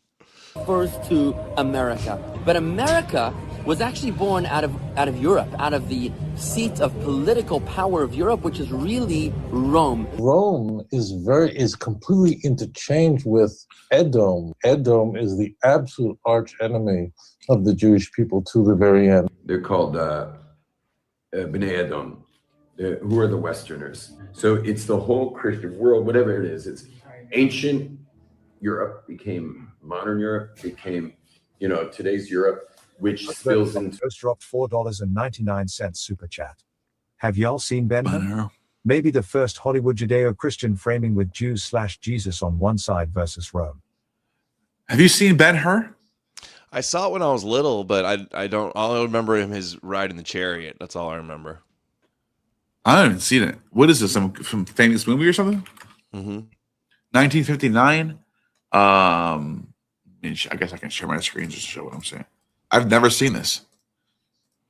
S10: Refers to America. But America was actually born out of Europe, out of the seat of political power of Europe, which is really Rome.
S15: Rome is completely interchanged with Edom. Edom is the absolute arch enemy of the Jewish people to the very end.
S20: They're called Bnei Edom, who are the Westerners. So it's the whole Christian world, whatever it is. It's ancient Europe became modern Europe, became, today's Europe, which spills into...
S6: Just dropped $4.99 super chat. Have y'all seen Ben-Hur? Maybe the first Hollywood Judeo-Christian framing with Jews/Jesus on one side versus Rome.
S4: Have you seen Ben-Hur?
S5: I saw it when I was little, but I don't. All I remember him is riding the chariot. That's all I remember.
S4: I haven't seen it. What is this? Some famous movie or something?
S5: Mm-hmm.
S4: 1959. I guess I can share my screen just to show what I'm saying. I've never seen this.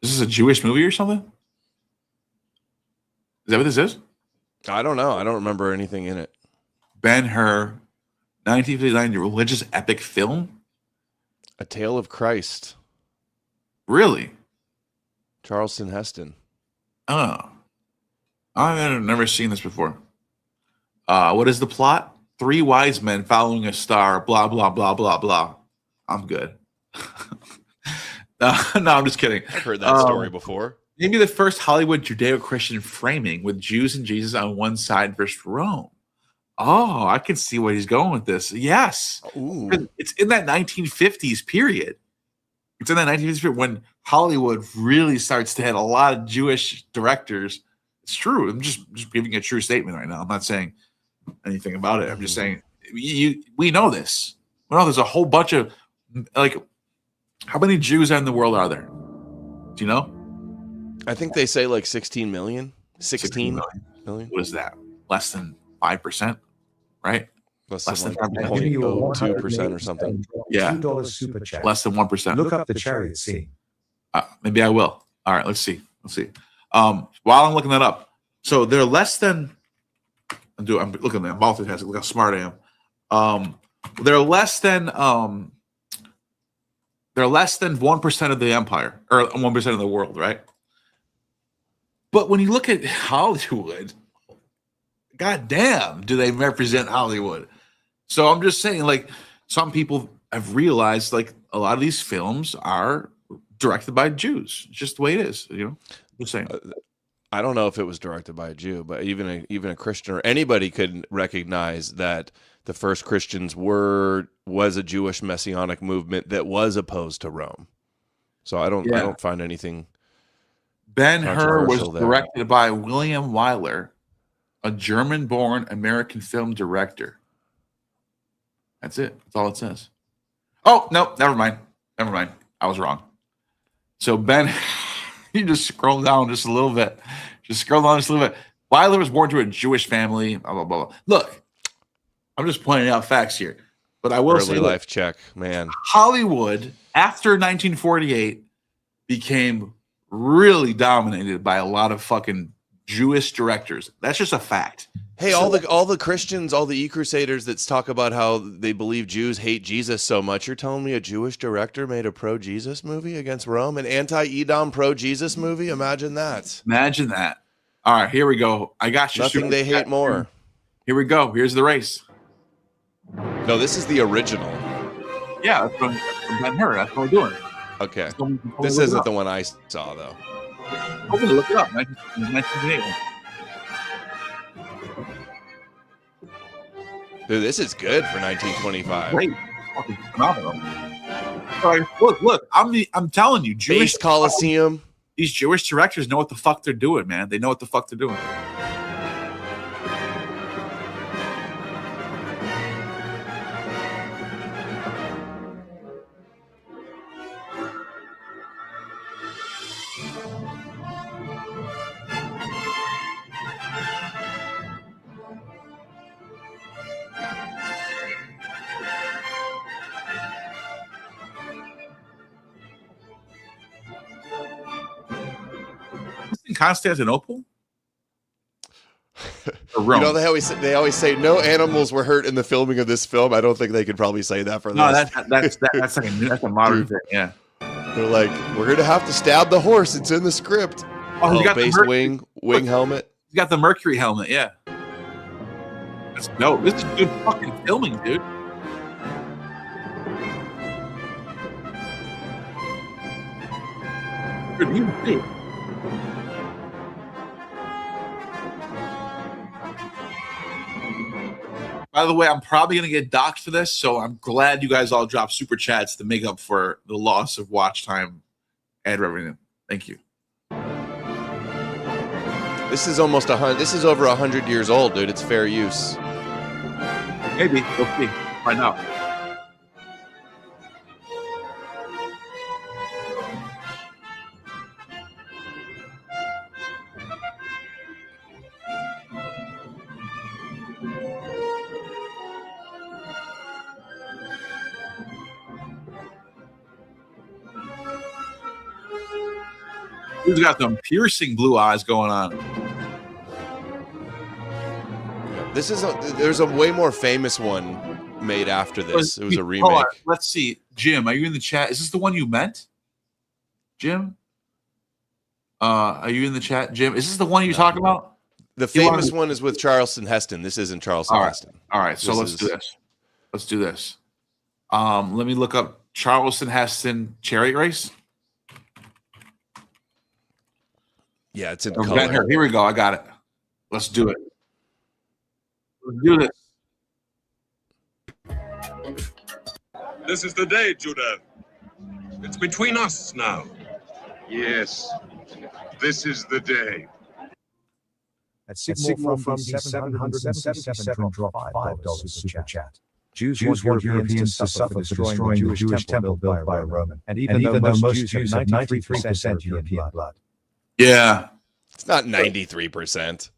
S4: This is a Jewish movie or something? Is that what this is?
S5: I don't know. I don't remember anything in it.
S4: Ben-Hur, 1959 religious epic film?
S5: A Tale of Christ.
S4: Really?
S5: Charleston Heston.
S4: Oh. I've never seen this before. What is the plot? 3 wise men following a star, blah, blah, blah, blah, blah. I'm good. No, I'm just kidding.
S5: I've heard that story before.
S4: Maybe the first Hollywood Judeo-Christian framing with Jews and Jesus on one side versus Rome. Oh, I can see where he's going with this. Yes.
S5: Ooh.
S4: It's in that 1950s period. It's in that 1950s period when Hollywood really starts to hit a lot of Jewish directors. It's true. I'm just giving a true statement right now. I'm not saying anything about it. I'm just saying we know this. We know there's a whole bunch of, like, how many Jews in the world are there? Do you know?
S5: I think they say like 16 million. 16 million.
S4: What is that? Less than 5%, right?
S5: Less
S4: than
S5: 0.02% or something.
S4: Yeah.
S6: $2 super chat.
S4: Less than 1%.
S6: Look up the chariot scene.
S4: Maybe I will. All right, let's see. While I'm looking that up, so they're less than. I'm looking at multitasking. Look how smart I am. They're less than 1% of the empire, or 1% of the world, right? But when you look at Hollywood, goddamn, do they represent Hollywood? So I'm just saying, like, some people have realized, like, a lot of these films are directed by Jews. It's just the way it is, you know. Just saying.
S5: I don't know if it was directed by a Jew, but even a Christian or anybody could recognize that the first Christians was a Jewish messianic movement that was opposed to Rome. So I don't find anything.
S4: Ben-Hur was
S5: controversial there.
S4: directed by William Wyler, a German-born American film director. That's it. That's all it says. Oh, no, never mind. I was wrong. So you just scroll down just a little bit. Wyler was born to a Jewish family, blah, blah, blah. Look, I'm just pointing out facts here. But I will say,
S5: early life check, man.
S4: Hollywood, after 1948, became really dominated by a lot of fucking Jewish directors. That's just a fact.
S5: Hey, all the Christians, all the e-crusaders that talk about how they believe Jews hate Jesus so much, you're telling me a Jewish director made a pro-Jesus movie against Rome? An anti-Edom pro-Jesus movie? Imagine that.
S4: Imagine that. All right, here we go. I got you.
S5: Nothing they hate more.
S4: Here we go. Here's the race.
S5: No, this is the original.
S4: Yeah, that's from Ben-Hur. That's what we're doing.
S5: Okay. This isn't the one I saw, though.
S4: I'm going to look it up. 1988.
S5: Dude, this is good for 1925.
S4: Great. Fucking phenomenal. All right, look. I'm telling you, Jewish
S5: Coliseum.
S4: These Jewish directors know what the fuck they're doing, man. They know what the fuck they're doing. Constantinople?
S5: You know, they always say no animals were hurt in the filming of this film. I don't think they could probably say that for this.
S4: That's a modern thing. Yeah,
S5: they're like, we're gonna have to stab the horse. It's in the script.
S4: Oh, he's got
S5: base
S4: the
S5: wing helmet.
S4: He's got the Mercury helmet. Yeah, that's dope. This is good fucking filming, dude. Good music, too. By the way, I'm probably going to get docked for this, so I'm glad you guys all dropped super chats to make up for the loss of watch time ad revenue. Thank you.
S5: This is almost This is over 100 years old, dude. It's fair use.
S4: Maybe. We'll see. Find out.
S11: Who's got them piercing blue eyes going on?
S5: This is there's a way more famous one made after this. It was a remake.
S11: Hold on. Let's see. Jim, are you in the chat? Is this the one you meant? Jim? Are you in the chat, Jim? Is this the one you're talking about?
S5: The famous one is with Charleston Heston. This isn't Charleston Heston.
S11: All right, so let's do this. Let's do this. Let me look up Charleston Heston chariot race.
S5: Yeah, it's in color.
S11: Here we go. I got it. Let's do it. Let's do this.
S12: This is the day, Judah. It's between us now.
S13: Yes, this is the day.
S6: At Sigmore from 777 dropped $5 super chat. Jews want Europeans to suffer for destroying the Jewish temple built by a Roman. And even though most Jews have 93% European blood.
S11: Yeah.
S5: It's not 93%.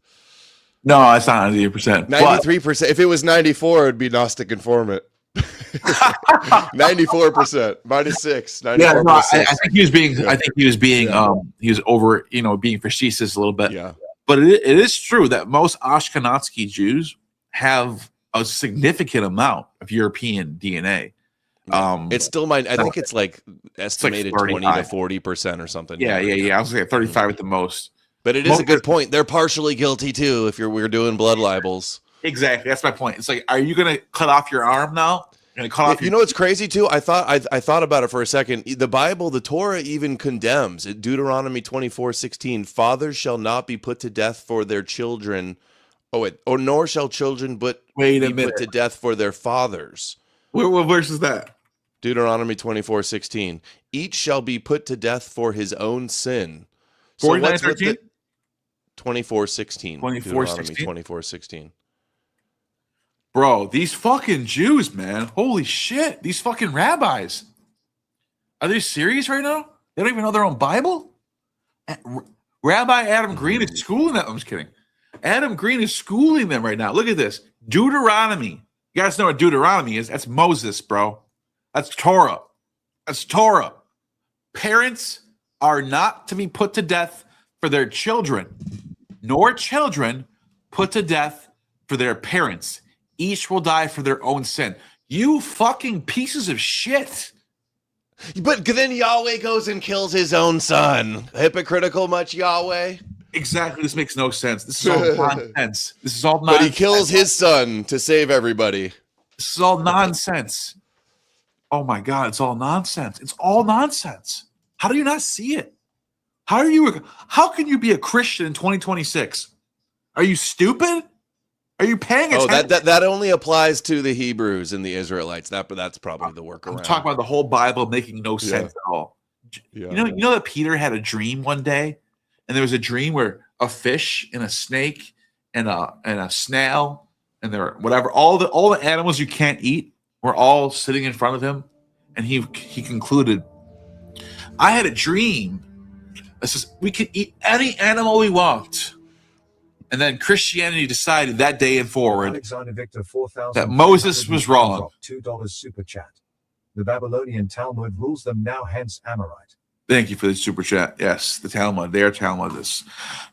S11: No, it's not 93%.
S5: 93%. If it was 94, it would be Gnostic Informant. 94%. -6. 94%.
S11: Yeah, no, I think he was being. I think he was being. He was over. Being facetious a little bit.
S5: Yeah.
S11: But it is true that most Ashkenazi Jews have a significant amount of European DNA.
S5: It's still I think it's like estimated 20 to 40% or something.
S11: Yeah. I was saying 35 at the most.
S5: But it is a good point. They're partially guilty too if we're doing blood libels.
S11: Exactly. That's my point. It's like, are you going to cut off your arm now? You're gonna cut off
S5: You know what's crazy too? I thought about it for a second. The Bible, the Torah even condemns it. Deuteronomy 24:16. Fathers shall not be put to death for their children. Nor shall children be put to death for their fathers.
S11: What verse is that?
S5: Deuteronomy 24:16. Each shall be put to death for his own sin.
S11: 49:13?
S5: 24:16.
S11: 24:16?
S5: 24:16.
S11: Bro, these fucking Jews, man. Holy shit. These fucking rabbis. Are they serious right now? They don't even know their own Bible? Rabbi Adam Green is schooling them. I'm just kidding. Adam Green is schooling them right now. Look at this. Deuteronomy. You guys know what Deuteronomy is? That's Moses, bro. That's Torah. That's Torah. Parents are not to be put to death for their children, nor children put to death for their parents. Each will die for their own sin. You fucking pieces of shit.
S5: But then Yahweh goes and kills his own son. Hypocritical much, Yahweh?
S11: Exactly. This makes no sense. This is all nonsense. This is all nonsense.
S5: But he kills his son to save everybody.
S11: This is all nonsense. Oh my God, it's all nonsense. It's all nonsense. How do you not see it? How can you be a Christian in 2026? Are you stupid? Are you paying attention?
S5: That only applies to the Hebrews and the Israelites. That's probably the workaround.
S11: I'm talking about the whole Bible making no sense at all. You know that Peter had a dream one day, and there was a dream where a fish and a snake and a snail and there whatever all the animals you can't eat were all sitting in front of him, and he concluded, "I had a dream that says we can eat any animal we want." And then Christianity decided that day and forward
S6: Alexander Victor 4,000
S11: that Moses was wrong.
S6: $2 super chat. The Babylonian Talmud rules them now, hence Amorite.
S11: Thank you for the super chat. Yes, the Talmud. They are Talmudists.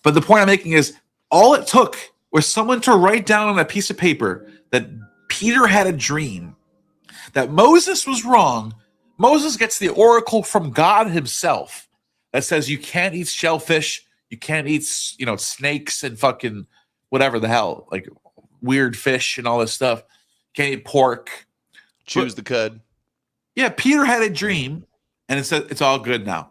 S11: But the point I'm making is all it took was someone to write down on a piece of paper that Peter had a dream, that Moses was wrong. Moses gets the oracle from God himself that says you can't eat shellfish. You can't eat, snakes and fucking whatever the hell, like weird fish and all this stuff. Can't eat pork.
S5: Choose the cud.
S11: Yeah, Peter had a dream, and it said it's all good now.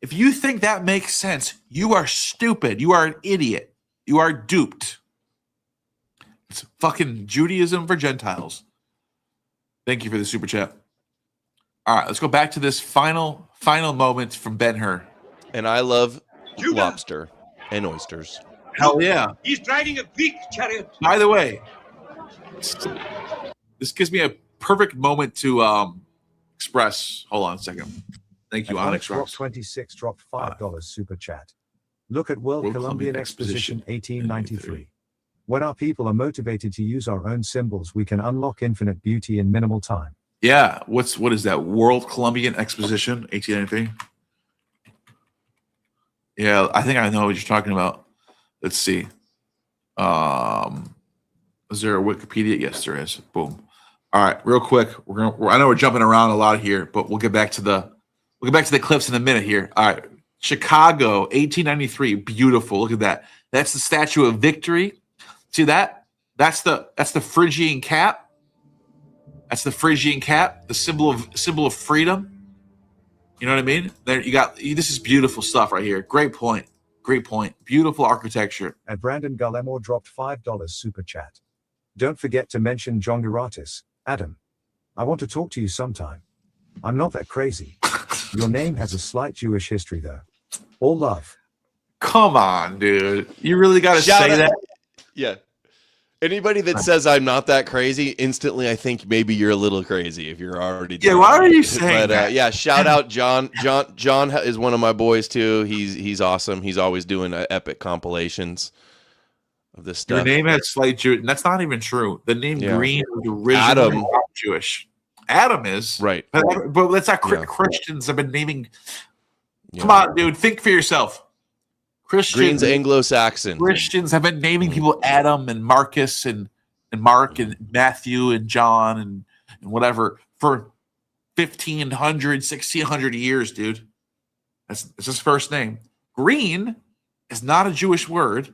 S11: If you think that makes sense, you are stupid. You are an idiot. You are duped. It's fucking Judaism for Gentiles. Thank you for the super chat. All right, let's go back to this final moment from Ben-Hur.
S5: And I love lobster and oysters.
S11: Hell yeah.
S18: He's driving a big chariot.
S11: By the way, this gives me a perfect moment to express. Hold on a second. Thank you, Onyx Rocks.
S6: 26 dropped $5 super chat. Look at World Columbian Exposition 1893. When our people are motivated to use our own symbols, we can unlock infinite beauty in minimal time.
S11: Yeah. What is that? World Columbian Exposition 1893. Yeah, I think I know what you're talking about. Let's see. Is there a Wikipedia? Yes, there is. Boom. All right, real quick. I know we're jumping around a lot here, but we'll get back to the clips in a minute here. All right, Chicago, 1893. Beautiful. Look at that. That's the Statue of Victory. See that? That's the Phrygian cap. That's the Phrygian cap, the symbol of freedom. You know what I mean? There you got. This is beautiful stuff right here. Great point. Great point. Beautiful architecture.
S6: And Brandon Guillemot dropped $5 super chat. Don't forget to mention John Geratis. Adam, I want to talk to you sometime. I'm not that crazy. Your name has a slight Jewish history, though. All love.
S11: Come on, dude. You really got to say that?
S5: Yeah. Anybody that says I'm not that crazy, instantly I think maybe you're a little crazy if you're already.
S11: Yeah, why are you saying that?
S5: Yeah, shout out John. John is one of my boys too. He's awesome. He's always doing epic compilations of this stuff.
S11: Your name has slight Jewish, and that's not even true. The name Green was originally
S5: Adam.
S11: not Jewish. Adam is
S5: right,
S11: but that's not Christians have been naming. Come on, dude, think for yourself.
S5: Green's Anglo-Saxon.
S11: Christians have been naming people Adam and Marcus and Mark and Matthew and John and whatever for 1,500, 1,600 years, dude. It's his first name. Green is not a Jewish word.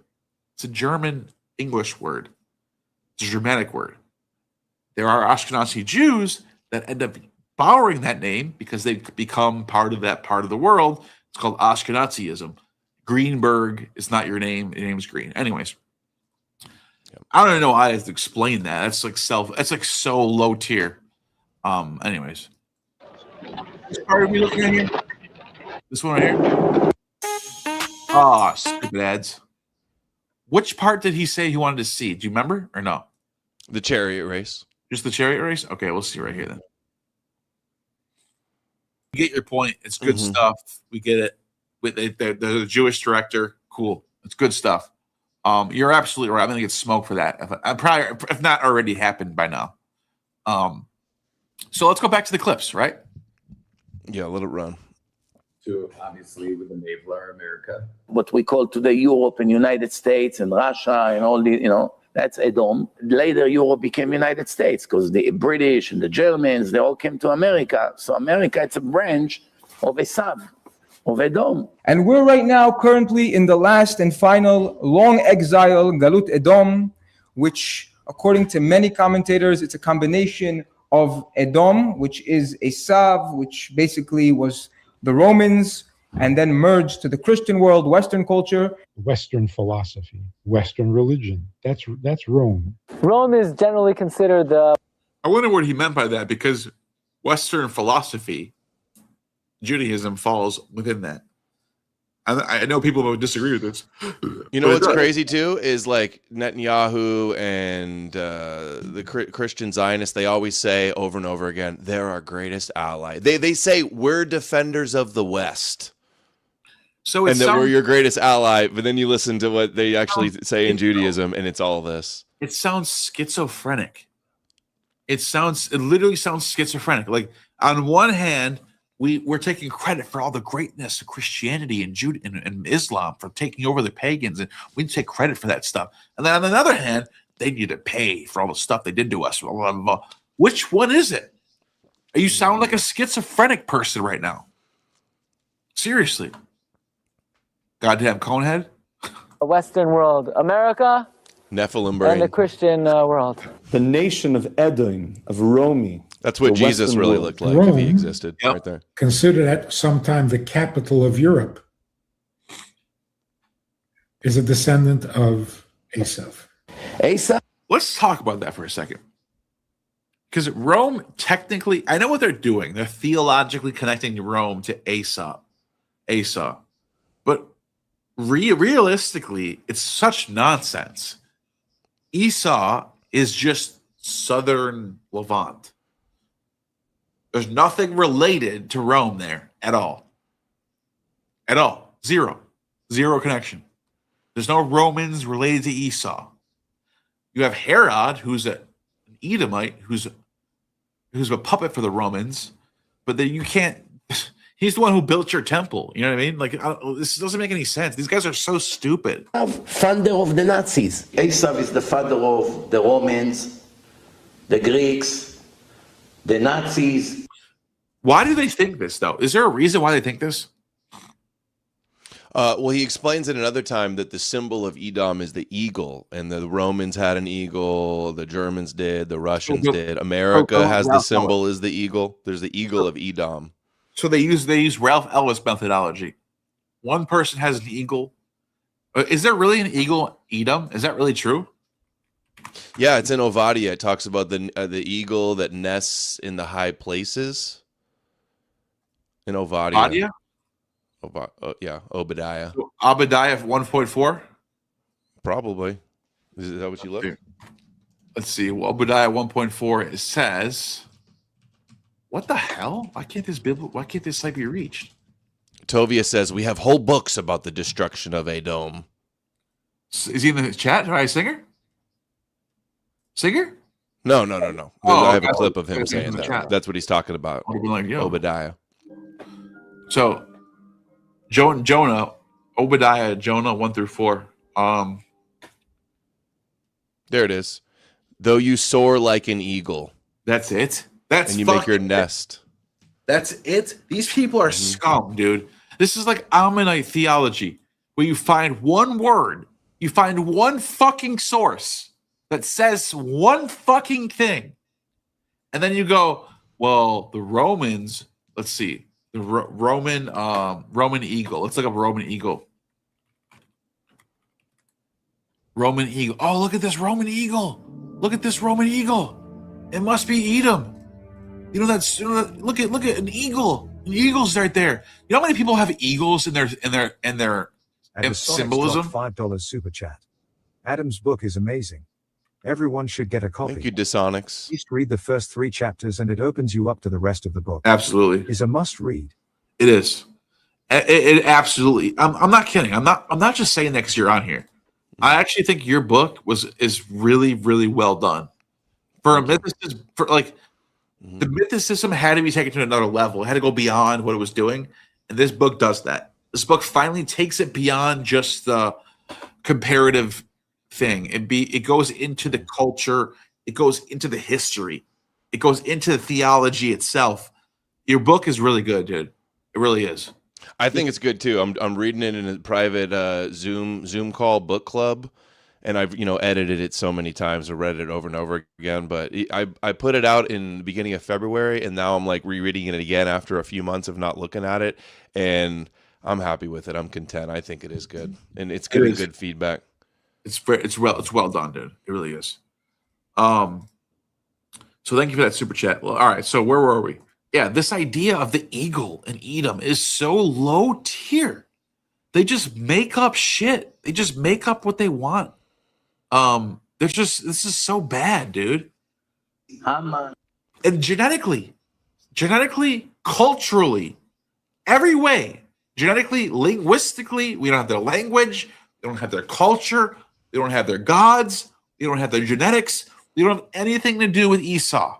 S11: It's a German English word. It's a Germanic word. There are Ashkenazi Jews that end up borrowing that name because they become part of that part of the world. It's called Ashkenazism. Greenberg is not your name. Your name is Green. Anyways, I don't even know how I have to explain that. That's like so low tier. Anyways, which part are we looking at here? This one right here. Ah, stupid ads. Which part did he say he wanted to see? Do you remember or no?
S5: The chariot race.
S11: Just the chariot race? Okay, we'll see right here then. We get your point. It's good stuff. We get it. With the Jewish director, cool. It's good stuff. You're absolutely right. I'm gonna get smoked for that. If not already happened by now. So let's go back to the clips, right?
S5: Yeah, let it run.
S20: To obviously with the Mayflower America.
S2: What we call today Europe and United States and Russia and all the, that's Edom. Later, Europe became United States because the British and the Germans, they all came to America. So America, it's a branch of Esav, of Edom.
S14: And we're right now currently in the last and final long exile, Galut Edom, which according to many commentators, it's a combination of Edom, which is Esav, which basically was the Romans, and then merged to the Christian world, Western culture.
S15: Western philosophy, Western religion. That's Rome.
S16: Rome is generally considered the...
S11: I wonder what he meant by that, because Western philosophy, Judaism, falls within that. I know people would disagree with this.
S5: You know what's crazy too is like Netanyahu and the Christian Zionists. They always say over and over again, they're our greatest ally. They say we're defenders of the West,
S11: so
S5: and that we're your greatest ally. But then you listen to what they actually say in Judaism, and it's all this.
S11: It sounds schizophrenic. It literally sounds schizophrenic. Like on one hand, we're taking credit for all the greatness of Christianity and and Islam for taking over the pagans, and we take credit for that stuff. And then on the other hand, they need to pay for all the stuff they did to us. Blah, blah, blah. Which one is it? You sound like a schizophrenic person right now. Seriously. Goddamn conehead.
S16: The Western world, America,
S5: Nephilim brain,
S16: and the Christian world.
S17: The nation of Edom, of Romi.
S5: That's what Jesus really looked like if he existed, right there.
S15: Considered at some time the capital of Europe, is a descendant of Esav.
S11: Let's talk about that for a second. Because Rome, technically, I know what they're doing. They're theologically connecting Rome to Esau. But realistically, it's such nonsense. Esau is just southern Levant. There's nothing related to Rome there at all. At all. Zero connection. There's no Romans related to Esau. You have Herod, who's an Edomite, who's a puppet for the Romans, but then he He's the one who built your temple. You know what I mean? Like, this doesn't make any sense. These guys are so stupid.
S2: Founder of the Nazis. Esau is the father of the Romans, the Greeks, the Nazis.
S11: Why do they think this, though? Is there a reason why they think this?
S5: Well, he explains it another time that the symbol of Edom is the eagle, and the Romans had an eagle, the Germans did, the Russians did. America has the symbol is the eagle. There's the eagle of Edom.
S11: So they use Ralph Ellis methodology. One person has an eagle. Is there really an eagle Edom? Is that really true?
S5: Yeah, it's in Obadiah. It talks about the eagle that nests in the high places. In Obadiah? Yeah, Obadiah.
S11: So Obadiah 1.4?
S5: Probably. Is that what you look?
S11: Let's see. Well, Obadiah 1.4, it says... What the hell? Why can't this site be reached?
S5: Tovia says we have whole books about the destruction of Edom.
S11: Is he in the chat? All right, Singer? Singer?
S5: No.
S11: Oh,
S5: I have a clip of him saying that.
S11: Chat.
S5: That's what he's talking about.
S11: Like,
S5: Obadiah.
S11: So, Jonah, Obadiah, Jonah 1 through 4.
S5: There it is. Though you soar like an eagle.
S11: That's it.
S5: And you make your nest.
S11: That's it. These people are scum, dude. This is like Ammonite theology, where you find one word, you find one fucking source that says one fucking thing, and then you go, well, the Romans. Let's see, the Roman eagle. Let's look up Roman eagle. Roman eagle. Oh, look at this Roman eagle. Look at this Roman eagle. It must be Edom. Look at an eagle. An eagle's right there. You know how many people have eagles in their symbolism?
S6: $5 super chat. Adam's book is amazing. Everyone should get a copy.
S5: Thank you, Dysonics.
S6: Just read the first 3 chapters and it opens you up to the rest of the book.
S11: Absolutely.
S6: It's a must read.
S11: It is. It absolutely. I'm not kidding. I'm not just saying that because you're on here. I actually think your book is really, really well done. For a mythicist, the mythicism had to be taken to another level. It had to go beyond what it was doing. And this book does that. This book finally takes it beyond just the comparative thing. It goes into the culture. It goes into the history. It goes into the theology itself. Your book is really good, dude. It really is.
S5: I think it's good too. I'm reading it in a private Zoom call book club. And I've edited it so many times or read it over and over again. But I put it out in the beginning of February, and now I'm like rereading it again after a few months of not looking at it, and I'm happy with it. I'm content. I think it is good, and it's getting good feedback.
S11: It's well done, dude. It really is. So thank you for that super chat. Well, all right. So where were we? Yeah, this idea of the eagle and Edom is so low tier. They just make up shit. They just make up what they want. This is so bad, dude. And genetically, culturally, every way, genetically, linguistically, we don't have their language, they don't have their culture, they don't have their gods, they don't have their genetics, they don't have anything to do with Esau.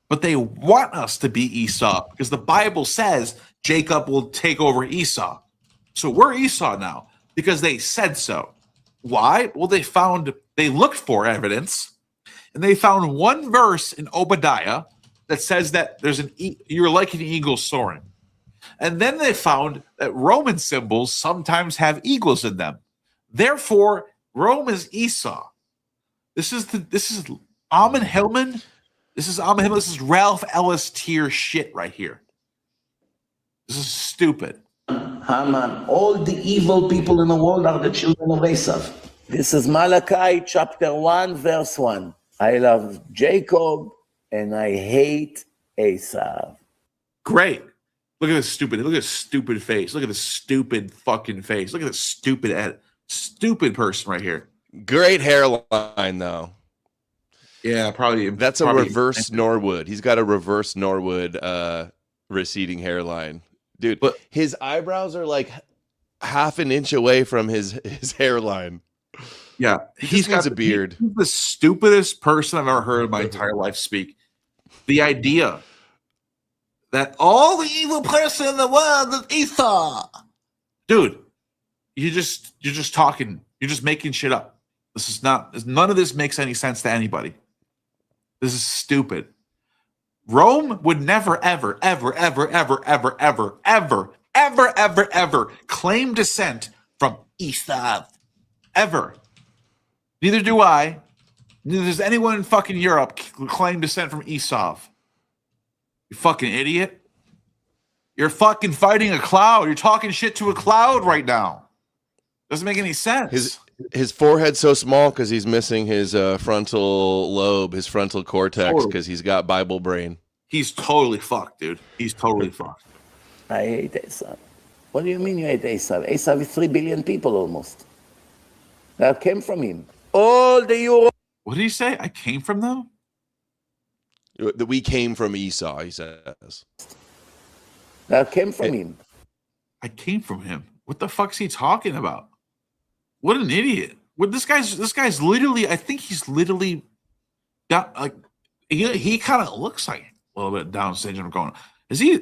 S11: But they want us to be Esau because the Bible says Jacob will take over Esau. So we're Esau now because they said so. Why? Well, they looked for evidence, and they found one verse in Obadiah that says that you're like an eagle soaring. And then they found that Roman symbols sometimes have eagles in them. Therefore, Rome is Esau. This is Amon Hillman. This is Ralph Ellis tier shit right here. This is stupid.
S2: Haman, all the evil people in the world are the children of Esau. This is Malachi chapter 1, verse 1. I love Jacob and I hate Esau.
S11: Great. Look at this stupid face. Look at this stupid fucking face. Look at this stupid person right here.
S5: Great hairline, though.
S11: Yeah, probably.
S5: That's a reverse Norwood. He's got a reverse Norwood receding hairline. Dude, but his eyebrows are like half an inch away from his hairline.
S11: Yeah,
S5: he's got a beard.
S11: He's the stupidest person I've ever heard in my entire life speak. The idea that all the evil person in the world is Esau. Dude, you're just talking. You're just making shit up. This is not. None of this makes any sense to anybody. This is stupid. Rome would never, ever, ever, ever, ever, ever, ever, ever, ever, ever, ever claim descent from Esau. Ever. Neither do I. Neither does anyone in fucking Europe claim descent from Esau. You fucking idiot. You're fucking fighting a cloud. You're talking shit to a cloud right now. Doesn't make any sense.
S5: His forehead's so small because he's missing his frontal lobe, his frontal cortex, because he's got Bible brain.
S11: He's totally fucked, dude. He's totally fucked.
S2: I hate Esau. What do you mean you hate Esau? Esau is 3 billion people almost. That came from him. All the Europe.
S11: What did he say? I came from them?
S5: That we came from Esau, he says.
S2: That came from him.
S11: I came from him. What the fuck's he talking about? What an idiot. What this guy's literally, I think he's literally down, like he kind of looks like a little bit Down syndrome going. Is he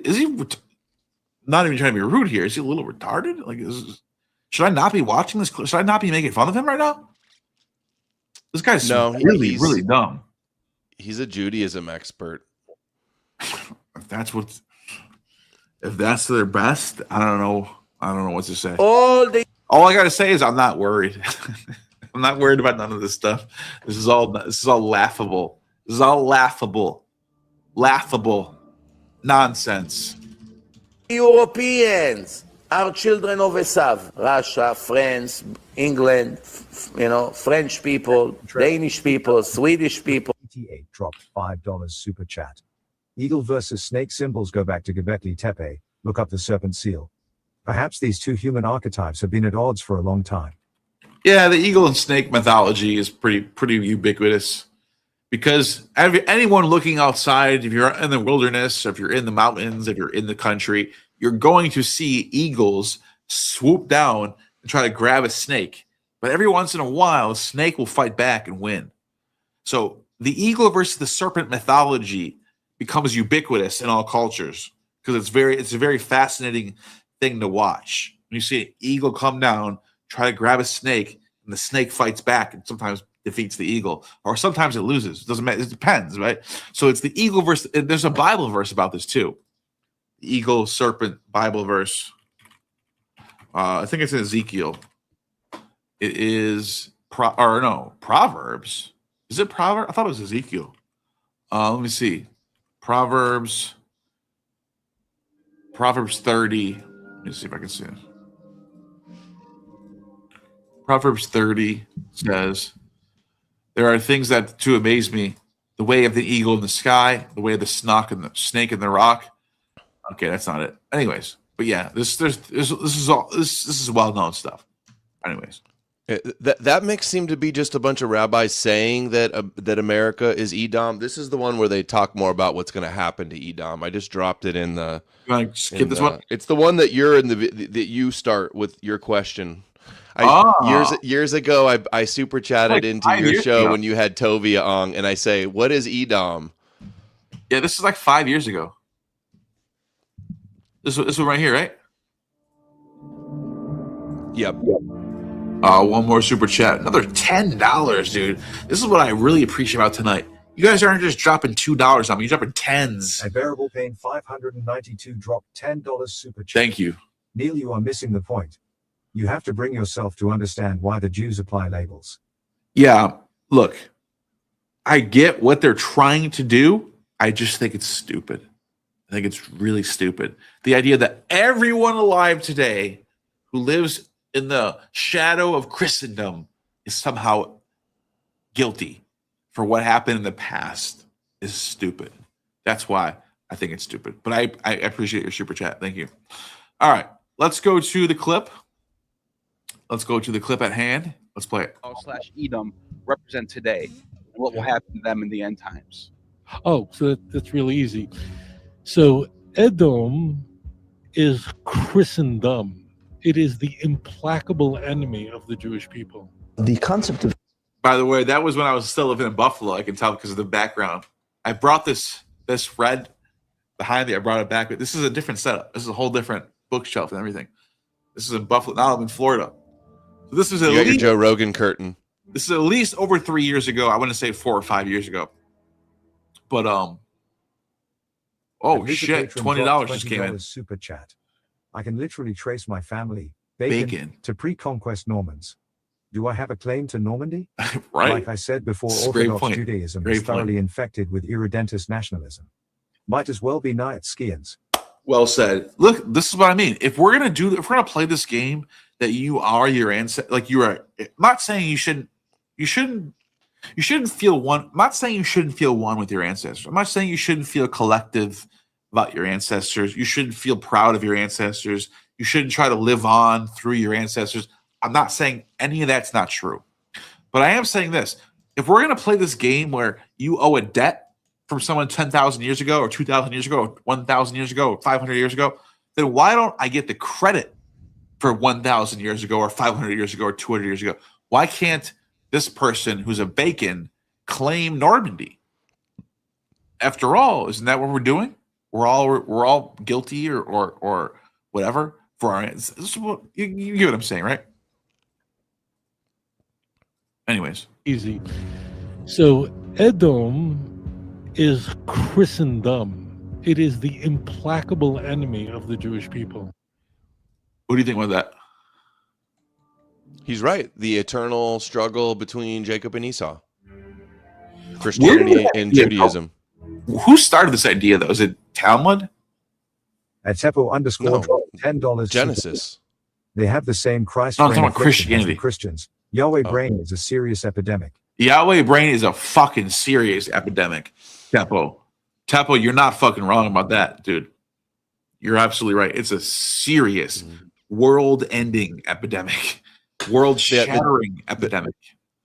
S11: not even trying to be rude here? Is he a little retarded? Like should I not be watching this? Should I not be making fun of him right now? This guy's really dumb.
S5: He's a Judaism expert.
S11: If that's their best, I don't know what to say. All I gotta say is I'm not worried. I'm not worried about none of this stuff. This is all laughable. This is all laughable nonsense.
S2: Europeans are children of Esav. Russia, France, England, French people, Danish people, Swedish people.
S6: 88 dropped $5 super chat. Eagle versus snake symbols go back to Göbekli Tepe. Look up the serpent seal. Perhaps these two human archetypes have been at odds for a long time.
S11: Yeah, the eagle and snake mythology is pretty ubiquitous because anyone looking outside, if you're in the wilderness, if you're in the mountains, if you're in the country, you're going to see eagles swoop down and try to grab a snake. But every once in a while, a snake will fight back and win. So the eagle versus the serpent mythology becomes ubiquitous in all cultures because it's a very fascinating thing to watch. When you see an eagle come down, try to grab a snake, and the snake fights back and sometimes defeats the eagle, or sometimes it loses. It doesn't matter. It depends, right? So it's the eagle versus. There's a Bible verse about this too. The eagle serpent Bible verse. I think it's in Ezekiel. It is Proverbs. Is it Proverbs? I thought it was Ezekiel. Let me see. Proverbs 30. Let me see if I can see it. Proverbs 30 says, "There are things that to amaze me: the way of the eagle in the sky, the way of the snake in the rock." Okay, that's not it. Anyways, but yeah, this is well known stuff. Anyways.
S5: That mix seemed to be just a bunch of rabbis saying that America is Edom. This is the one where they talk more about what's going to happen to Edom. I just dropped it in the.
S11: You want to skip this one?
S5: It's the one that you're in that you start with your question. Years ago, I super chatted into your show when you had Tovia on, and I say, "What is Edom?"
S11: Yeah, this is like 5 years ago. This one right here, right?
S5: Yep.
S11: One more super chat. Another $10, dude. This is what I really appreciate about tonight. You guys aren't just dropping $2 on me. You're dropping tens.
S6: A Bearable Pain 592 dropped $10 super chat.
S11: Thank you.
S6: Neil, you are missing the point. You have to bring yourself to understand why the Jews apply labels.
S11: Yeah, look. I get what they're trying to do. I just think it's stupid. I think it's really stupid. The idea that everyone alive today who lives in the shadow of Christendom is somehow guilty for what happened in the past is stupid. That's why I think it's stupid. But I appreciate your super chat. Thank you. All right, let's go to the clip. Let's go to the clip at hand. Let's play it.
S1: /Edom represent today and what will happen to them in the end times.
S15: Oh, so that's really easy. So Edom is Christendom. It is the implacable enemy of the Jewish people.
S2: The concept of...
S11: By the way, that was when I was still living in Buffalo. I can tell because of the background. I brought this red behind me. I brought it back, but this is a different setup. This is a whole different bookshelf and everything. This is in Buffalo. Now I'm in Florida. So this is
S5: You got your Joe Rogan curtain.
S11: This is at least over 3 years ago. I want to say 4 or 5 years ago. But oh shit, $20 just came in.
S6: Super chat. I can literally trace my family bacon to pre-conquest Normans. Do I have a claim to Normandy?
S11: Right.
S6: Like I said before,
S11: Great
S6: Orthodox
S11: point.
S6: Judaism
S11: Great
S6: is thoroughly
S11: point.
S6: infected with irredentist nationalism. Might as well be Skians.
S11: Well said. Look, this is what I mean. If we're gonna play this game that you are your ancestor, like you are. I'm not saying you shouldn't feel one. I'm not saying you shouldn't feel one with your ancestors. I'm not saying you shouldn't feel collective about your ancestors. You shouldn't feel proud of your ancestors. You shouldn't try to live on through your ancestors. I'm not saying any of that's not true. But I am saying this. If we're going to play this game where you owe a debt from someone 10,000 years ago or 2,000 years ago or 1,000 years ago or 500 years ago, then why don't I get the credit for 1,000 years ago or 500 years ago or 200 years ago? Why can't this person who's a bacon claim Normandy? After all, isn't that what we're doing? We're all guilty or whatever for our. This is what, you get what I'm saying, right? Anyways,
S9: easy. So Edom is Christendom. It is the implacable enemy of the Jewish people.
S11: What do you think about that?
S5: He's right. The eternal struggle between Jacob and Esau. Christianity and Judaism.
S11: Who started this idea, though? Is it Talmud?
S6: At $10
S5: Genesis.
S6: They have the same Christ.
S11: No, I'm talking about Christianity.
S6: Christians. Yahweh brain is a serious epidemic.
S11: Yahweh brain is a fucking serious epidemic. Tepo, you're not fucking wrong about that, dude. You're absolutely right. It's a serious, world-ending epidemic, world-shattering epidemic.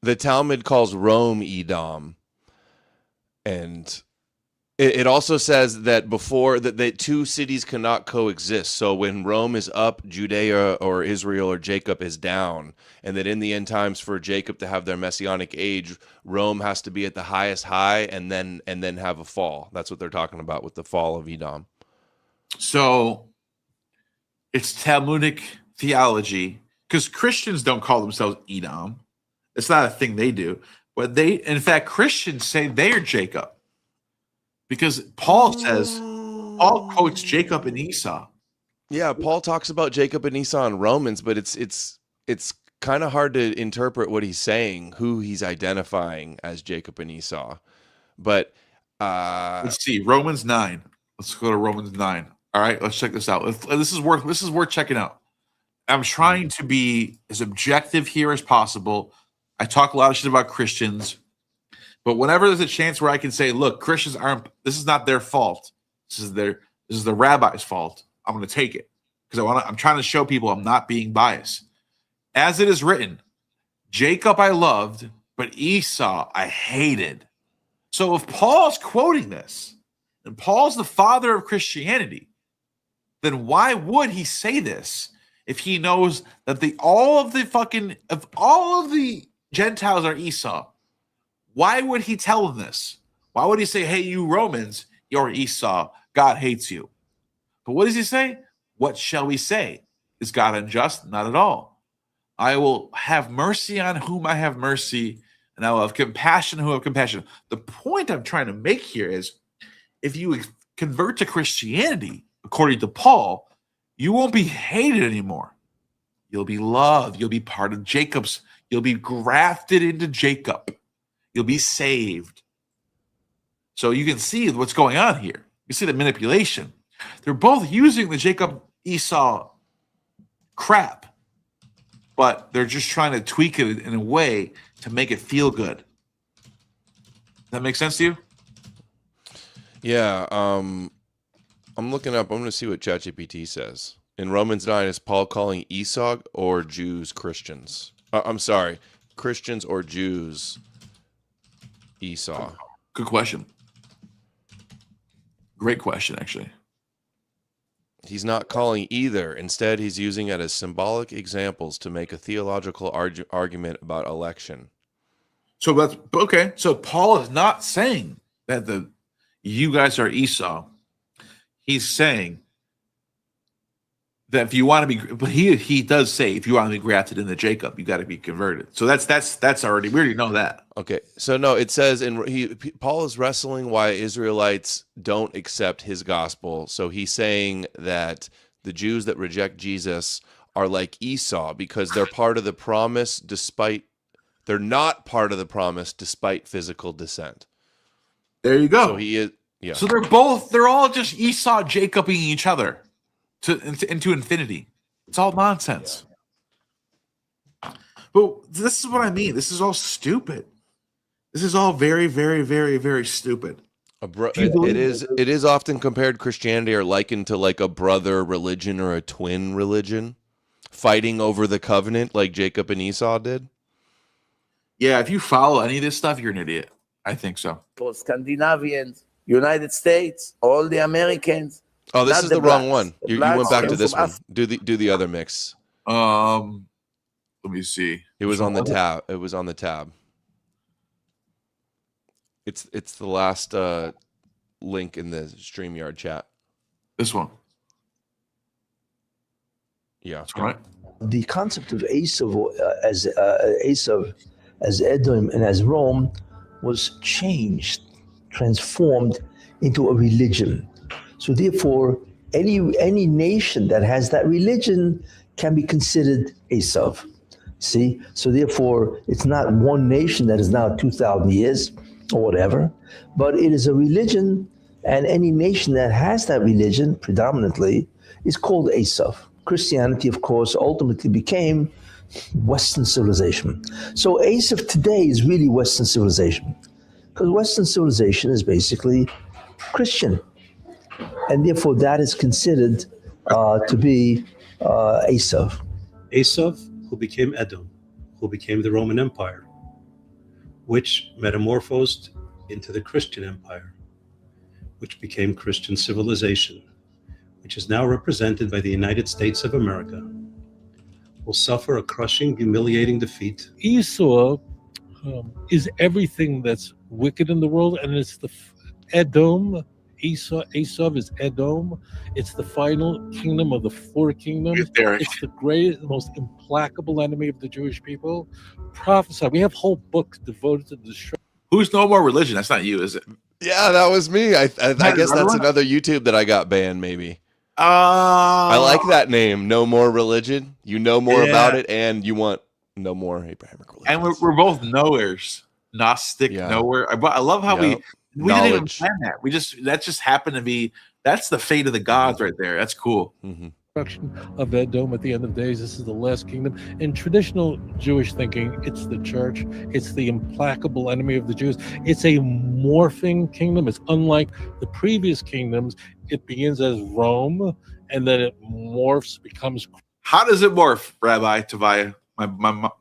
S5: The Talmud calls Rome Edom, and it also says that before that two cities cannot coexist. So when Rome is up, Judea or Israel or Jacob is down, and that in the end times for Jacob to have their messianic age, Rome has to be at the highest high and then have a fall. That's what they're talking about with the fall of Edom.
S11: So it's Talmudic theology, because Christians don't call themselves Edom. It's not a thing they do. But in fact, Christians say they are Jacob. Because Paul quotes Jacob and Esau.
S5: Yeah, Paul talks about Jacob and Esau in Romans, but it's kind of hard to interpret what he's saying, who he's identifying as Jacob and Esau. But
S11: let's see, Romans 9. Let's go to Romans 9. All right, let's check this out. This is worth checking out. I'm trying to be as objective here as possible. I talk a lot of shit about Christians. But whenever there's a chance where I can say, look, Christians this is not their fault. This is the rabbi's fault. I'm going to take it because I'm trying to show people I'm not being biased. As it is written, Jacob I loved, but Esau I hated. So if Paul's quoting this, and Paul's the father of Christianity, then why would he say this if he knows that all of the Gentiles are Esau? Why would he tell them this? Why would he say, hey, you Romans, you're Esau. God hates you. But what does he say? What shall we say? Is God unjust? Not at all. I will have mercy on whom I have mercy, and I will have compassion on whom I have compassion. The point I'm trying to make here is if you convert to Christianity, according to Paul, you won't be hated anymore. You'll be loved. You'll be part of Jacob's. You'll be grafted into Jacob. You'll be saved. So you can see what's going on here. You see the manipulation. They're both using the Jacob-Esau crap, but they're just trying to tweak it in a way to make it feel good. Does that make sense to you?
S5: Yeah. I'm looking up. I'm going to see what ChatGPT says. In Romans 9, is Paul calling Esau or Jews Christians? I'm sorry. Christians or Jews Esau?
S11: Good question. Great question, actually.
S5: He's not calling either. Instead, he's using it as symbolic examples to make a theological argument about election.
S11: So that's okay. So Paul is not saying that you guys are Esau. he's saying that if you want to be, but he does say if you want to be grafted into Jacob, you got to be converted. So that's already, we already know that.
S5: Okay, so no, it says Paul is wrestling why Israelites don't accept his gospel. So he's saying that the Jews that reject Jesus are like Esau because they're part of the promise they're not part of the promise despite physical descent.
S11: There you go.
S5: So he is, yeah.
S11: So they're all just Esau Jacobing each other into infinity. It's all nonsense. Yeah. But this is what I mean. This is all stupid. This is all very, very, very, very stupid.
S5: It is often compared, Christianity or likened to like a brother religion or a twin religion fighting over the covenant like Jacob and Esau did.
S11: Yeah, if you follow any of this stuff, you're an idiot. I think so.
S2: For Scandinavians, United States, all the Americans.
S5: Oh, this is the wrong one. You went back to this one.
S2: Us.
S5: Do the other mix.
S11: Let me see.
S5: It was on the tab. It was on the tab. It's the last link in the StreamYard chat.
S11: This one.
S5: Yeah.
S11: That's right.
S19: The concept of Esav as Edom and as Rome was changed, transformed into a religion. So therefore, any nation that has that religion can be considered Esav. See? So therefore, it's not one nation that is now 2,000 years or whatever, but it is a religion, and any nation that has that religion predominantly is called Esav. Christianity, of course, ultimately became Western civilization. So Esav today is really Western civilization, because Western civilization is basically Christian, and therefore that is considered to be Esav.
S21: Esav, who became Edom, who became the Roman Empire, which metamorphosed into the Christian Empire, which became Christian civilization, which is now represented by the United States of America, will suffer a crushing, humiliating defeat.
S9: Esau is everything that's wicked in the world, and it's the Edom. Esav is Edom. It's the final kingdom of the four kingdoms. It's the greatest, the most implacable enemy of the Jewish people. Prophesy. We have whole books devoted to the destruction.
S11: Who's No More Religion? That's not you, is it?
S5: Yeah, that was me. I guess that's another YouTube that I got banned, maybe. I like that name, No More Religion. You know more about it, and you want no more Abrahamic religion.
S11: And we're both knowers. Gnostic nowhere. I love how we didn't even plan that. That just happened to be, that's the fate of the gods right there. That's cool.
S9: Destruction of Edom at the end of days. This is the last kingdom. In traditional Jewish thinking, it's the church. It's the implacable enemy of the Jews. It's a morphing kingdom. It's unlike the previous kingdoms. It begins as Rome, and then it morphs, becomes.
S11: How does it morph, Rabbi Tavaya?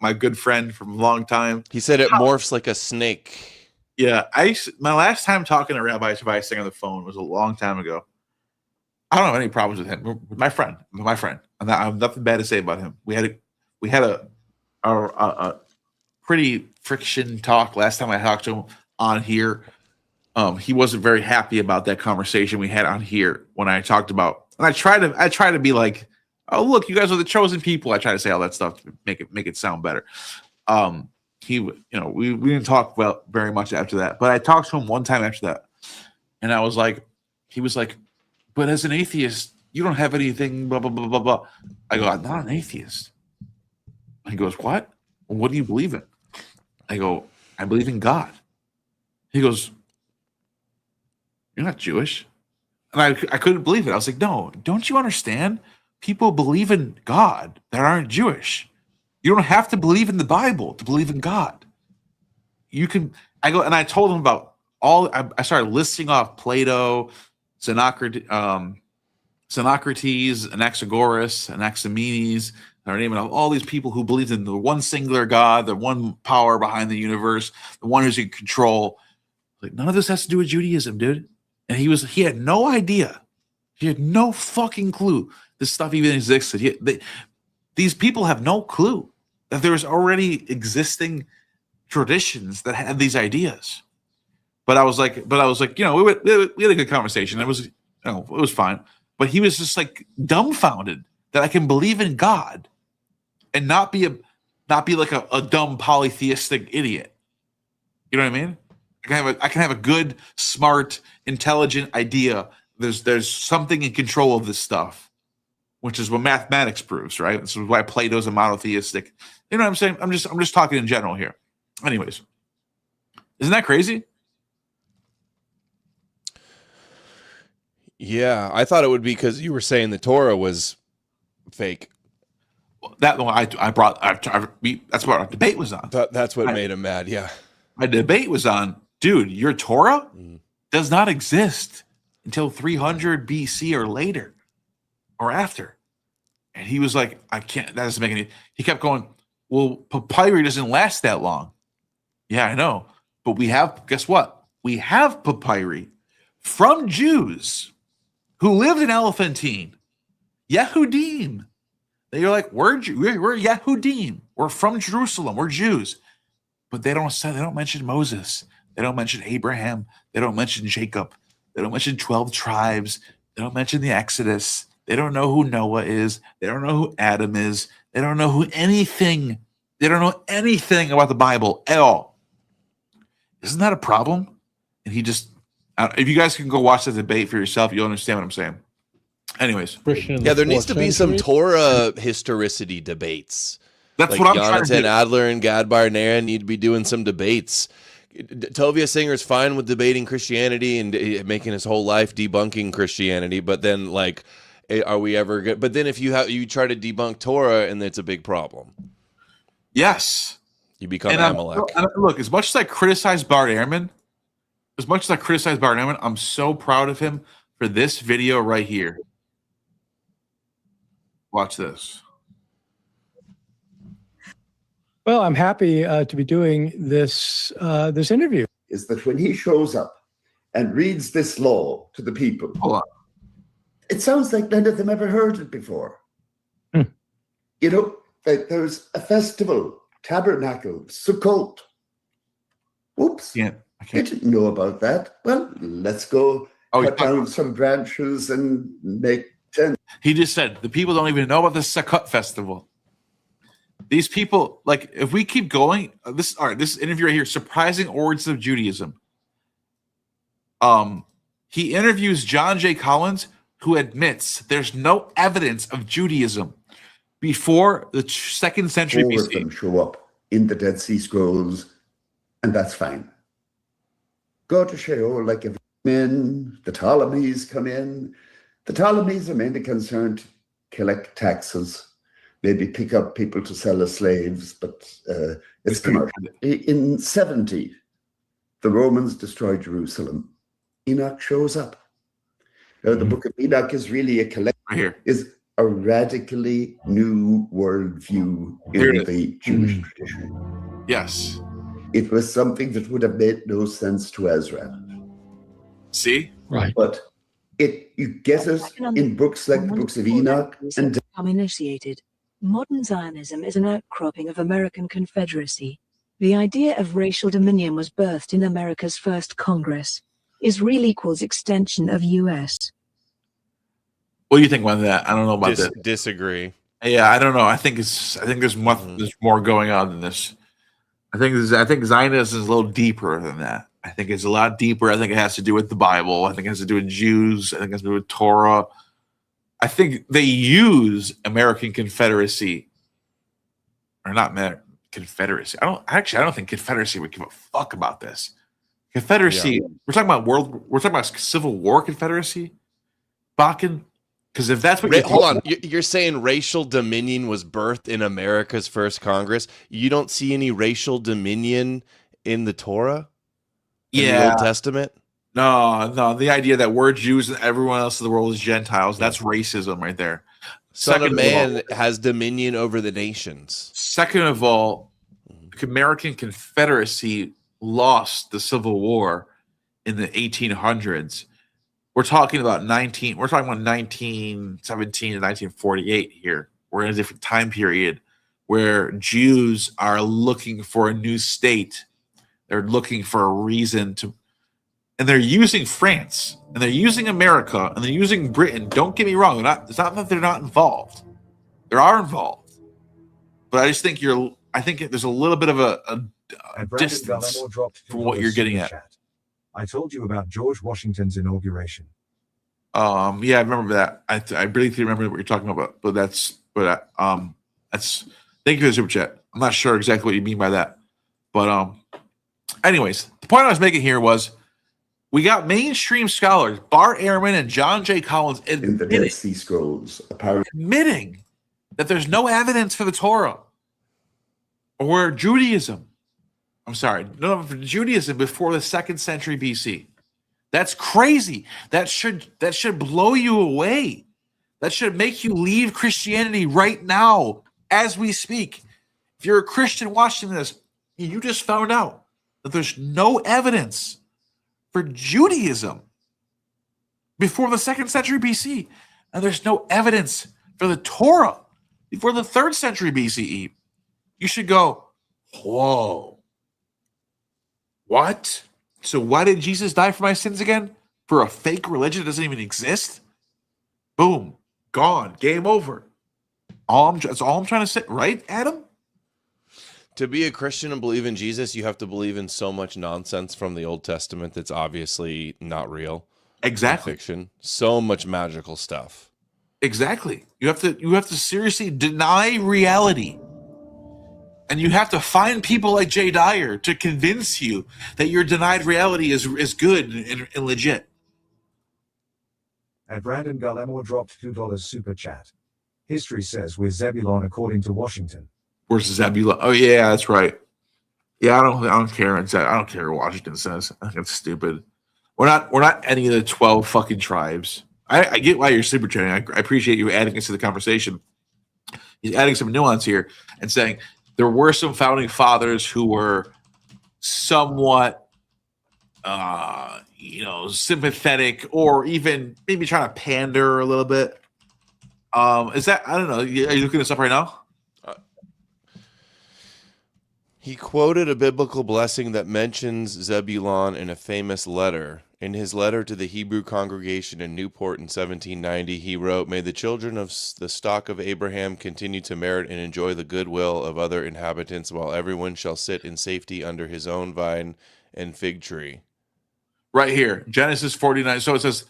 S11: My good friend from a long time.
S5: He said it morphs like a snake.
S11: Yeah, my last time talking to Rabbi Tobias on the phone was a long time ago. I don't have any problems with him. My friend. I have nothing bad to say about him. We had a pretty friction talk last time I talked to him on here. He wasn't very happy about that conversation we had on here when I talked about. And I try to be like, oh look, you guys are the chosen people. I try to say all that stuff to make it sound better. We didn't talk very much after that, but I talked to him one time after that, and I was like, he was like, but as an atheist, you don't have anything, blah blah blah blah blah. I go, I'm not an atheist. He goes, what? Well, what do you believe in? I go, I believe in God. He goes, you're not Jewish, and I couldn't believe it. I was like, no, don't you understand? People believe in God that aren't Jewish. You don't have to believe in the Bible to believe in God. You can. I go and I told him about all. I started listing off Plato, Xenocrates, Anaxagoras, Anaximenes. I naming all these people who believed in the one singular God, the one power behind the universe, the one who's in control. Like none of this has to do with Judaism, dude. And he had no idea. He had no fucking clue this stuff even existed. These people have no clue that there's already existing traditions that had these ideas. But I was like, we had a good conversation. It know, it was fine. But he was just like dumbfounded that I can believe in God and not be like a dumb polytheistic idiot. You know what I mean? I can have a good, smart, intelligent idea. There's something in control of this stuff, which is what mathematics proves, right? This is why Plato's a monotheistic. You know what I'm saying? I'm just talking in general here. Anyways, isn't that crazy?
S5: Yeah, I thought it would be because you were saying the Torah was fake.
S11: That one I brought. That's what our debate was on.
S5: That's what made him mad. Yeah,
S11: my debate was on, dude. Your Torah does not exist until 300 BC or later, or after. And he was like, "I can't. That doesn't make any." He kept going. Well, papyri doesn't last that long. Yeah, I know, but we have. Guess what? We have papyri from Jews who lived in Elephantine, Yehudim. They're like, we're Yehudim. We're from Jerusalem. We're Jews. But they don't mention Moses. They don't mention Abraham. They don't mention Jacob. They don't mention 12 tribes. They don't mention the Exodus. They don't know who Noah is. They don't know who Adam is. They don't know anything. They don't know anything about the Bible at all. Isn't that a problem? And he just, if you guys can go watch the debate for yourself, you'll understand what I'm saying. Anyways,
S5: yeah, there needs to be some Torah historicity debates.
S11: That's
S5: like
S11: what I'm
S5: Jonathan
S11: trying to do.
S5: Adler and Gad Barnea need to be doing some debates. Tovia Singer's fine with debating Christianity and making his whole life debunking Christianity, but then like, are we ever good? But then if you try to debunk Torah, and it's a big problem.
S11: Yes,
S5: you become
S11: and
S5: Amalek.
S11: Look, as much as I criticize Bart Ehrman, I'm so proud of him for this video right here. Watch this.
S3: Well, I'm happy to be doing this this interview.
S22: Is that when he shows up and reads this law to the people, it sounds like none of them ever heard it before. You know, like there's a festival, tabernacle, Sukkot. Oops, I didn't know about that. Well, let's go cut down some branches and make tents.
S11: He just said the people don't even know about the Sukkot festival. These people, like, if we keep going, this interview right here, surprising origins of Judaism. He interviews John J. Collins, who admits there's no evidence of Judaism before the 2nd century
S22: All
S11: BC.
S22: of them show up in the Dead Sea Scrolls, and that's fine. Go to Sheol, like if in the Ptolemies come in. The Ptolemies are mainly concerned to collect taxes, maybe pick up people to sell as slaves, but it's commercial. In 70, the Romans destroyed Jerusalem. Enoch shows up. Now, the Book of Enoch is really a collection, is a radically new worldview in the Jewish tradition.
S11: Yes.
S22: It was something that would have made no sense to Ezra.
S11: See?
S3: Right.
S22: But you get it in books like the books of Enoch and
S23: become initiated. Modern Zionism is an outcropping of American Confederacy. The idea of racial dominion was birthed in America's first Congress. Israel equals extension of U.S.
S11: What do you think about that? I don't know about that.
S5: Disagree.
S11: Yeah, I don't know. I think there's more going on than this. I think Zionism is a little deeper than that. I think it's a lot deeper. I think it has to do with the Bible. I think it has to do with Jews. I think it has to do with Torah. I think they use American Confederacy, or not Confederacy. I don't think Confederacy would give a fuck about this. Confederacy. Yeah. We're talking about Civil War Confederacy, Bakken. Because if that's what
S5: hold on, you're saying racial dominion was birthed in America's first Congress. You don't see any racial dominion in the Torah? In the Old Testament?
S11: No. The idea that we're Jews and everyone else in the world is Gentiles, that's racism right there.
S5: Son of Man has dominion over the nations.
S11: Second of all, American Confederacy lost the Civil War in the 1800s. We're talking about 1917 to 1948 here. We're in a different time period where Jews are looking for a new state. They're looking for a reason and they're using France, and they're using America, and they're using Britain. Don't get me wrong. It's not that they're not involved. They are involved. But I just think I think there's a little bit of a distance from what you're getting at.
S6: I told you about George Washington's inauguration.
S11: Yeah, I remember that. I really do remember what you're talking about. But that's thank you for the super chat. I'm not sure exactly what you mean by that. But anyways, the point I was making here was we got mainstream scholars, Bart Ehrman and John J. Collins,
S22: in the Dead Sea Scrolls,
S11: admitting that there's no evidence for the Torah or Judaism. I'm sorry, no, for Judaism before the 2nd century BC. That's crazy. That should blow you away. That should make you leave Christianity right now as we speak. If you're a Christian watching this, you just found out that there's no evidence for Judaism before the 2nd century BC, and there's no evidence for the Torah before the 3rd century BCE. You should go, whoa. What? So why did Jesus die for my sins again? For a fake religion that doesn't even exist? Boom. Gone. Game over. That's all I'm trying to say. Right, Adam?
S5: To be a Christian and believe in Jesus, you have to believe in so much nonsense from the Old Testament that's obviously not real.
S11: Exactly.
S5: Fiction. So much magical stuff.
S11: Exactly. You have to seriously deny reality. And you have to find people like Jay Dyer to convince you that your denied reality is good and legit.
S6: And Brandon Gallimore dropped $2 super chat. History says we're Zebulon according to Washington.
S11: Where's Zebulon? Oh yeah, that's right. Yeah, I don't care. I don't care what Washington says. I think it's stupid. We're not any of the 12 fucking tribes. I get why you're super chatting. I appreciate you adding this to the conversation. He's adding some nuance here and saying there were some founding fathers who were somewhat, sympathetic or even maybe trying to pander a little bit. Is that, I don't know. Are you looking this up right now?
S5: He quoted a biblical blessing that mentions Zebulon in a famous letter. In his letter to the Hebrew congregation in Newport in 1790, he wrote, "May the children of the stock of Abraham continue to merit and enjoy the goodwill of other inhabitants, while everyone shall sit in safety under his own vine and fig tree."
S11: Right here, Genesis 49. So it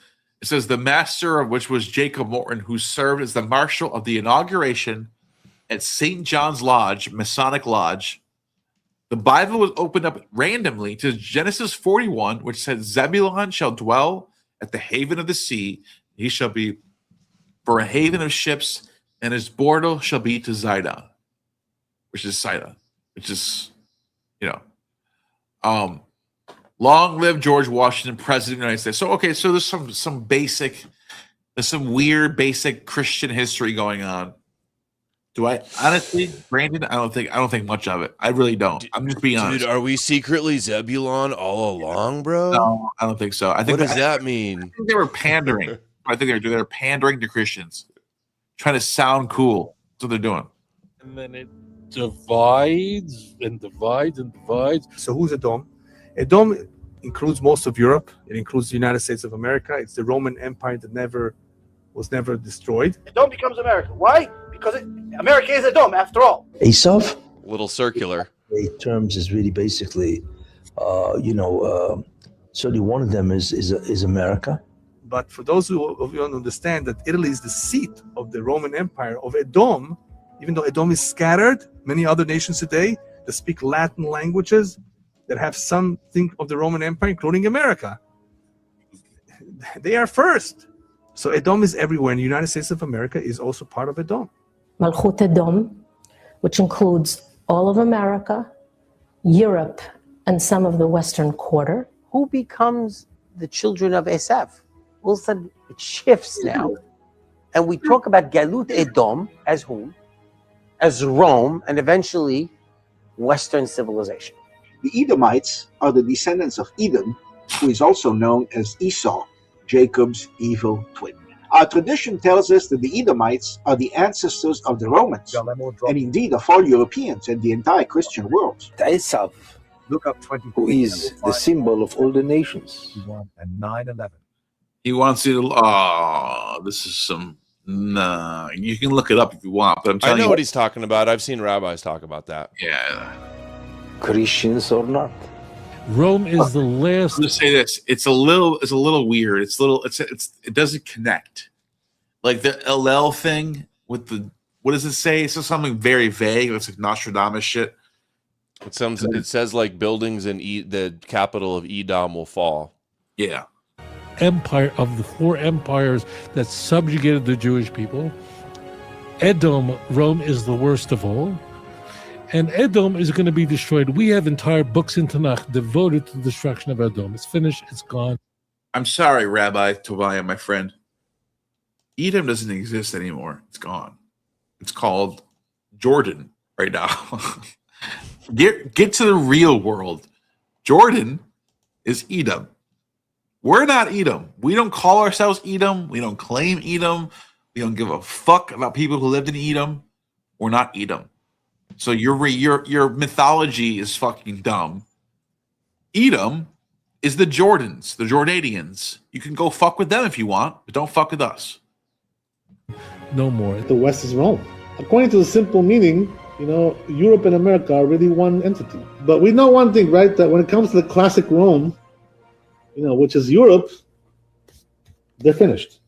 S11: says the master of which was Jacob Morton, who served as the marshal of the inauguration at St. John's Lodge, Masonic Lodge. The Bible was opened up randomly to Genesis 41, which says, "Zebulon shall dwell at the haven of the sea. He shall be for a haven of ships, and his border shall be to Zidon," which is Sidon, which is, long live George Washington, President of the United States. So, okay, so there's some weird basic Christian history going on. Do I honestly, Brandon? I don't think much of it. I really don't. I'm just being honest.
S5: Dude, are we secretly Zebulon all along, bro?
S11: No, I don't think so. I think
S5: what does that mean?
S11: I think they were pandering. I think they were pandering to Christians, trying to sound cool. That's what they're doing.
S9: And then it divides and divides and divides.
S7: So who's Edom? Edom includes most of Europe. It includes the United States of America. It's the Roman Empire that was never destroyed.
S8: Edom becomes America. Why? Because America is Edom, after all.
S19: Esau?
S5: Little circular.
S19: Terms is really basically, certainly one of them is America.
S7: But for those of you who understand that Italy is the seat of the Roman Empire of Edom, even though Edom is scattered, many other nations today that speak Latin languages that have something of the Roman Empire, including America. They are first. So Edom is everywhere, and the United States of America is also part of Edom.
S10: Malchut Edom, which includes all of America, Europe, and some of the Western Quarter.
S24: Who becomes the children of Esav? All of a sudden, it shifts now. And we talk about Galut Edom as whom? As Rome, and eventually Western civilization.
S25: The Edomites are the descendants of Edom, who is also known as Esau, Jacob's evil twin. Our tradition tells us that the Edomites are the ancestors of the Romans, and indeed of all Europeans and the entire Christian world.
S24: Esav
S6: Look up 20.
S4: Who is the symbol of all the nations.
S6: And 9/11.
S11: He wants you to. Oh, this is some. Nah, you can look it up if you want, but I'm
S5: I
S11: telling
S5: know
S11: you
S5: what he's talking about. I've seen rabbis talk about that.
S11: Yeah.
S4: Christians or not.
S9: Rome is the last.
S11: I'm just say this: it's a little weird. It doesn't connect. Like the LL thing with the what does it say? It's just something very vague. It's like Nostradamus shit.
S5: It says like buildings in the capital of Edom will fall.
S11: Yeah.
S9: Empire of the 4 empires that subjugated the Jewish people. Edom, Rome is the worst of all. And Edom is going to be destroyed. We have entire books in Tanakh devoted to the destruction of Edom. It's finished. It's gone.
S11: I'm sorry, Rabbi Tobiah, my friend. Edom doesn't exist anymore. It's gone. It's called Jordan right now. Get to the real world. Jordan is Edom. We're not Edom. We don't call ourselves Edom. We don't claim Edom. We don't give a fuck about people who lived in Edom. We're not Edom. So your mythology is fucking dumb. Edom is the Jordans, the Jordanians. You can go fuck with them if you want, but don't fuck with us.
S9: No more.
S7: The West is Rome. According to the simple meaning, Europe and America are really one entity. But we know one thing, right? That when it comes to the classic Rome, which is Europe, they're finished.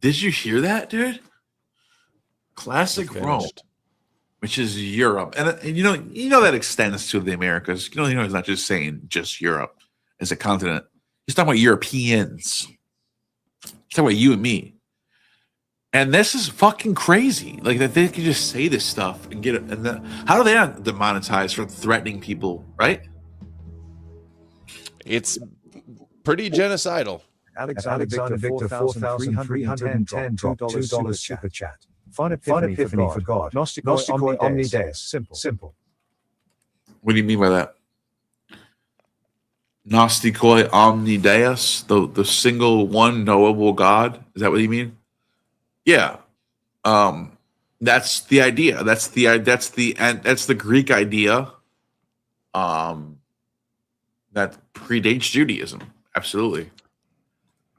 S11: Did you hear that, dude? Classic Rome, which is Europe, and you know that extends to the Americas. He's not just saying just Europe as a continent. He's talking about Europeans. He's talking about you and me. And this is fucking crazy. Like that they can just say this stuff and get it. And how do they not demonetize for threatening people, right?
S5: It's pretty genocidal.
S6: Alexander Victor 4,310 $2 super chat. Fun epiphany for God. Gnostic omni deus. Simple.
S11: What do you mean by that? Gnosticoi omni deus, the single one knowable God. Is that what you mean? Yeah. That's the idea. That's the Greek idea. That predates Judaism. Absolutely.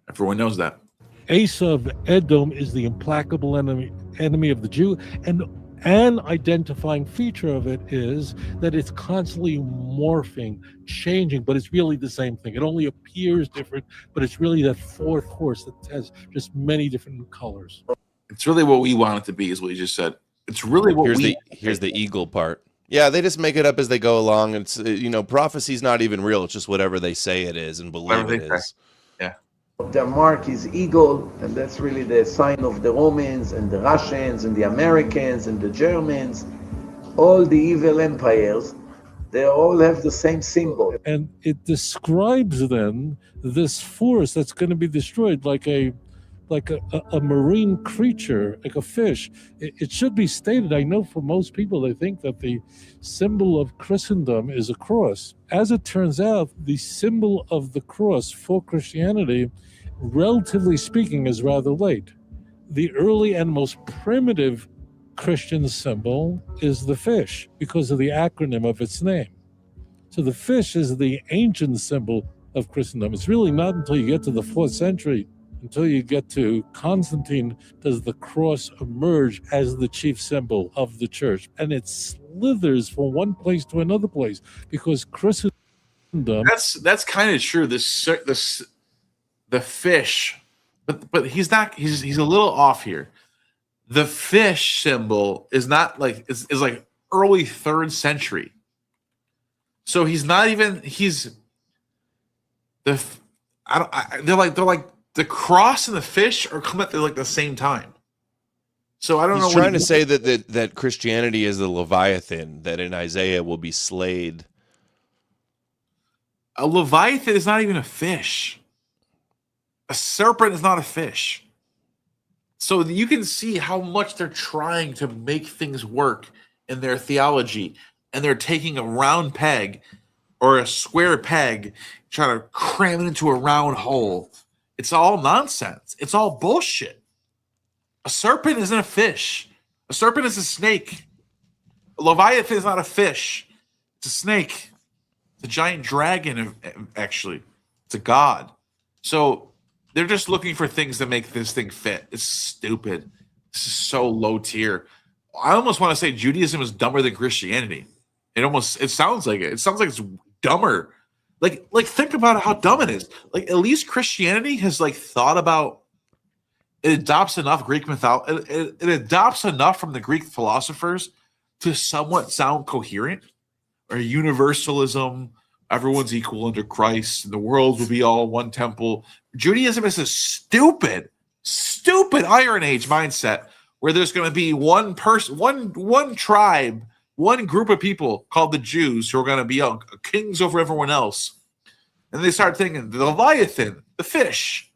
S11: Everyone knows that.
S9: Esav, Edom, is the implacable enemy of the Jew, and an identifying feature of it is that it's constantly morphing, changing, but it's really the same thing. It only appears different, but it's really that fourth horse that has just many different colors.
S11: It's really what we want it to be, is what you just said. It's really what
S5: here's the eagle part. Yeah, they just make it up as they go along. It's prophecy's not even real. It's just whatever they say it is and believe it is.
S11: Yeah.
S2: Their mark is eagle, and that's really the sign of the Romans and the Russians and the Americans and the Germans. All the evil empires, they all have the same symbol.
S9: And it describes then this force that's going to be destroyed like a marine creature, like a fish. It should be stated, I know for most people, they think that the symbol of Christendom is a cross. As it turns out, the symbol of the cross for Christianity, relatively speaking, is rather late. The early and most primitive Christian symbol is the fish because of the acronym of its name. So the fish is the ancient symbol of Christendom. It's really not until you get to the 4th century, until you get to Constantine, does the cross emerge as the chief symbol of the church. And it slithers from one place to another place because Christendom...
S11: That's kind of true. The fish, but he's not. He's a little off here. The fish symbol is not like is like early 3rd century. So he's not even. He's the. They're like. The cross and the fish are coming at the same time. So I don't know.
S5: He's trying to say that Christianity is the Leviathan, that in Isaiah will be slayed.
S11: A Leviathan is not even a fish. A serpent is not a fish. So you can see how much they're trying to make things work in their theology. And they're taking a round peg or a square peg, trying to cram it into a round hole. It's all nonsense. It's all bullshit. A serpent isn't a fish. A serpent is a snake. A Leviathan is not a fish. It's a snake. The giant dragon, actually. It's a god. So they're just looking for things that make this thing fit. It's stupid. This is so low tier. I almost want to say Judaism is dumber than Christianity. It sounds like it. It sounds like it's dumber. Like think about how dumb it is. Like at least Christianity has like thought about. It adopts enough Greek mythology. It adopts enough from the Greek philosophers to somewhat sound coherent. Or universalism, everyone's equal under Christ, and the world will be all one temple. Judaism is a stupid Iron Age mindset where there's going to be one person, one tribe, one group of people called the Jews who are going to be kings over everyone else. And they start thinking the Leviathan, the fish,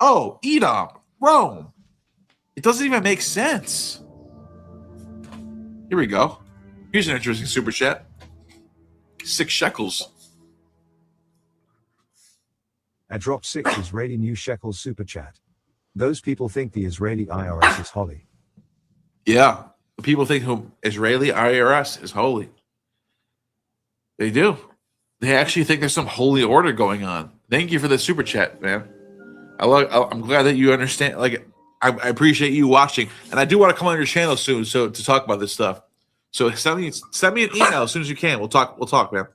S11: Edom, Rome. It doesn't even make sense. Here we go. Here's an interesting super chat. 6 shekels.
S6: I dropped 6 Israeli new shekels super chat. Those people think the Israeli IRS is holy.
S11: Yeah. People think Israeli IRS is holy. They do. They actually think there's some holy order going on. Thank you for the super chat, man. I'm glad that you understand. Like, I appreciate you watching, and I do want to come on your channel soon, to talk about this stuff. So send me an email as soon as you can. We'll talk, man.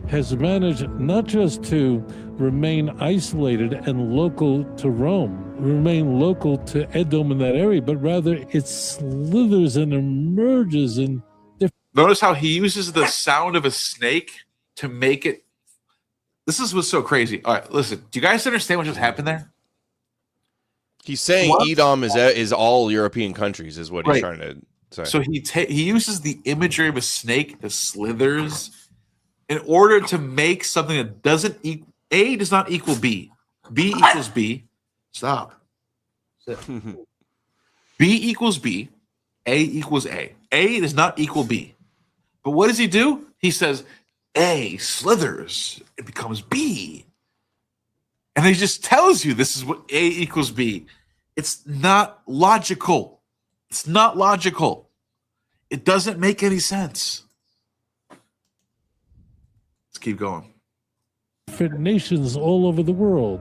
S9: Has managed not just to remain isolated and local to Rome, remain local to Edom in that area, but rather it slithers and emerges in different.
S11: Notice how he uses the sound of a snake to make it. This is what's so crazy. All right, listen. Do you guys understand what just happened there?
S5: He's saying Edom is all European countries, is what he's trying to say.
S11: So he uses the imagery of a snake that slithers in order to make something that doesn't equal A does not equal B. B equals B. Stop. B equals B. A equals A. A does not equal B. But what does he do? He says A slithers. It becomes B. And he just tells you this is what A equals B. It's not logical. It's not logical. It doesn't make any sense. Let's keep going.
S9: Different nations all over the world.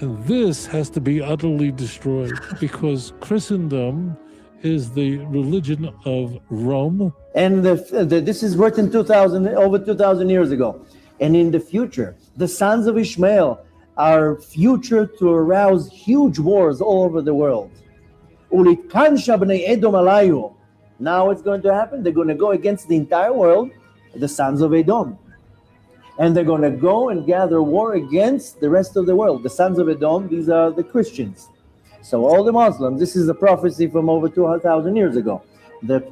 S9: And this has to be utterly destroyed because Christendom is the religion of Rome.
S12: And this is written over 2,000 years ago. And in the future, the sons of Ishmael are future to arouse huge wars all over the world. Now it's going to happen. They're going to go against the entire world, the sons of Edom. And they're going to go and gather war against the rest of the world. The sons of Edom, these are the Christians. So all the Muslims, this is a prophecy from over 2,000 years ago. The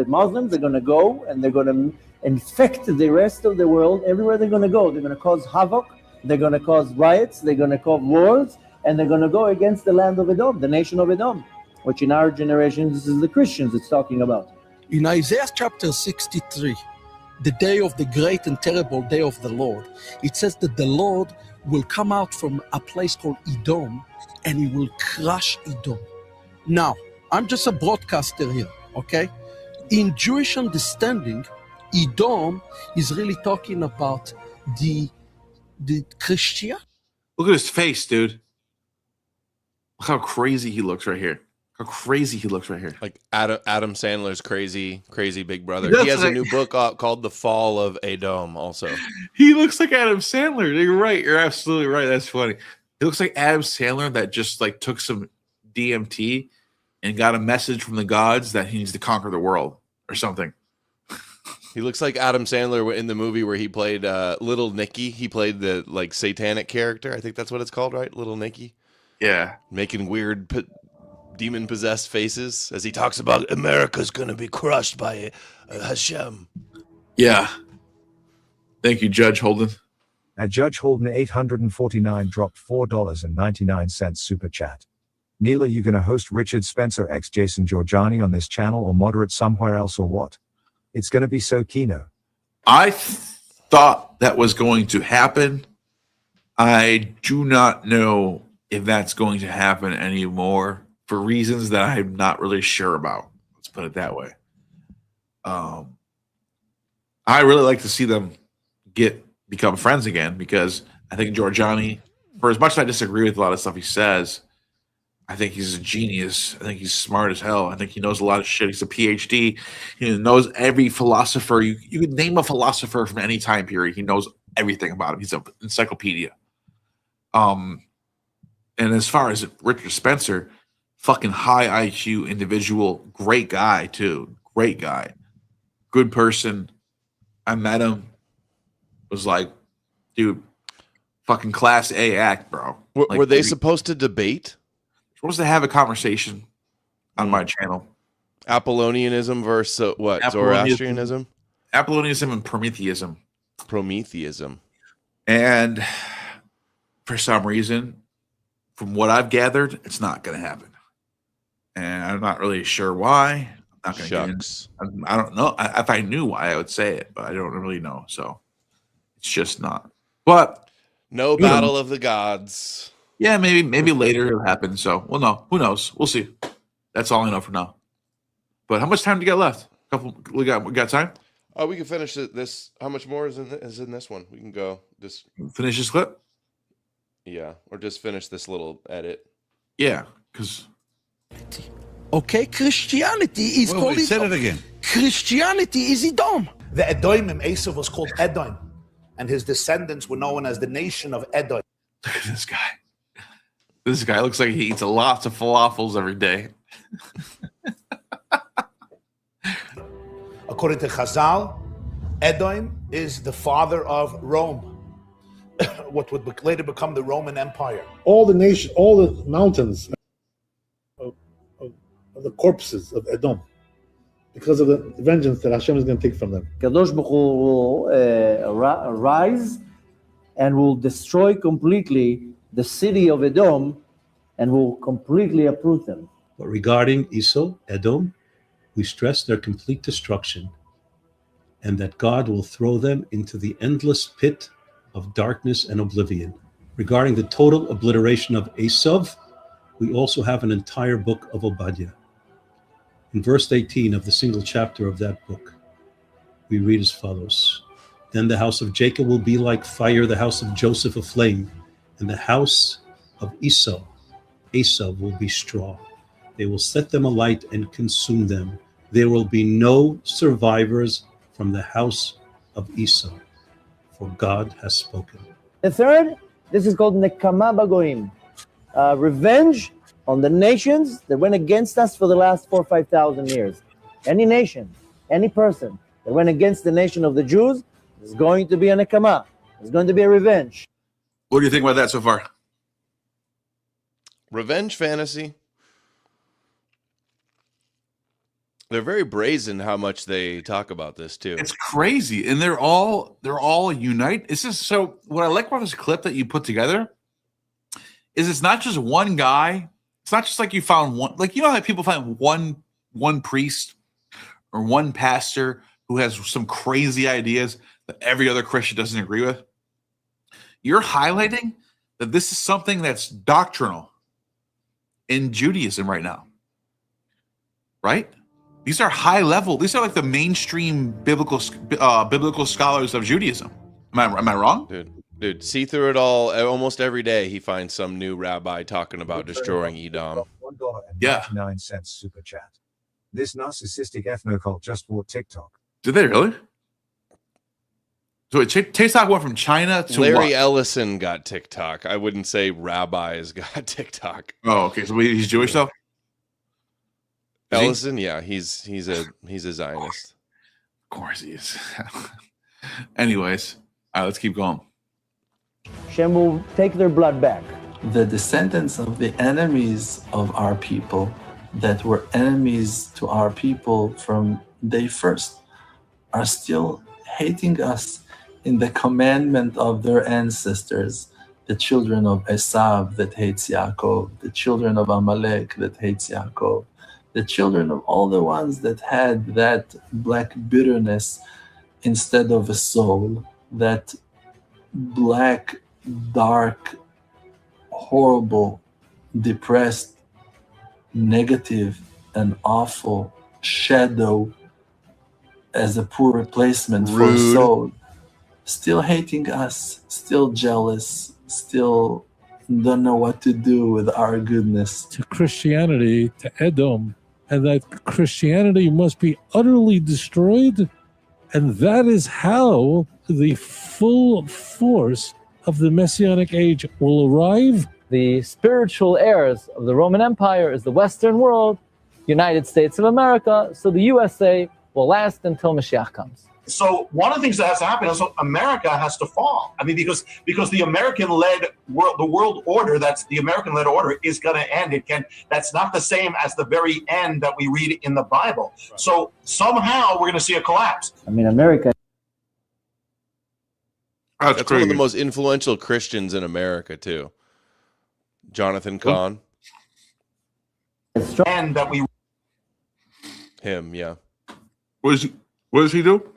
S12: Muslims are going to go and they're going to infect the rest of the world. Everywhere they're going to go, they're going to cause havoc. They're going to cause riots. They're going to cause wars. And they're going to go against the land of Edom, the nation of Edom, which in our generation, this is the Christians it's talking about.
S13: In Isaiah chapter 63, the day of the great and terrible day of the Lord, it says that the Lord will come out from a place called Edom and he will crush Edom. Now, I'm just a broadcaster here, okay? In Jewish understanding, Edom is really talking about the Christian.
S11: Look at his face, dude. Look how crazy he looks right here. How crazy he looks right here.
S5: Like Adam Sandler's crazy big brother.
S11: That's
S5: He has
S11: like-
S5: a new book called The Fall of Edom also.
S11: He looks like Adam Sandler. You're right. You're absolutely right. That's funny. He looks like Adam Sandler that just like took some DMT and got a message from the gods that he needs to conquer the world or something.
S5: He looks like Adam Sandler in the movie where he played Little Nicky. He played the like satanic character. I think that's what it's called, right? Little Nicky.
S11: Yeah.
S5: Making weird demon-possessed faces as he talks about America's going to be crushed by Hashem.
S11: Yeah. Thank you, Judge Holden.
S6: At Judge Holden 849 dropped $4.99 super chat. Neil, are you going to host Richard Spencer x Jason Giorgiani on this channel or moderate somewhere else or what? It's going to be so keno.
S11: I thought that was going to happen. I do not know if that's going to happen anymore for reasons that I'm not really sure about. Let's put it that way. I really like to see them become friends again, because I think Giorgiani, for as much as I disagree with a lot of stuff he says, I think he's a genius. I think he's smart as hell. I think he knows a lot of shit. He's a PhD. He knows every philosopher. You could name a philosopher from any time period. He knows everything about him. He's an encyclopedia. And as far as Richard Spencer, fucking high IQ individual, great guy too. Great guy. Good person. I met him. Was like, dude, fucking class A act, bro.
S5: Were they supposed to debate?
S11: Supposed to have a conversation on my channel.
S5: Apollonianism versus what? Zoroastrianism?
S11: Apollonianism and Prometheism.
S5: Prometheism.
S11: And for some reason, from what I've gathered, it's not going to happen. And I'm not really sure why. I'm not going to. I don't know. If I knew why, I would say it, but I don't really know. So it's just not. But
S5: no battle of the gods.
S11: Yeah, maybe later it'll happen. So we'll know. Who knows? We'll see. That's all I know for now. But how much time do you got left? We got time?
S5: We can finish this. How much more is in this one? We can go just
S11: finish this clip.
S5: Yeah, or just finish this little edit.
S11: Yeah, because
S13: Okay, Christianity is called
S14: Said it again.
S13: Christianity is Edom.
S8: The Edom in Esav was called Edom, and his descendants were known as the nation of Edom.
S11: Look at this guy. This guy looks like he eats lots of falafels every day.
S8: According to Chazal, Edom is the father of Rome, what would later become the Roman Empire.
S16: All the nation, all the mountains of the corpses of Edom, because of the vengeance that Hashem is going to take from them.
S12: Kadosh Baruch Hu will rise and will destroy completely the city of Edom and will completely uproot them.
S21: But regarding Esau, Edom, we stress their complete destruction and that God will throw them into the endless pit of darkness and oblivion. Regarding the total obliteration of Esav, we also have an entire book of Obadiah. In verse 18 of the single chapter of that book, we read as follows: Then the house of Jacob will be like fire, the house of Joseph a flame, and the house of Esau will be straw. They will set them alight and consume them. There will be no survivors from the house of Esau, for God has spoken.
S12: The third, this is called Nekama Bagoim, revenge on the nations that went against us for the last 4,000 or 5,000 years. Any nation, any person that went against the nation of the Jews is going to be a Nekama. It's going to be a revenge.
S11: What do you think about that so far?
S5: Revenge fantasy. They're very brazen how much they talk about this too.
S11: It's crazy, and they're all unite. It's just so. What I like about this clip that you put together is it's not just one guy. It's not just like you found one. Like, you know how people find one priest or one pastor who has some crazy ideas that every other Christian doesn't agree with. You're highlighting that this is something that's doctrinal in Judaism right now, right? These are high level. These are like the mainstream biblical scholars of Judaism. Am I wrong?
S5: Dude, see through it all. Almost every day he finds some new rabbi talking about destroying Edom.
S6: $1.99 super chat. This narcissistic ethno-cult just bought TikTok.
S11: Did they really? So TikTok went from China to
S5: Larry
S11: what?
S5: Ellison got TikTok. I wouldn't say rabbis got TikTok.
S11: Oh, okay. So he's Jewish though?
S5: Ellison, yeah, he's a Zionist.
S11: Of course he is. Anyways, all right, let's keep going.
S12: Hashem will take their blood back.
S17: The descendants of the enemies of our people that were enemies to our people from day first are still hating us in the commandment of their ancestors, the children of Esav that hates Yaakov, the children of Amalek that hates Yaakov, the children of all the ones that had that black bitterness instead of a soul, that black, dark, horrible, depressed, negative, and awful shadow as a poor replacement for soul. still hating us, still jealous, still don't know what to do with our goodness.
S9: To Christianity, to Edom, and that Christianity must be utterly destroyed. And that is how the full force of the Messianic age will arrive.
S1: The spiritual heirs of the Roman Empire is the Western world, United States of America, so the USA will last until Mashiach comes.
S14: So one of the things that has to happen is America has to fall. I mean, because the American-led world, the world order, that's the American-led order, is going to end. That's not the same as the very end that we read in the Bible. Right. So somehow we're going to see a collapse.
S12: I mean, America.
S5: That's one of the most influential Christians in America too, Jonathan Cahn.
S14: And that we.
S5: Him, yeah.
S11: What does he do?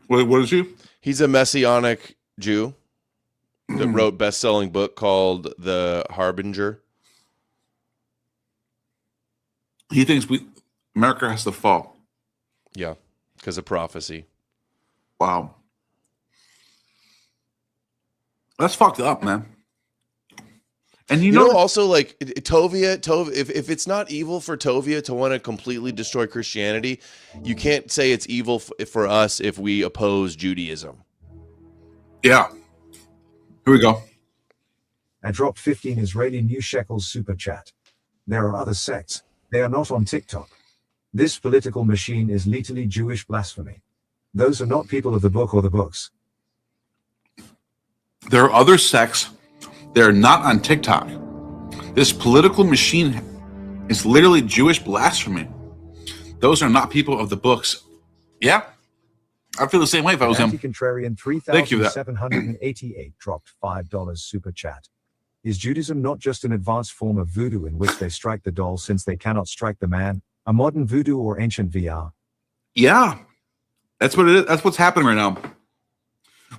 S11: What is he?
S5: He's a messianic Jew that wrote a best-selling book called The Harbinger.
S11: He thinks America has to fall.
S5: Yeah, because of prophecy.
S11: Wow. That's fucked up, man. And you know
S5: also, like, Tovia, if it's not evil for Tovia to want to completely destroy Christianity, you can't say it's evil for us if we oppose Judaism.
S11: Yeah. Here we go.
S6: I dropped 15 Israeli new shekels super chat. There are other sects. They are not on TikTok. This political machine is literally Jewish blasphemy. Those are not people of the book or the books.
S11: There are other sects. They're not on TikTok. This political machine is literally Jewish blasphemy. Those are not people of the books. Yeah, I feel the same way if I was him.
S6: Anti-contrarian 3,788 dropped $5 super chat. Is Judaism not just an advanced form of voodoo in which they strike the doll since they cannot strike the man? A modern voodoo or ancient VR?
S11: Yeah, that's what it is. That's what's happening right now.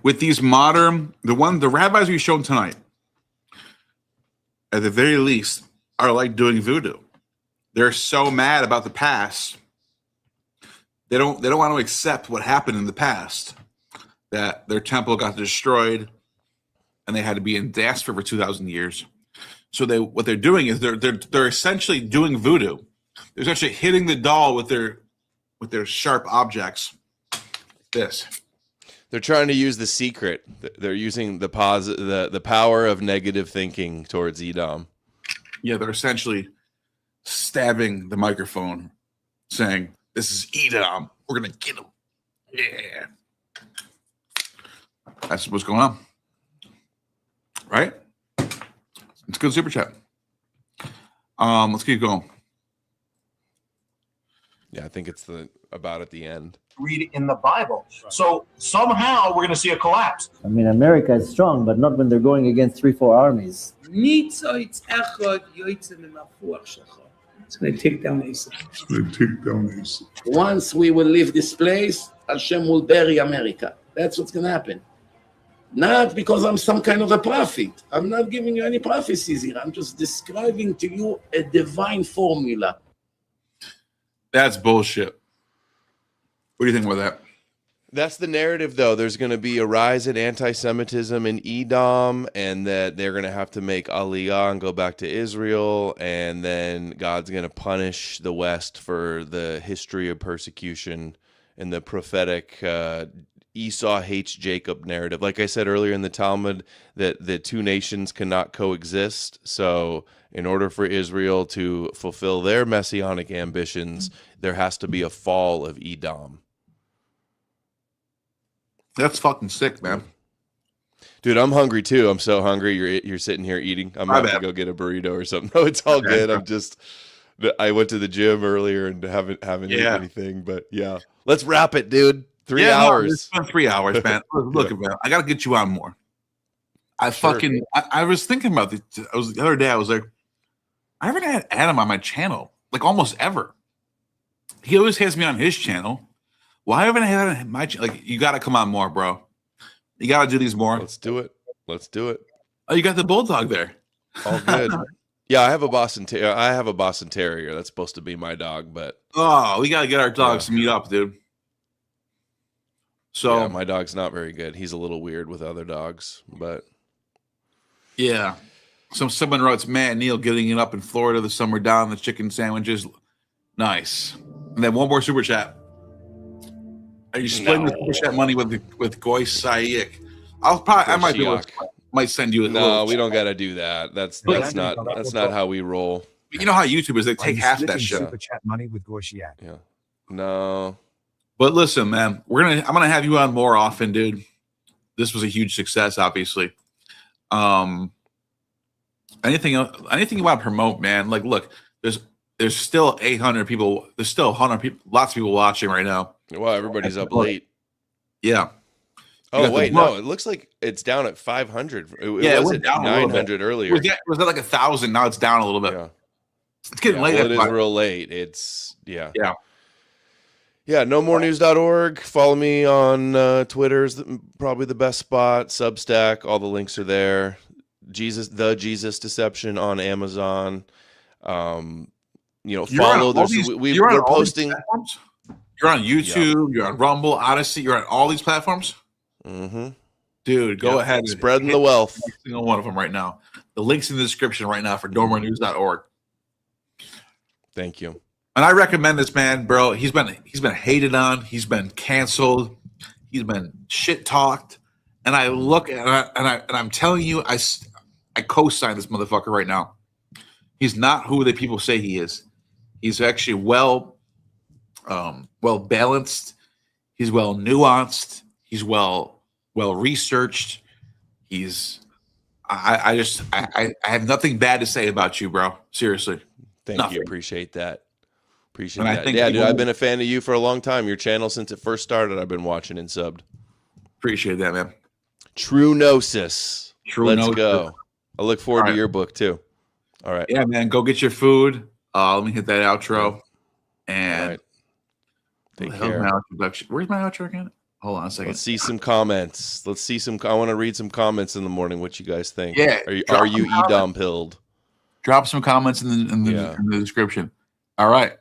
S11: With these modern, the rabbis we've shown tonight, at the very least, are like doing voodoo. They're so mad about the past. They don't want to accept what happened in the past, that their temple got destroyed and they had to be in diaspora for 2,000 years. So what they're doing is they're essentially doing voodoo. They're essentially hitting the doll with their sharp objects. This.
S5: They're trying to use the secret. They're using the power of negative thinking towards Edom.
S11: Yeah, they're essentially stabbing the microphone, saying, "This is Edom. We're gonna get him." Yeah, that's what's going on, right? It's good super chat. Let's keep going.
S5: Yeah, I think it's about at the end.
S14: Read in the Bible. So somehow we're going to see a collapse.
S12: I mean, America is strong, but not when they're going against 3-4 armies.
S15: It's going to take down Esau. Once we will leave this place, Hashem will bury America. That's what's going to happen. Not because I'm some kind of a prophet. I'm not giving you any prophecies here. I'm just describing to you a divine formula.
S11: That's bullshit. What do you think about that?
S5: That's the narrative, though. There's going to be a rise in anti-Semitism in Edom, and that they're going to have to make Aliyah and go back to Israel, and then God's going to punish the West for the history of persecution and the prophetic Esau hates Jacob narrative. Like I said earlier in the Talmud, that the two nations cannot coexist. So in order for Israel to fulfill their messianic ambitions, there has to be a fall of Edom.
S11: That's fucking sick, man.
S5: Dude, I'm hungry too. I'm so hungry. You're sitting here eating. I'm about to go get a burrito or something. No, it's all good. I went to the gym earlier and haven't eaten anything. But yeah, let's wrap it, dude. 3 hours.
S11: No, it's been 3 hours, man. Look, man, I gotta get you on more. I was thinking about this. The other day. I was like, I haven't had Adam on my channel like almost ever. He always has me on his channel. Why haven't I had my like? You got to come on more, bro. You got to do these more.
S5: Let's do it.
S11: Oh, you got the bulldog there.
S5: All good. Yeah, I have a Boston Terrier. That's supposed to be my dog, but
S11: we got to get our dogs to meet up, dude. So
S5: yeah, my dog's not very good. He's a little weird with other dogs, but
S11: yeah. Someone wrote, "Man, Neil getting it up in Florida this summer down the chicken sandwiches, nice." And then one more super chat. Are you splitting the super chat money with Goy Sayik? I might send you a
S5: no. We don't got to do that. That's not how we roll.
S11: You know how YouTube is? They take half that shit.
S6: Super chat money with Gorshiak.
S5: Yeah. No.
S11: But listen, man, I'm gonna have you on more often, dude. This was a huge success, obviously. Anything you want to promote, man? Like, look, there's still 800 people. There's still 100 people. Lots of people watching right now.
S5: Well, everybody's up late.
S11: Yeah.
S5: Oh wait, no. It looks like it's down at 500. It was at 900 earlier.
S11: It was at like 1,000. Now it's down a little bit.
S5: Yeah.
S11: It's getting late.
S5: Well, it is real late. It's
S11: yeah.
S5: Yeah, KnowMoreNews.org. Follow me on Twitter is probably the best spot. Substack, all the links are there. The Jesus Deception on Amazon. Follow. We're posting.
S11: You're on YouTube. You're on Rumble, Odyssey. You're on all these platforms.
S5: Mm-hmm.
S11: Dude, go ahead and
S5: spreading the wealth.
S11: Every single one of them right now. The link's in the description right now for KnowMoreNews.org.
S5: Thank you.
S11: And I recommend this man, bro. He's been hated on. He's been canceled. He's been shit talked. And I look at I'm telling you, I co-sign this motherfucker right now. He's not who the people say he is. He's actually well balanced. He's well nuanced. He's well researched. I have nothing bad to say about you, bro. Seriously.
S5: Thank you. Appreciate that. Dude, I've been a fan of you for a long time. Your channel since it first started, I've been watching and subbed.
S11: Appreciate that, man.
S5: True Gnosis. Let's go. I look forward to your book too. All right.
S11: Yeah, man. Go get your food. Let me hit that outro. And
S5: take care.
S11: Where's my outro again? Hold on a second.
S5: Let's see some comments. I want to read some comments in the morning. What you guys think?
S11: Yeah.
S5: Are you Edom pilled?
S11: Drop some comments in the description. All right.